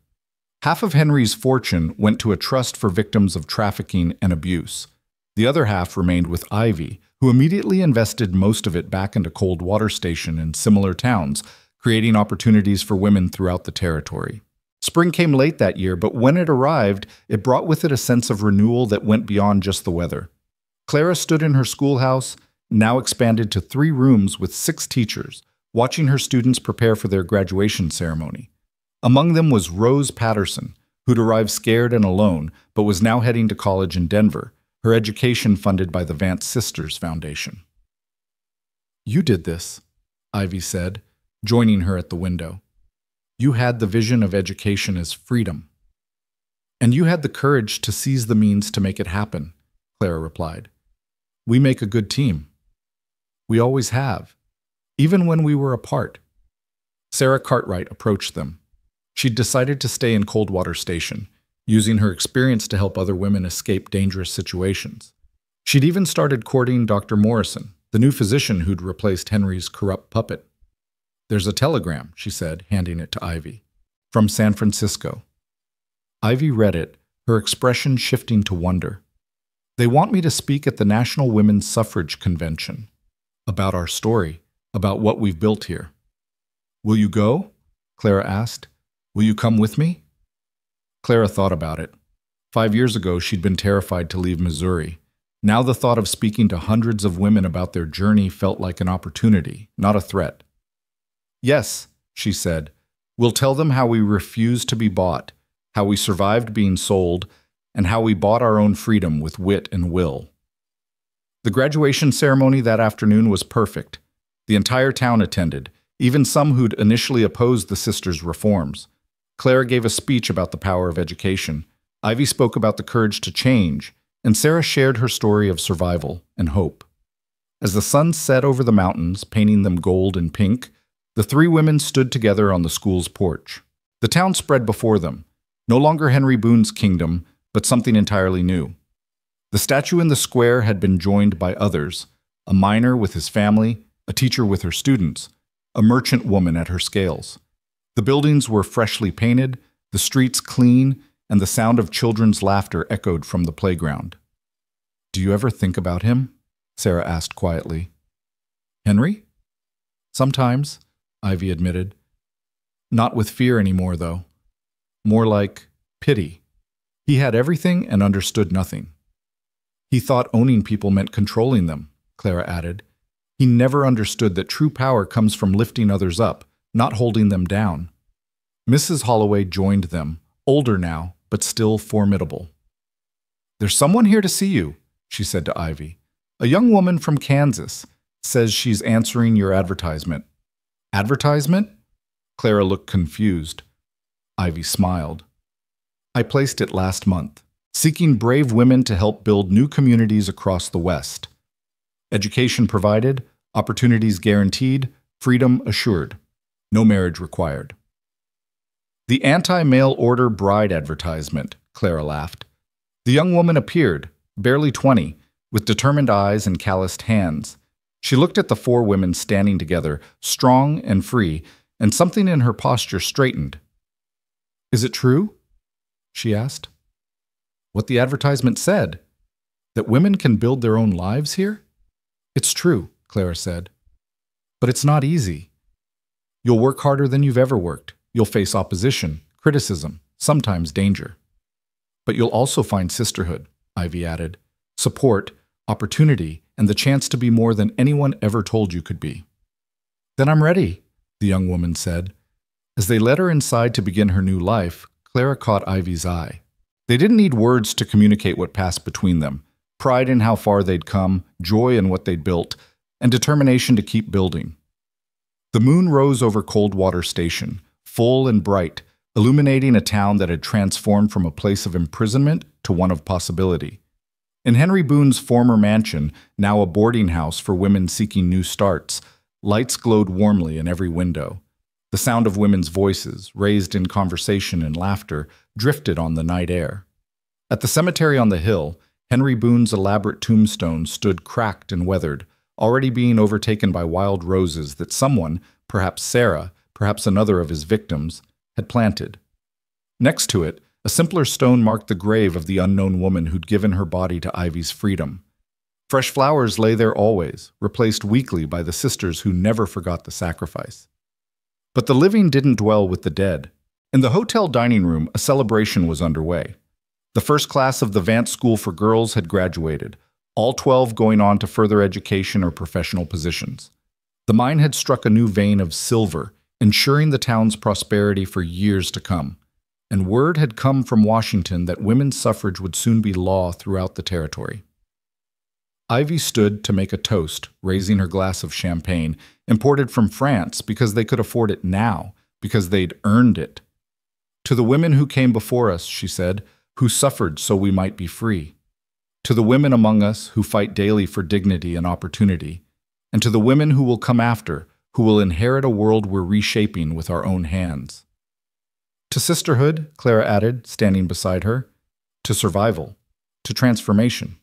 Speaker 1: Half of Henry's fortune went to a trust for victims of trafficking and abuse. The other half remained with Ivy, who immediately invested most of it back into Cold Water Station and similar towns, creating opportunities for women throughout the territory. Spring came late that year, but when it arrived, it brought with it a sense of renewal that went beyond just the weather. Clara stood in her schoolhouse, now expanded to 3 rooms with 6 teachers, watching her students prepare for their graduation ceremony. Among them was Rose Patterson, who'd arrived scared and alone, but was now heading to college in Denver, her education funded by the Vance Sisters Foundation. "You did this," Ivy said, joining her at the window. "You had the vision of education as freedom. And you had the courage to seize the means to make it happen," Clara replied. "We make a good team. We always have, even when we were apart." Sarah Cartwright approached them. She'd decided to stay in Cold Water Station, using her experience to help other women escape dangerous situations. She'd even started courting Dr. Morrison, the new physician who'd replaced Henry's corrupt puppet. "There's a telegram," she said, handing it to Ivy. "From San Francisco." Ivy read it, her expression shifting to wonder. "They want me to speak at the National Women's Suffrage Convention. About our story, about what we've built here." "Will you go?" Clara asked. "Will you come with me?" Clara thought about it. 5 years ago, she'd been terrified to leave Missouri. Now the thought of speaking to hundreds of women about their journey felt like an opportunity, not a threat. "Yes," she said. "We'll tell them how we refused to be bought, how we survived being sold, and how we bought our own freedom with wit and will." The graduation ceremony that afternoon was perfect. The entire town attended, even some who'd initially opposed the sisters' reforms. Clara gave a speech about the power of education. Ivy spoke about the courage to change, and Sarah shared her story of survival and hope. As the sun set over the mountains, painting them gold and pink, the 3 women stood together on the school's porch. The town spread before them, no longer Henry Boone's kingdom, but something entirely new. The statue in the square had been joined by others, a miner with his family, a teacher with her students, a merchant woman at her scales. The buildings were freshly painted, the streets clean, and the sound of children's laughter echoed from the playground. "Do you ever think about him?" Sarah asked quietly. "Henry?" "Sometimes," Ivy admitted. "Not with fear anymore, though. More like pity. He had everything and understood nothing." "He thought owning people meant controlling them," Clara added. "He never understood that true power comes from lifting others up, not holding them down." Mrs. Holloway joined them, older now, but still formidable. "There's someone here to see you," she said to Ivy. "A young woman from Kansas. Says she's answering your advertisement." "Advertisement?" Clara looked confused. Ivy smiled. "I placed it last month, seeking brave women to help build new communities across the West. Education provided, opportunities guaranteed, freedom assured. No marriage required." "The anti-mail order bride advertisement," Clara laughed. The young woman appeared, barely 20, with determined eyes and calloused hands. She looked at the 4 women standing together, strong and free, and something in her posture straightened. "Is it true?" she asked. "What the advertisement said? That women can build their own lives here?" "It's true," Clara said. "But it's not easy. You'll work harder than you've ever worked. You'll face opposition, criticism, sometimes danger. But you'll also find sisterhood," Ivy added, "support, opportunity, and the chance to be more than anyone ever told you could be." "Then I'm ready," the young woman said. As they led her inside to begin her new life, Clara caught Ivy's eye. They didn't need words to communicate what passed between them: pride in how far they'd come, joy in what they'd built, and determination to keep building. The moon rose over Cold Water Station, full and bright, illuminating a town that had transformed from a place of imprisonment to one of possibility. In Henry Boone's former mansion, now a boarding house for women seeking new starts, lights glowed warmly in every window. The sound of women's voices, raised in conversation and laughter, drifted on the night air. At the cemetery on the hill, Henry Boone's elaborate tombstone stood cracked and weathered, already being overtaken by wild roses that someone, perhaps Sarah, perhaps another of his victims, had planted. Next to it, a simpler stone marked the grave of the unknown woman who'd given her body to Ivy's freedom. Fresh flowers lay there always, replaced weekly by the sisters who never forgot the sacrifice. But the living didn't dwell with the dead. In the hotel dining room, a celebration was underway. The first class of the Vance School for Girls had graduated, all 12 going on to further education or professional positions. The mine had struck a new vein of silver, ensuring the town's prosperity for years to come. And word had come from Washington that women's suffrage would soon be law throughout the territory. Ivy stood to make a toast, raising her glass of champagne, imported from France because they could afford it now, because they'd earned it. To the women who came before us, she said, who suffered so we might be free. To the women among us who fight daily for dignity and opportunity. And to the women who will come after, who will inherit a world we're reshaping with our own hands. To sisterhood, Clara added, standing beside her. To survival. To transformation.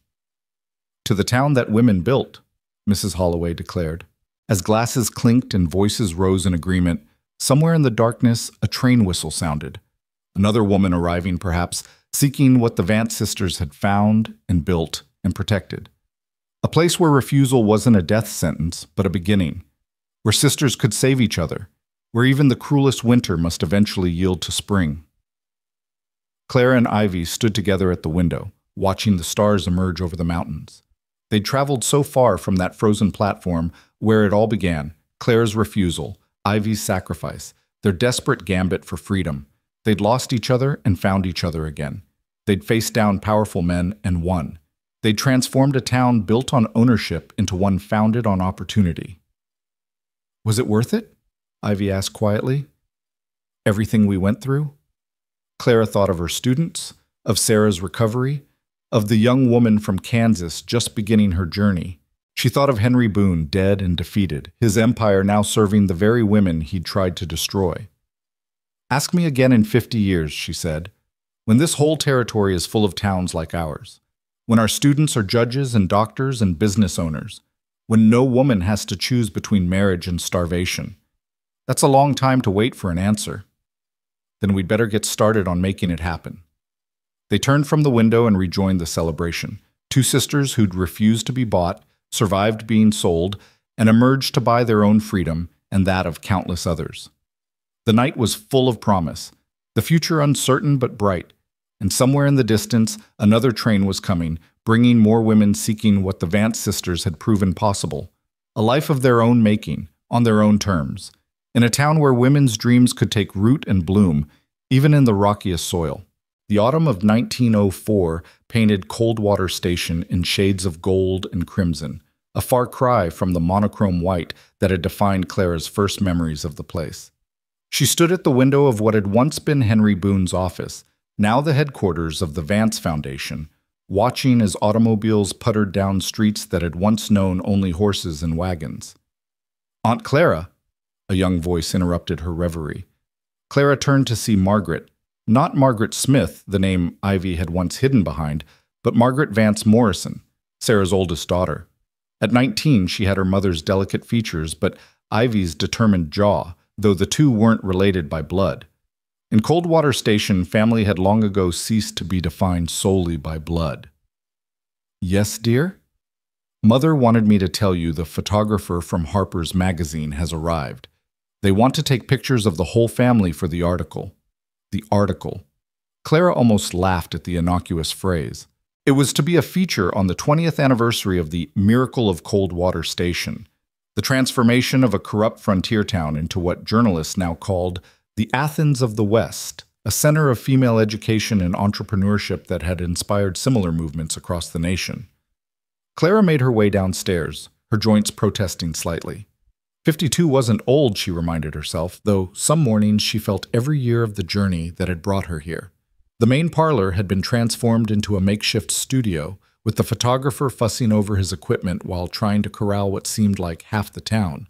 Speaker 1: To the town that women built, Mrs. Holloway declared. As glasses clinked and voices rose in agreement, somewhere in the darkness a train whistle sounded. Another woman arriving, perhaps, seeking what the Vance sisters had found and built and protected. A place where refusal wasn't a death sentence, but a beginning. Where sisters could save each other. Where even the cruelest winter must eventually yield to spring. Clara and Ivy stood together at the window, watching the stars emerge over the mountains. They'd traveled so far from that frozen platform where it all began, Clara's refusal, Ivy's sacrifice, their desperate gambit for freedom. They'd lost each other and found each other again. They'd faced down powerful men and won. They'd transformed a town built on ownership into one founded on opportunity. Was it worth it? Ivy asked quietly. Everything we went through? Clara thought of her students, of Sarah's recovery, of the young woman from Kansas just beginning her journey. She thought of Henry Boone, dead and defeated, his empire now serving the very women he'd tried to destroy. Ask me again in 50 years, she said, when this whole territory is full of towns like ours, when our students are judges and doctors and business owners, when no woman has to choose between marriage and starvation. That's a long time to wait for an answer. Then we'd better get started on making it happen. They turned from the window and rejoined the celebration. Two sisters who'd refused to be bought, survived being sold, and emerged to buy their own freedom and that of countless others. The night was full of promise, the future uncertain but bright, and somewhere in the distance, another train was coming, bringing more women seeking what the Vance sisters had proven possible, a life of their own making, on their own terms, in a town where women's dreams could take root and bloom, even in the rockiest soil. The autumn of 1904 painted Coldwater Station in shades of gold and crimson, a far cry from the monochrome white that had defined Clara's first memories of the place. She stood at the window of what had once been Henry Boone's office, now the headquarters of the Vance Foundation, watching as automobiles puttered down streets that had once known only horses and wagons. Aunt Clara, a young voice interrupted her reverie. Clara turned to see Margaret, not Margaret Smith, the name Ivy had once hidden behind, but Margaret Vance Morrison, Sarah's oldest daughter. At 19, she had her mother's delicate features, but Ivy's determined jaw, though the two weren't related by blood. In Coldwater Station, family had long ago ceased to be defined solely by blood. Yes, dear? Mother wanted me to tell you the photographer from Harper's Magazine has arrived. They want to take pictures of the whole family for the article. The article. Clara almost laughed at the innocuous phrase. It was to be a feature on the 20th anniversary of the Miracle of Coldwater Station, the transformation of a corrupt frontier town into what journalists now called the Athens of the West, a center of female education and entrepreneurship that had inspired similar movements across the nation. Clara made her way downstairs, her joints protesting slightly. 52 wasn't old, she reminded herself, though some mornings she felt every year of the journey that had brought her here. The main parlor had been transformed into a makeshift studio, with the photographer fussing over his equipment while trying to corral what seemed like half the town.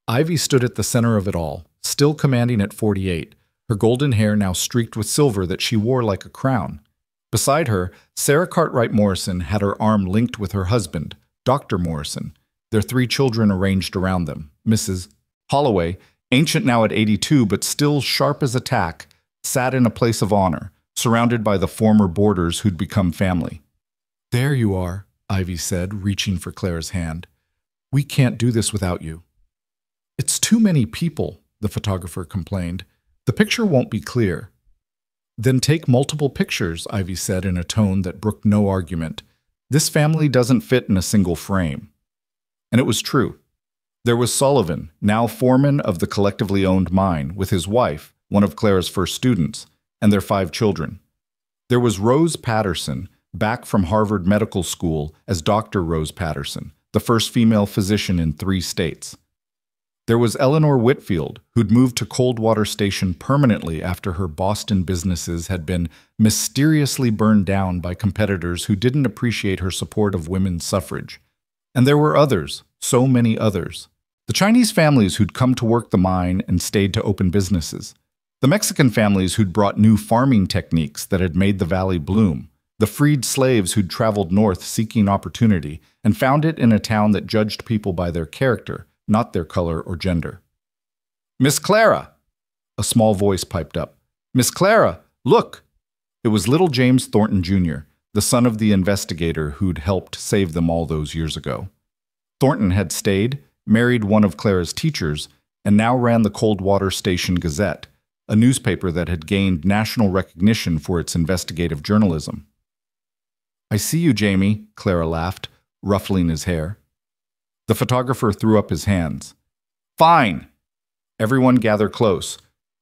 Speaker 1: Ivy stood at the center of it all, still commanding at 48, her golden hair now streaked with silver that she wore like a crown. Beside her, Sarah Cartwright Morrison had her arm linked with her husband, Dr. Morrison, their 3 children arranged around them. Mrs. Holloway, ancient now at 82 but still sharp as a tack, sat in a place of honor, surrounded by the former boarders who'd become family. "There you are," Ivy said, reaching for Clara's hand. "We can't do this without you." "It's too many people," the photographer complained. "The picture won't be clear." "Then take multiple pictures," Ivy said in a tone that brooked no argument. "This family doesn't fit in a single frame." And it was true. There was Sullivan, now foreman of the collectively owned mine, with his wife, one of Clara's first students, and their 5 children. There was Rose Patterson, back from Harvard Medical School as Dr. Rose Patterson, the first female physician in 3 states. There was Eleanor Whitfield, who'd moved to Coldwater Station permanently after her Boston businesses had been mysteriously burned down by competitors who didn't appreciate her support of women's suffrage. And there were others, so many others. The Chinese families who'd come to work the mine and stayed to open businesses. The Mexican families who'd brought new farming techniques that had made the valley bloom. The freed slaves who'd traveled north seeking opportunity and found it in a town that judged people by their character, not their color or gender. "Miss Clara!" A small voice piped up. "Miss Clara, look!" It was little James Thornton, Jr., the son of the investigator who'd helped save them all those years ago. Thornton had stayed, married one of Clara's teachers, and now ran the Coldwater Station Gazette, a newspaper that had gained national recognition for its investigative journalism. "I see you, Jamie," Clara laughed, ruffling his hair. The photographer threw up his hands. "Fine!" Everyone gathered close,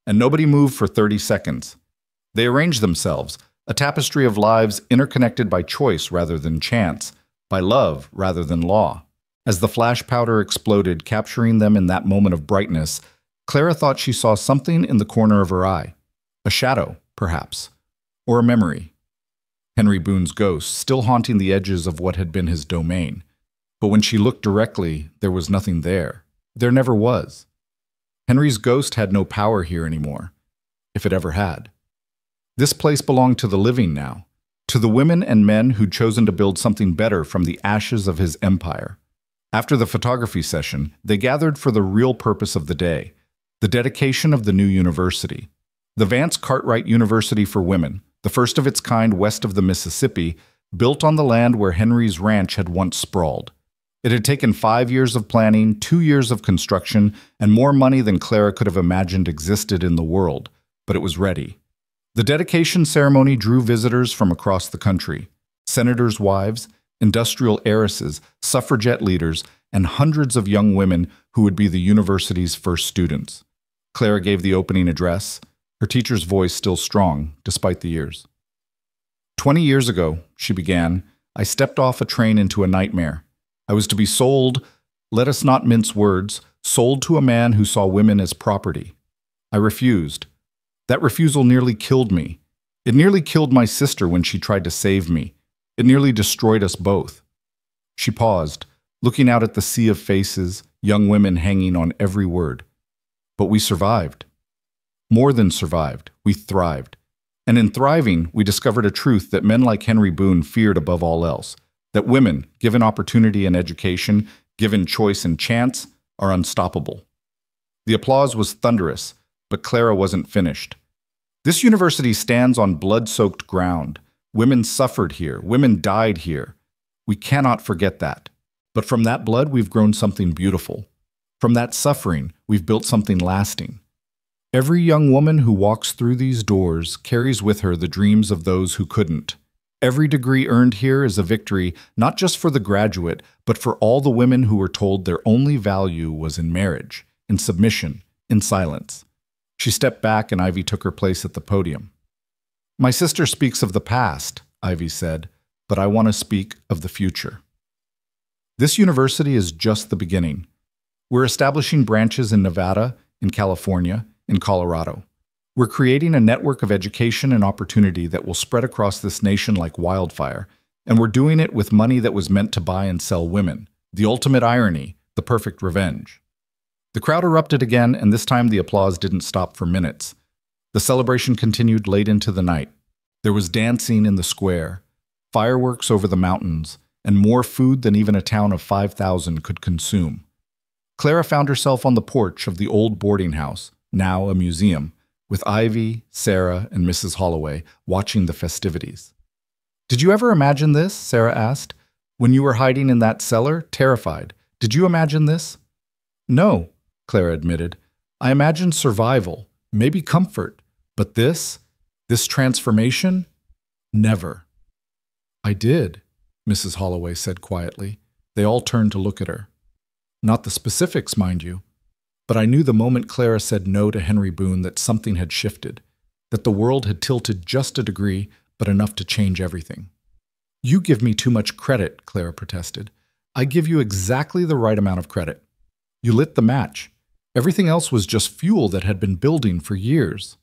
Speaker 1: and nobody moved for 30 seconds. They arranged themselves, a tapestry of lives interconnected by choice rather than chance, by love rather than law. As the flash powder exploded, capturing them in that moment of brightness, Clara thought she saw something in the corner of her eye. A shadow, perhaps, or a memory. Henry Boone's ghost, still haunting the edges of what had been his domain. But when she looked directly, there was nothing there. There never was. Henry's ghost had no power here anymore, if it ever had. This place belonged to the living now, to the women and men who'd chosen to build something better from the ashes of his empire. After the photography session, they gathered for the real purpose of the day, the dedication of the new university. The Vance Cartwright University for Women, the first of its kind west of the Mississippi, built on the land where Henry's ranch had once sprawled. It had taken 5 years of planning, 2 years of construction, and more money than Clara could have imagined existed in the world, but it was ready. The dedication ceremony drew visitors from across the country, senators' wives, industrial heiresses, suffragette leaders, and hundreds of young women who would be the university's first students. Clara gave the opening address, her teacher's voice still strong, despite the years. 20 years ago, she began, I stepped off a train into a nightmare. I was to be sold, let us not mince words, sold to a man who saw women as property. I refused. That refusal nearly killed me. It nearly killed my sister when she tried to save me. It nearly destroyed us both. She paused, looking out at the sea of faces, young women hanging on every word. But we survived. More than survived, we thrived. And in thriving, we discovered a truth that men like Henry Boone feared above all else, that women, given opportunity and education, given choice and chance, are unstoppable. The applause was thunderous, but Clara wasn't finished. This university stands on blood-soaked ground. Women suffered here. Women died here. We cannot forget that. But from that blood, we've grown something beautiful. From that suffering, we've built something lasting. Every young woman who walks through these doors carries with her the dreams of those who couldn't. Every degree earned here is a victory, not just for the graduate, but for all the women who were told their only value was in marriage, in submission, in silence. She stepped back and Ivy took her place at the podium. My sister speaks of the past, Ivy said, but I want to speak of the future. This university is just the beginning. We're establishing branches in Nevada, in California, in Colorado. We're creating a network of education and opportunity that will spread across this nation like wildfire, and we're doing it with money that was meant to buy and sell women. The ultimate irony, the perfect revenge. The crowd erupted again, and this time the applause didn't stop for minutes. The celebration continued late into the night. There was dancing in the square, fireworks over the mountains, and more food than even a town of 5,000 could consume. Clara found herself on the porch of the old boarding house, now a museum, with Ivy, Sarah, and Mrs. Holloway watching the festivities. "Did you ever imagine this?" Sarah asked. "When you were hiding in that cellar, terrified, did you imagine this?" "No," Clara admitted. "I imagined survival, maybe comfort, but this transformation? Never." "I did," Mrs. Holloway said quietly. They all turned to look at her. "Not the specifics, mind you. But I knew the moment Clara said no to Henry Boone that something had shifted, that the world had tilted just a degree, but enough to change everything." "You give me too much credit," Clara protested. "I give you exactly the right amount of credit. You lit the match. Everything else was just fuel that had been building for years."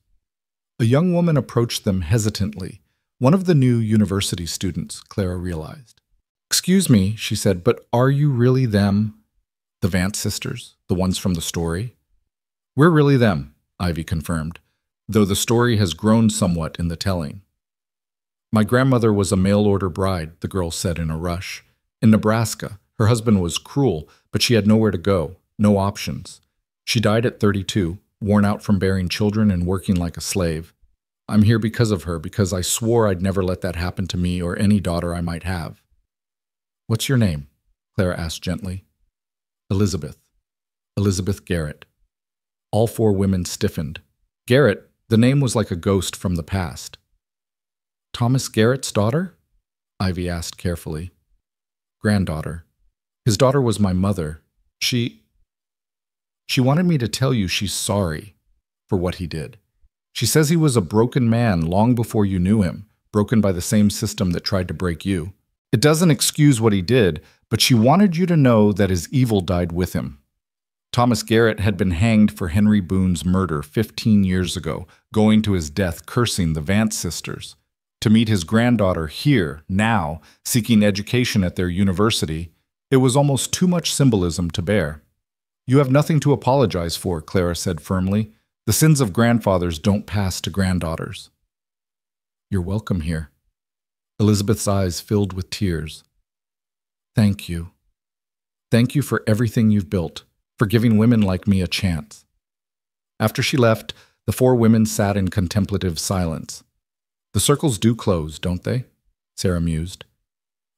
Speaker 1: A young woman approached them hesitantly, one of the new university students, Clara realized. "Excuse me," she said, "but are you really them? The Vance sisters, the ones from the story?" "We're really them," Ivy confirmed, though the story has grown somewhat in the telling. "My grandmother was a mail-order bride," the girl said in a rush. "In Nebraska. Her husband was cruel, but she had nowhere to go, no options. She died at 32, worn out from bearing children and working like a slave. I'm here because of her, because I swore I'd never let that happen to me or any daughter I might have." "What's your name?" Clara asked gently. "Elizabeth. Elizabeth Garrett." All four women stiffened. Garrett, the name was like a ghost from the past. "Thomas Garrett's daughter?" Ivy asked carefully. "Granddaughter. His daughter was my mother. She wanted me to tell you she's sorry for what he did. She says he was a broken man long before you knew him, broken by the same system that tried to break you. It doesn't excuse what he did, but she wanted you to know that his evil died with him. Thomas Garrett had been hanged for Henry Boone's murder 15 years ago, going to his death cursing the Vance sisters. To meet his granddaughter here, now, seeking education at their university, it was almost too much symbolism to bear." "You have nothing to apologize for," Clara said firmly. "The sins of grandfathers don't pass to granddaughters." "You're welcome here." Elizabeth's eyes filled with tears. "Thank you. Thank you for everything you've built, for giving women like me a chance." After she left, the four women sat in contemplative silence. "The circles do close, don't they?" Sarah mused.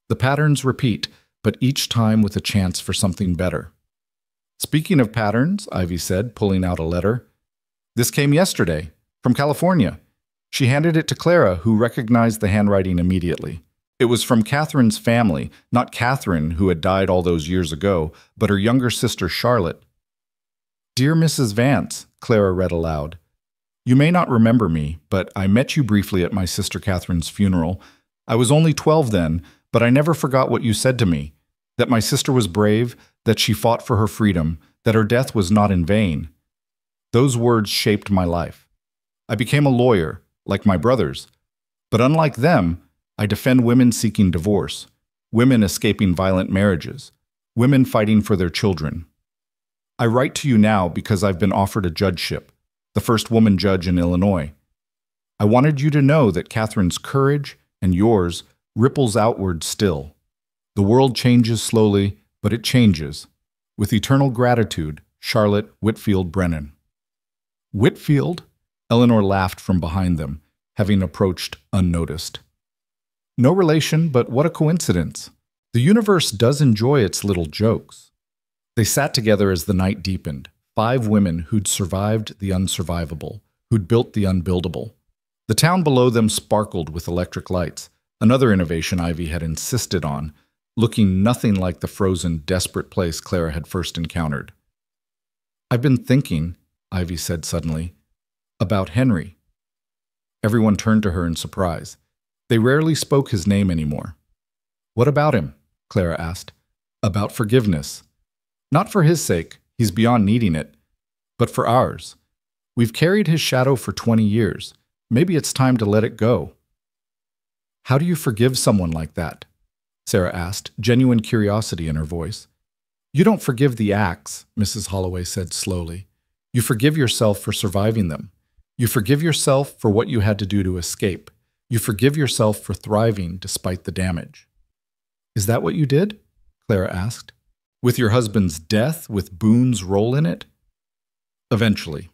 Speaker 1: "The patterns repeat, but each time with a chance for something better." "Speaking of patterns," Ivy said, pulling out a letter. "This came yesterday, from California." She handed it to Clara, who recognized the handwriting immediately. It was from Catherine's family, not Catherine, who had died all those years ago, but her younger sister Charlotte. "Dear Mrs. Vance," Clara read aloud. "You may not remember me, but I met you briefly at my sister Catherine's funeral. I was only 12 then, but I never forgot what you said to me, that my sister was brave, that she fought for her freedom, that her death was not in vain. Those words shaped my life. I became a lawyer, like my brothers, but unlike them, I defend women seeking divorce, women escaping violent marriages, women fighting for their children. I write to you now because I've been offered a judgeship, the first woman judge in Illinois. I wanted you to know that Catherine's courage and yours ripples outward still. The world changes slowly, but it changes. With eternal gratitude, Charlotte Whitfield Brennan." "Whitfield?" Eleanor laughed from behind them, having approached unnoticed. "No relation, but what a coincidence. The universe does enjoy its little jokes." They sat together as the night deepened, 5 women who'd survived the unsurvivable, who'd built the unbuildable. The town below them sparkled with electric lights, another innovation Ivy had insisted on, looking nothing like the frozen, desperate place Clara had first encountered. "I've been thinking," Ivy said suddenly, "about Henry." Everyone turned to her in surprise. They rarely spoke his name anymore. "What about him?" Clara asked. "About forgiveness. Not for his sake, he's beyond needing it, but for ours. We've carried his shadow for 20 years. Maybe it's time to let it go." "How do you forgive someone like that?" Sarah asked, genuine curiosity in her voice. "You don't forgive the acts," Mrs. Holloway said slowly. "You forgive yourself for surviving them. You forgive yourself for what you had to do to escape.
Speaker 2: You forgive yourself for thriving despite the damage. Is that what you did? Clara asked. With your husband's death, with Boone's role in it? Eventually.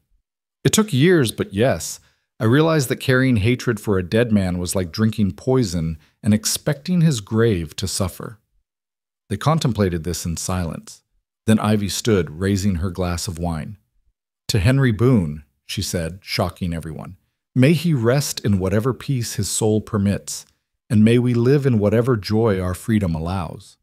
Speaker 2: It took years, but yes, I realized that carrying hatred for a dead man was like drinking poison and expecting his grave to suffer. They contemplated this in silence. Then Ivy stood, raising her glass of wine. To Henry Boone, she said, shocking everyone, may he rest in whatever peace his soul permits, and may we live in whatever joy our freedom allows.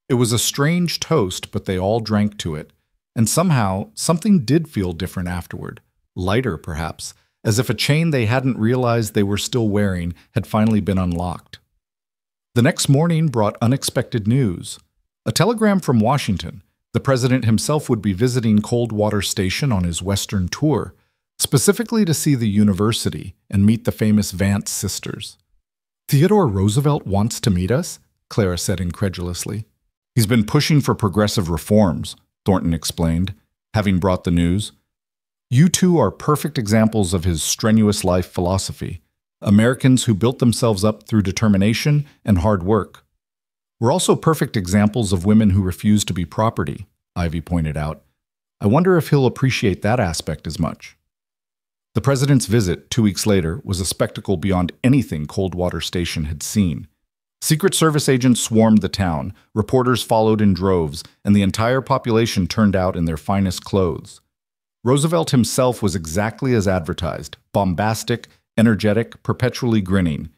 Speaker 2: It was a strange toast, but they all drank to it, and somehow something did feel different afterward, lighter perhaps, as if a chain they hadn't realized they were still wearing had finally been unlocked. The next morning brought unexpected news. A telegram from Washington. The president himself would be visiting Coldwater Station on his Western tour, specifically to see the university and meet the famous Vance sisters. Theodore Roosevelt wants to meet us? Clara said incredulously. He's been pushing for progressive reforms, Thornton explained, having brought the news. You two are perfect examples of his strenuous life philosophy, Americans who built themselves up through determination and hard work. We're also perfect examples of women who refuse to be property, Ivy pointed out. I wonder if he'll appreciate that aspect as much. The president's visit, 2 weeks later, was a spectacle beyond anything Coldwater Station had seen. Secret Service agents swarmed the town, reporters followed in droves, and the entire population turned out in their finest clothes. Roosevelt himself was exactly as advertised, bombastic, energetic, perpetually grinning.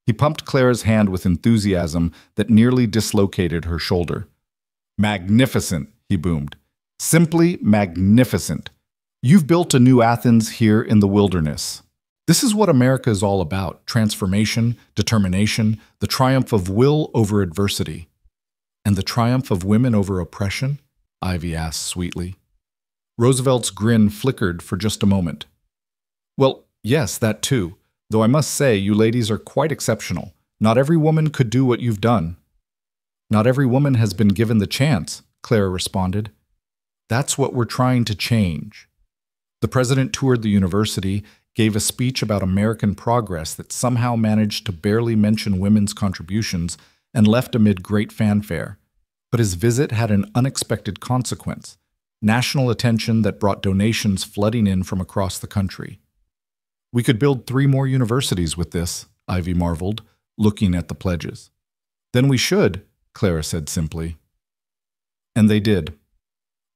Speaker 2: He pumped Clara's hand with enthusiasm that nearly dislocated her shoulder. Magnificent, he boomed. Simply magnificent. You've built a new Athens here in the wilderness. This is what America is all about, transformation, determination, the triumph of will over adversity. And the triumph of women over oppression? Ivy asked sweetly. Roosevelt's grin flickered for just a moment. Well, yes, that too, though I must say you ladies are quite exceptional. Not every woman could do what you've done. Not every woman has been given the chance, Clara responded. That's what we're trying to change. The president toured the university, gave a speech about American progress that somehow managed to barely mention women's contributions, and left amid great fanfare. But his visit had an unexpected consequence. National attention that brought donations flooding in from across the country. We could build 3 more universities with this, Ivy marveled, looking at the pledges. Then we should, Clara said simply. And they did.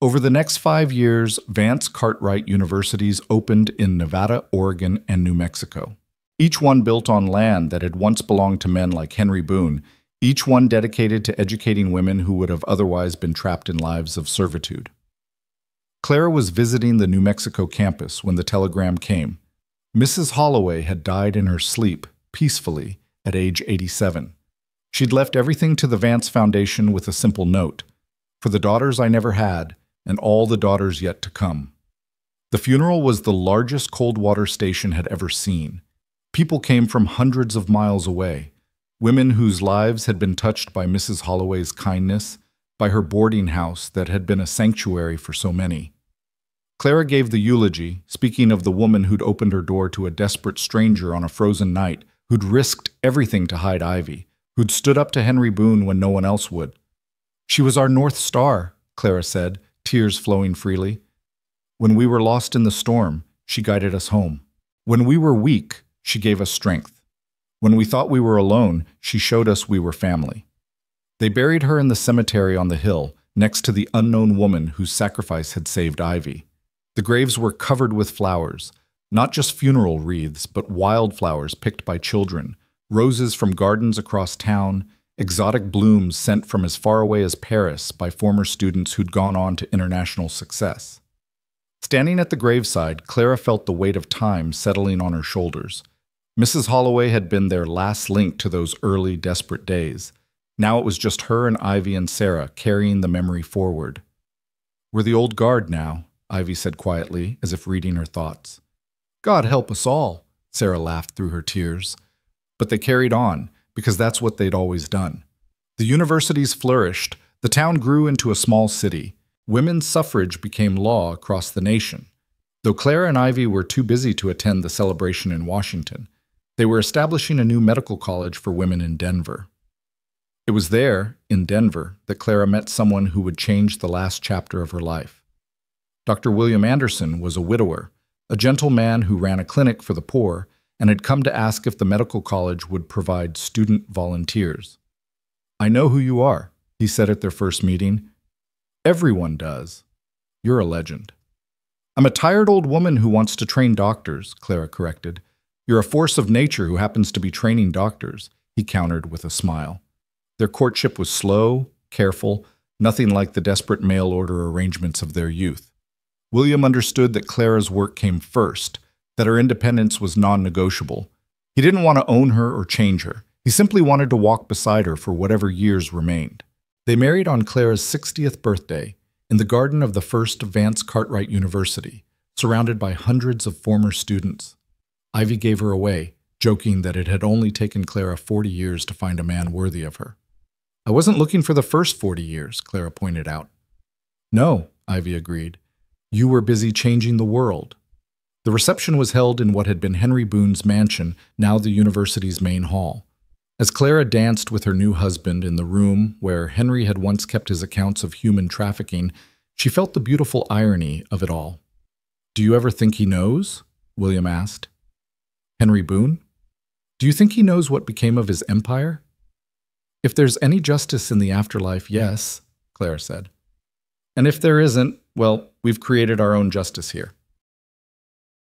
Speaker 2: Over the next 5 years, Vance Cartwright universities opened in Nevada, Oregon, and New Mexico. Each one built on land that had once belonged to men like Henry Boone, each one dedicated to educating women who would have otherwise been trapped in lives of servitude. Clara was visiting the New Mexico campus when the telegram came. Mrs. Holloway had died in her sleep, peacefully, at age 87. She'd left everything to the Vance Foundation with a simple note, for the daughters I never had, and all the daughters yet to come. The funeral was the largest Coldwater Station had ever seen. People came from hundreds of miles away, women whose lives had been touched by Mrs. Holloway's kindness, by her boarding house that had been a sanctuary for so many. Clara gave the eulogy, speaking of the woman who'd opened her door to a desperate stranger on a frozen night, who'd risked everything to hide Ivy, who'd stood up to Henry Boone when no one else would. She was our North Star, Clara said, tears flowing freely. When we were lost in the storm, she guided us home. When we were weak, she gave us strength. When we thought we were alone, she showed us we were family. They buried her in the cemetery on the hill, next to the unknown woman whose sacrifice had saved Ivy. The graves were covered with flowers, not just funeral wreaths, but wildflowers picked by children, roses from gardens across town, exotic blooms sent from as far away as Paris by former students who'd gone on to international success. Standing at the graveside, Clara felt the weight of time settling on her shoulders. Mrs. Holloway had been their last link to those early, desperate days. Now it was just her and Ivy and Sarah carrying the memory forward. We're the old guard now, Ivy said quietly, as if reading her thoughts. God help us all, Sarah laughed through her tears. But they carried on, because that's what they'd always done. The universities flourished, the town grew into a small city. Women's suffrage became law across the nation. Though Clara and Ivy were too busy to attend the celebration in Washington, They were establishing a new medical college for women in Denver. It was there, in Denver, that Clara met someone who would change the last chapter of her life. Dr. William Anderson was a widower, a gentle man who ran a clinic for the poor and had come to ask if the medical college would provide student volunteers. "I know who you are," he said at their first meeting. "Everyone does. You're a legend." "I'm a tired old woman who wants to train doctors," Clara corrected. "You're a force of nature who happens to be training doctors," he countered with a smile. Their courtship was slow, careful, nothing like the desperate mail-order arrangements of their youth. William understood that Clara's work came first, that her independence was non-negotiable. He didn't want to own her or change her. He simply wanted to walk beside her for whatever years remained. They married on Clara's 60th birthday in the garden of the first Vance Cartwright University, surrounded by hundreds of former students. Ivy gave her away, joking that it had only taken Clara 40 years to find a man worthy of her. "I wasn't looking for the first 40 years, Clara pointed out. "No," Ivy agreed. "You were busy changing the world." The reception was held in what had been Henry Boone's mansion, now the university's main hall. As Clara danced with her new husband in the room where Henry had once kept his accounts of human trafficking, she felt the beautiful irony of it all. "Do you ever think he knows?" William asked. "Henry Boone? Do you think he knows what became of his empire?" "If there's any justice in the afterlife, yes," Clara said. "And if there isn't, well, we've created our own justice here."